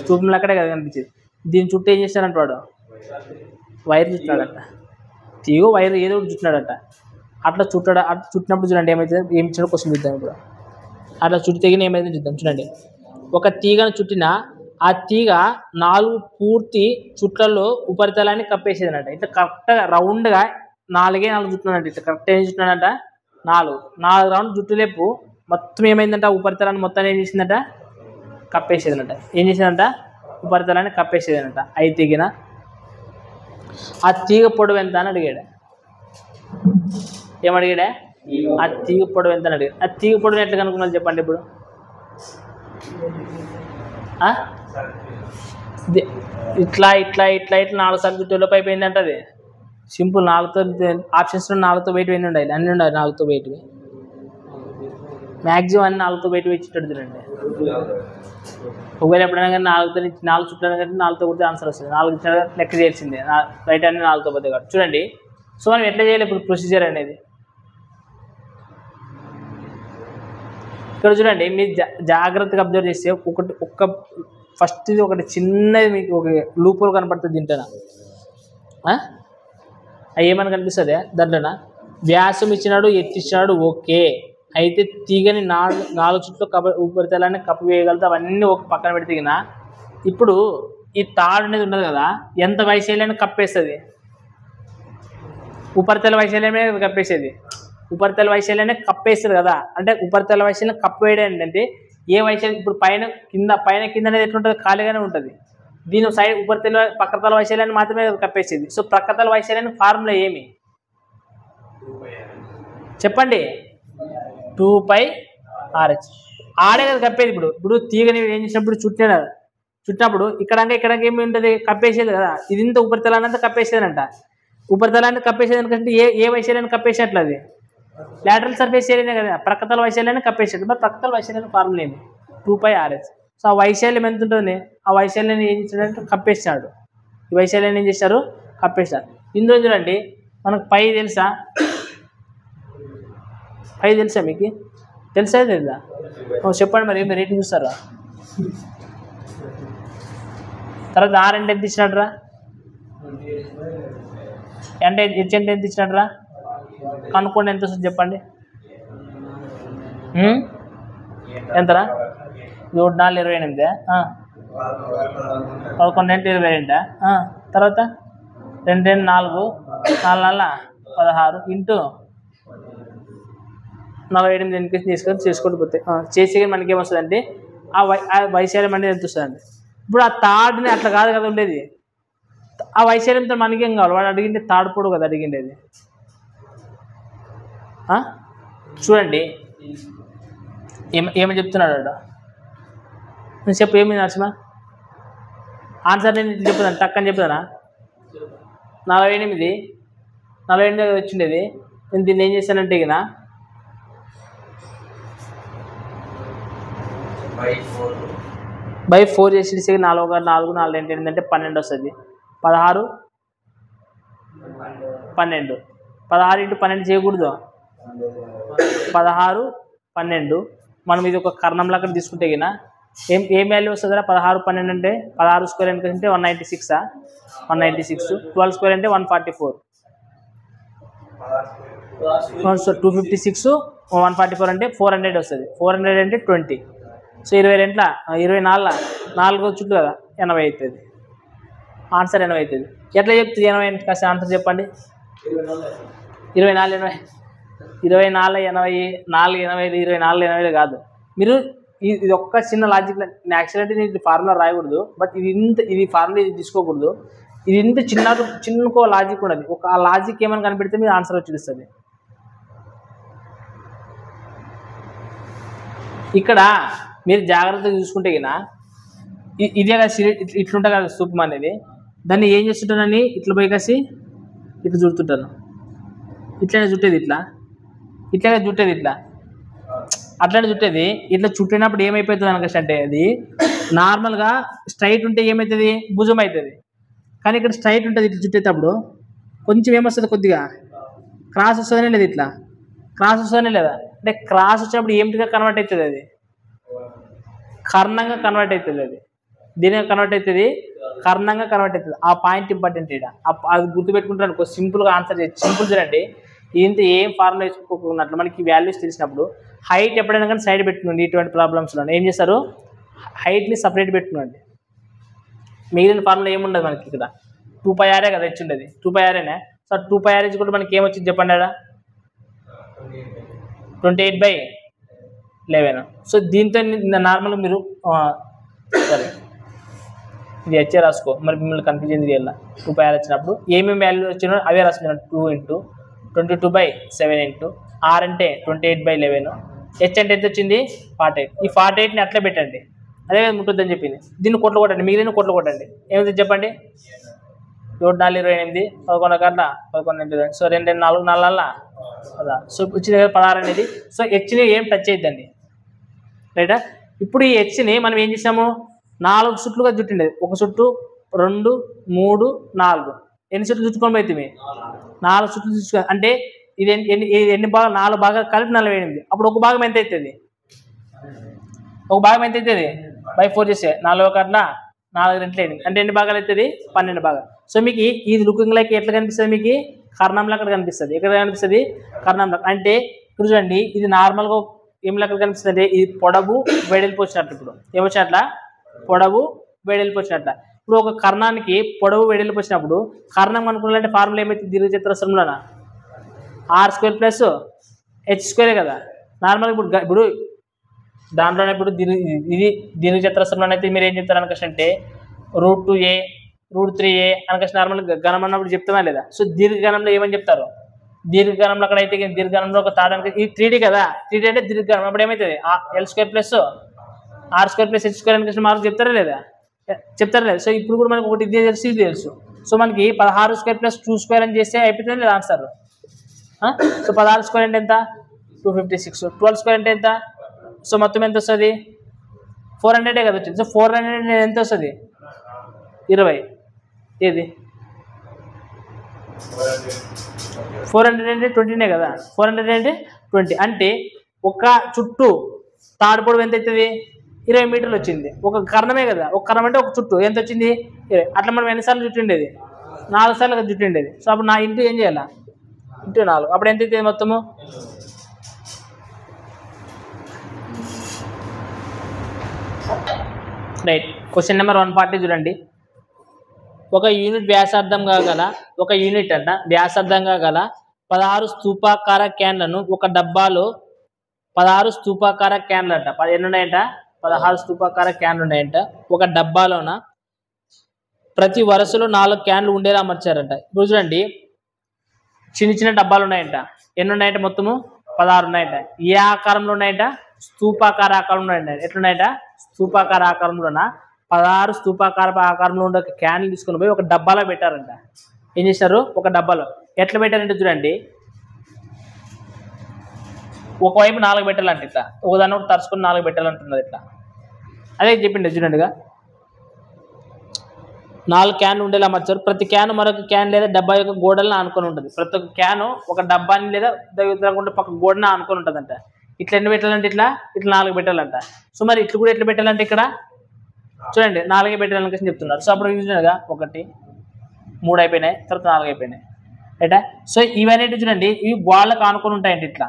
స్తూపంలో అక్కడే కదా కనిపించేది. దీని చుట్టూ ఏం చేస్తాడంట వాడు? వైర్ చుట్టాడంట. తీగ వైర్ ఏదో ఒకటి చుట్టినాడట. అట్లా చుట్టినప్పుడు చూడండి ఏమైతే ఏమి ఇచ్చాడో క్వశ్చన్ చూద్దాం ఇప్పుడు. అట్లా చుట్టితే ఏమైతే చూద్దాం చూడండి. ఒక తీగను చుట్టిన ఆ తీగ 4 పూర్తి చుట్లలో ఉపరితలాన్ని కప్పేసేదనట. ఇట్లా కరెక్ట్గా రౌండ్గా 4 చుట్టినాడంట. ఇట్లా కరెక్ట్ ఏం చుట్టినాడంట 4 రౌండ్ జుట్టులేపు మొత్తం ఏమైందంట ఉపరితలాన్ని మొత్తాన్ని ఏం చేసిందంట కప్పేసేదనట. ఏం చేసిందంట ఉపరితలాన్ని కప్పేసేదనట. అయితే గిన ఆ తీగ పొడవు ఎంత అని అడిగాడు. ఏమడిగాడా? ఆ తీగ పొడవు ఎంత అని అడిగాడు. ఆ తీగ పొడవు ఎట్లా కనుక్కున్నాను చెప్పండి ఇప్పుడు. ఇట్లా ఇట్లా ఇట్లా ఇట్లా 4 సార్లు చుట్టూ అయిపోయిందంట. అది సింపుల్. 4తో ఆప్షన్స్లో 4తో వెయిట్ ఎన్ని ఉండాలి? అన్నీ ఉండాలి 4తో వెయిట్. మ్యాక్సిమం అన్ని 4తో వెయిట్ ఇచ్చేటట్టు చూడండి. ఒకవేళ ఎప్పుడైనా కానీ 4 చుట్టాను కానీ 4తో కొడితే ఆన్సర్ వస్తుంది. 4 ఇచ్చిన లెక్క చేయాల్సిందే. రైట్ అన్ని 4తో పోతే కాదు చూడండి. సో మనం ఎట్లా చేయాలి ఇప్పుడు ప్రొసీజర్ అనేది? ఇక్కడ చూడండి మీరు జాగ్రత్తగా అబ్జర్వ్ చేస్తే ఫస్ట్ ఇది ఒకటి చిన్నది మీకు ఒక లూపులు కనపడుతుంది దీంట్లో. ఏమని కనిపిస్తుంది దాంట్లోనా? వ్యాసం ఇచ్చినాడు, ఎత్తు ఇచ్చినాడు, ఓకే. అయితే తీగని 4 చుట్లు ఉపరితలాన్ని కప్పివేయగలుగుతా. అవన్నీ ఒక పక్కన పెడితే ఇప్పుడు ఈ తాడు అనేది ఉన్నది కదా, ఎంత వైశాల్యాన్ని కప్పేస్తుంది? ఉపరితల వైశాల్యమే కప్పేసేది. ఉపరితల వైశాల్యాన్ని కప్పేస్తుంది కదా. అంటే ఉపరితల వైశాల్యం కప్పివేయడం ఏంటంటే ఏ వైశాల్యం ఇప్పుడు పైన కింద అనేది ఎట్లుంటుంది? ఖాళీగానే ఉంటుంది. దీని సైడ్ ఉపరితల ప్రక్కతల వైశాల్యాన్ని మాత్రమే కప్పేసేది. సో ప్రక్కతల వైశాల్యానికి ఫార్ములా ఏమి చెప్పండి? 2πRH. ఆడే కదా కప్పేది. ఇప్పుడు తీగని ఏం చేసినప్పుడు చుట్టినప్పుడు ఇక్కడ ఏమి ఉంటుంది? కప్పేసేది కదా. ఇది ఇంత ఉపరితలాన్ని అంతా కప్పేసేదంట. ఉపరితలాన్ని కప్పేసేది ఎందుకంటే ఏ వైశాల్యాన్ని కప్పేసేట్లు? అది లాటరల్ సర్ఫేస్ ఏరియానే కదా. ప్రక్కతల వైశాల్యాన్ని కప్పేసేది. మరి ప్రక్కతల వైశాల్యాన్ని ఫార్ములా ఏమి? 2πRH. సో ఆ వైశాల్యం ఎంత ఉంటుంది? ఆ వైశాల్యాన్ని ఏం చేశాడంటే కప్పేసినాడు. ఈ వైశాల్యాన్ని ఏం చేశారు? కప్పేసినారు. ఇందులో చూడండి మనకు పై తెలుసా? పై తెలుసా మీకు? తెలుసా లేదా? చెప్పండి మరి. మీరు రేటు చూస్తారా? తర్వాత R అంటే ఎంత ఇచ్చినాడు రా? అంటే H అంటే ఎంత ఇచ్చినాడు రా? కనుక్కోండి ఎంత వస్తుంది చెప్పండి. ఎంతరా? 7 4 28. 11 అంటే 22. తర్వాత 2 4 4 16 ఇంటూ 48 ఎన్నికలు తీసుకొని చేసుకుంటూ పోతే చేసి మనకి ఏమొస్తుందంటే ఆ వైశాల్యం అనేది ఎంత వస్తుందండి. ఇప్పుడు ఆ తాడుని అట్లా కాదు కదా ఉండేది. ఆ వైశాల్యంతో మనకేం కావాలి? వాడు అడిగిండే తాడు పొడవు కదా అడిగిండేది. చూడండి ఏమని చెప్తున్నాడు వాడు. నేను చెప్పు ఏమి నరసింహ ఆన్సర్ నేను చెప్తాను టక్కని చెప్తానా? 48 వచ్చిండేది. నేను దీన్ని ఏం చేశానంటే ఇక బై 4 చేసి 4 1 4 4 2 8 అంటే 12 వస్తుంది. 16 12 16 × 12 చేయకూడదు. 16 12 మనం ఇది ఒక కర్ణంలో అక్కడ తీసుకుంటే గిన ఏం వాల్యూ వస్తుందా? 16 12 అంటే 16 స్క్వేర్ ఎంత అంటే 196. 196 12 స్క్వేర్ అంటే 144. సో 256 144 అంటే 400 వస్తుంది. 400 అంటే 20. సో 22 24 చుట్టూ కదా 80 అవుతుంది. ఆన్సర్ 80 అవుతుంది. ఎట్లా చెప్తుంది 80? కాస్త ఆన్సర్ చెప్పండి. 24 80 24 80 4 80 24 80 కాదు. మీరు ఇది ఒక్క చిన్న లాజిక్. యాక్చువల్లీ నేను ఫార్ములా రాయకూడదు, బట్ ఇది ఫార్ములా ఇది తీసుకోకూడదు. ఇది ఇంత చిన్నకో లాజిక్ ఉండదు. ఒక ఆ లాజిక్ ఏమైనా కనిపెడితే మీరు ఆన్సర్ వచ్చేస్తుంది. ఇక్కడ మీరు జాగ్రత్తగా చూసుకుంటే గిన ఇదే కదా ఇట్లుంటుంది కదా సూపం అనేది. దాన్ని ఏం చేస్తుంటానని ఇట్లా పోయి కాసి ఇట్లా చుడుతుంటాను. ఇట్లానే చుట్టేది ఇట్లానే చుట్టేది అట్లానే చుట్టేది. ఇట్లా చుట్టినప్పుడు ఏమైపోతుంది అనుకంటే అది నార్మల్గా స్ట్రైట్ ఉంటే ఏమవుతుంది? భుజం అవుతుంది. కానీ ఇక్కడ స్ట్రైట్ ఉంటుంది. ఇట్లా చుట్టేటప్పుడు కొంచెం ఏమొస్తుంది? కొద్దిగా క్రాస్ వస్తుందనే లేదు. ఇట్లా క్రాస్ వస్తుందనే లేదా? అంటే క్రాస్ వచ్చినప్పుడు ఏమిటిగా కన్వర్ట్ అవుతుంది? అది కర్ణంగా కన్వర్ట్ అవుతుంది. అది దీనిగా కన్వర్ట్ అవుతుంది. కర్ణంగా కన్వర్ట్ అవుతుంది. ఆ పాయింట్ ఇంపార్టెంట్ ఇక్కడ. అది గుర్తుపెట్టుకుంటారు అనుకో, సింపుల్గా ఆన్సర్ చేయొచ్చు. సింపుల్ చూడండి, ఇంత ఏం ఫార్ములా వేసుకోకున్నట్లు మనకి వాల్యూస్ తెలిసినప్పుడు హైట్ ఎప్పుడైనా కానీ సైడ్ పెట్టుకోండి. ఇటువంటి ప్రాబ్లమ్స్లో ఏం చేస్తారు, హైట్ని సపరేట్ పెట్టుకోండి. మిగిలిన ఫార్ములా ఏముండదు మనకి ఇక్కడ. 2πr కదా హెచ్ ఉండేది, 2πrనే. సో 2πr కూడా మనకి ఏమొచ్చింది చెప్పండి ఆడ, 28/11. సో దీంతో నార్మల్గా మీరు సరే ఇది హెచ్చే రాసుకో, మరి మిమ్మల్ని కన్ఫ్యూజ్ ఎందుకు చేయాలి. 2πr వచ్చినప్పుడు ఏమేమి వాల్యూ వచ్చినా అవే రాసుకున్నాను. 2 × 22/7 r అంటే 28/11. హెచ్ అంటే ఎంత వచ్చింది 48. ఈ 48ని అట్లా పెట్టండి, అదే ఉంటుందని చెప్పింది. దీన్ని కొట్లు కొట్టండి, మిగిలిన కొట్లు కొట్టండి. ఏమవుతుంది చెప్పండి, 7 × 4 = 28, 11 గంట 11 సో 2 × 4 = 4 కదా. సో వచ్చింది కదా 16 అనేది. సో హెచ్ని ఏం టచ్ చేయొద్దండి, రైటా. ఇప్పుడు ఈ హెచ్ని మనం ఏం చేసాము, 4 చుట్లుగా చుట్టిండేది. 1 చుట్టు, 2, 3, 4. ఎన్ని చుట్లు చుట్టుకొని పోతుంది, 4 చుట్లు చుట్టుకో. అంటే ఇది ఎన్ని భాగాలు, 4 భాగాలు కలిపి 48. అప్పుడు ఒక భాగం ఎంత అవుతుంది, ఒక భాగం ఎంత అవుతుంది, 4 చేస్తే 4 × 4 2 అంటే ఎన్ని భాగాలు అవుతుంది, 12 భాగాలు. సో మీకు ఇది లుకింగ్ లైక్ ఎట్లా కనిపిస్తుంది, మీకు కర్ణంలో అక్కడ కనిపిస్తుంది. ఎక్కడ కనిపిస్తుంది, కర్ణంలో. అంటే ఇప్పుడు చూడండి, ఇది నార్మల్గా ఏం లెక్క కనిపిస్తుంది అంటే ఇది పొడవు వెడల్పు వచ్చినట్టు. ఇప్పుడు ఏమొచ్చినట్ల, పొడవు వెడల్పు వచ్చినట్ల. ఇప్పుడు ఒక కర్ణానికి పొడవు వెడల్పు వచ్చినప్పుడు కర్ణం అనుకున్నట్టే ఫార్ములా ఏమైతుంది, దీర్ఘచతురస్రంలోన r² + h² కదా నార్మల్. ఇప్పుడు దాంట్లోనే ఇప్పుడు ఇది దీర్ఘచతురస్రంలో అయితే మీరు ఏం చెప్తారు అనకృష్ణ అంటే √2a √3a అనకృష్ణ నార్మల్ గణం అన్నప్పుడు చెప్తామా లేదా. సో దీర్ఘగణంలో ఏమని చెప్తారు, దీర్ఘగణంలో అక్కడ అయితే దీర్ఘగణంలో ఒక తాడానికి ఇది 3d కదా, 3d అంటే దీర్ఘగణం. అప్పుడు ఏమవుతుంది, l² + r² + h² అనకృష్ణ మార్క్ చెప్తారా లేదా, చెప్తారా లేదా. సో ఇప్పుడు కూడా మనకి ఒకటి ఇది తెలుసు, ఇది తెలుసు. సో మనకి 16² + 2² అని చేస్తే అయిపోతుంది లేదా ఆన్సర్. సో 16² అంటే ఎంత, 256. 12² అంటే ఎంత, సో మొత్తం ఎంత వస్తుంది, 400 కదా వచ్చింది. సో 400 ఎంత వస్తుంది, 20. ఏది 400 అంటే 20నే కదా, 400 అంటే 20. అంటే ఒక చుట్టూ తాడు పొడవు ఎంత అవుతుంది, 20 మీటర్లు వచ్చింది. ఒక కర్ణమే కదా, ఒక కర్ణం అంటే ఒక చుట్టూ ఎంత వచ్చింది 20. అట్లా మనం ఎన్నిసార్లు చుట్టిండేది, 4 సార్లు కదా చుట్టిండేది. సో అప్పుడు నా ఇంటూ ఏం చేయాలా, ఇంటూ 4. అప్పుడు ఎంత అవుతుంది మొత్తము, రైట్. క్వశ్చన్ నెంబర్ 140 చూడండి. ఒక యూనిట్ వ్యాసార్థంగా గల వ్యాసార్థంగా గల 16 స్తూపాకార క్యాన్లను ఒక డబ్బాలో 16 స్తూపాకార క్యాన్లు అంట. ఎన్ని ఉన్నాయంట, 16 స్తూపాకార క్యాన్లు ఉన్నాయంట. ఒక డబ్బాలోన ప్రతి వరుసలో 4 క్యాన్లు ఉండేలా అమర్చారంట. ఇప్పుడు చూడండి, చిన్న చిన్న డబ్బాలు ఉన్నాయంట. ఎన్ని ఉన్నాయంట, మొత్తము 16 ఉన్నాయంట. ఏ ఆకారంలో ఉన్నాయంట, స్తూపాకార ఆకారంలో ఉన్నాయంట. ఎట్లున్నాయంట, స్తూపాకార ఆకారంలోన 16 స్తూపాకార ఆకారంలో ఉండే క్యాన్లు తీసుకుని పోయి ఒక డబ్బాలో పెట్టారంట. ఏం చేశారు, ఒక డబ్బాలో. ఎట్లా పెట్టారంటే చూడండి, ఒకవైపు 4 పెట్టాలంట. ఇట్లా ఒకదాన్ని ఒకటి తరుచుకొని 4 పెట్టాలంటున్నది. ఇట్లా అదే చెప్పిండే చూడండిగా, 4 క్యాన్లు ఉండేలా అమర్చారు. ప్రతి క్యాన్ మరొక క్యాన్ లేదా డబ్బా యొక్క గోడలను ఆనుకొని ఉంటుంది. ప్రతి ఒక్క క్యాను ఒక డబ్బాని లేదా దగ్గర పక్క గోడని ఆనుకొని ఉంటుందంట. ఇట్లా ఎన్ని పెట్టాలంటే ఇట్లా 4 పెట్టాలంట. సో మరి ఇట్లా కూడా ఎట్లా పెట్టాలంటే ఇక్కడ చూడండి 4 పెట్టాలని చెప్తున్నారు. సో అప్పుడు చూడగా 1 3 అయిపోయినాయి, తర్వాత 4 అయిపోయినాయి, రైటా. సో ఇవన్నీ చూడండి, ఇవి గోడలకు ఆనుకొని ఉంటాయంట ఇట్లా,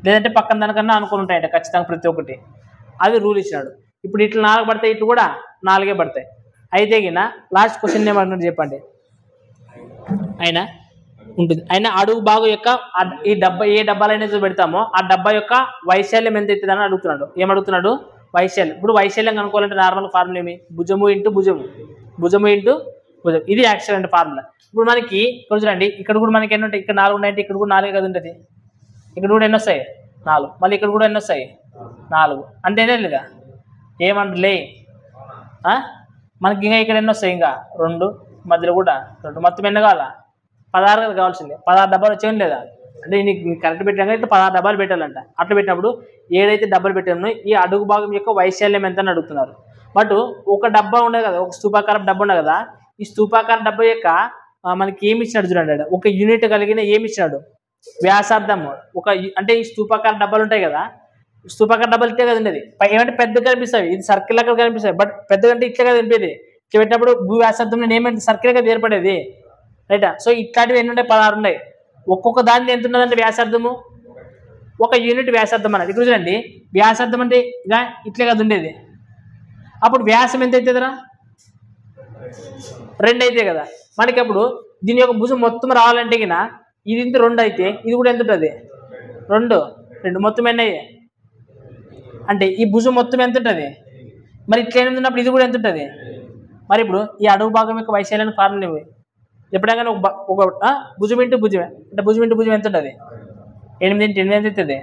లేదంటే పక్కన దానికన్నా ఆనుకొని ఉంటాయంట ఖచ్చితంగా ప్రతి ఒక్కటి. అది రూల్ ఇచ్చినాడు. ఇప్పుడు ఇట్లా 4 పడతాయి, ఇట్లు కూడా 4 పడతాయి. అయితే గిన లాస్ట్ క్వశ్చన్ ఏమంటున్నారు చెప్పండి. అయినా ఉంటుంది, అయినా అడుగు భాగం యొక్క ఈ డబ్బా ఏ డబ్బాలైనా పెడతామో ఆ డబ్బా యొక్క వైశాల్యం ఎంత అవుతుంది అని అడుగుతున్నాడు. ఏమడుగుతున్నాడు, వైశాల్యం. ఇప్పుడు వైశాల్యం కనుక్కోవాలంటే నార్మల్ ఫార్ములా ఏమి, భుజము ఇంటూ భుజము, భుజము ఇంటూ భుజం. ఇది యాక్సిడెంట్ ఫార్ములా. ఇప్పుడు మనకి ఇక్కడ చూడండి, ఇక్కడ కూడా మనకి ఎన్ని ఉంటాయి, ఇక్కడ 4 ఉన్నాయంటే ఇక్కడ కూడా 4 కదా ఉంటుంది. ఇక్కడ కూడా ఎన్ని వస్తాయి, 4. మళ్ళీ ఇక్కడ కూడా ఎన్ని వస్తాయి, 4. అంతేనే లేదా, ఏమంటలే మనకి. ఇంకా ఇక్కడ ఎన్ని వస్తాయి, ఇంకా 2, మధ్యలో కూడా 2, మొత్తం ఎన్ని కావాలా, 16 కదా కావాల్సింది. 16 డబ్బాలు వచ్చేయండి లేదా, అంటే నీకు కరెక్ట్ పెట్టాక ఇట్లా 16 డబ్బాలు పెట్టాలంట. అట్లా పెట్టినప్పుడు ఏదైతే డబ్బాలు పెట్టామో ఈ అడుగు భాగం యొక్క వైశాల్యం ఎంత అని అడుగుతున్నారు. బట్ ఒక డబ్బా ఉండదు కదా, ఒక స్తూపాకారం డబ్బా ఉండదు కదా. ఈ స్తూపాకార డబ్బా యొక్క మనకి ఏమి ఇచ్చినాడు చూడండి, ఒక యూనిట్ కలిగిన ఏమి ఇచ్చినాడు, వ్యాసార్థం. అంటే ఈ స్తూపాకార డబ్బాలు ఉంటాయి కదా, స్తూపాకార డబ్బాలు ఇట్టే కదా ఉండేది. ఏమంటే పెద్దగా కనిపిస్తాయి, ఇది సర్కిల్ అక్కడ కనిపిస్తాయి, బట్ పెద్దగా అంటే ఇట్లే కదా కనిపించేది. పెట్టినప్పుడు భూ వ్యాసార్థం ఏమైంది సర్కిల్గా ఏర్పడేది రైటా. సో ఇట్లాంటివి ఎన్ని ఉంటాయి 16 ఉన్నాయి. ఒక్కొక్క దాన్ని ఎంత ఉన్నదంటే వ్యాసార్థము 1 యూనిట్ వ్యాసార్థం అన్నది. ఇక్కడ చూడండి వ్యాసార్థం అంటే ఇలా ఇట్లే కదా ఉండేది. అప్పుడు వ్యాసం ఎంత అవుతుందిరా 2 అయితే కదా. మనకి అప్పుడు దీని యొక్క భుజం మొత్తం రావాలంటే కినా ఇది ఇంత 2 అయితే ఇది కూడా ఎంత ఉంటుంది 2 మొత్తం ఎన్ని అయ్యాయి అంటే ఈ భుజం మొత్తం ఎంత ఉంటుంది మరి ఇట్లా ఉన్నప్పుడు ఇది కూడా ఎంత ఉంటుంది. మరి ఇప్పుడు ఈ అడుగు భాగం యొక్క వైశాల్యానికి ఫార్ములా ఇవి ఎప్పుడైనా ఒక భుజం ఇంటూ భుజమే అంటే భుజం ఇంటూ భుజం ఎంత ఉంటుంది 8 8 అవుతుంది.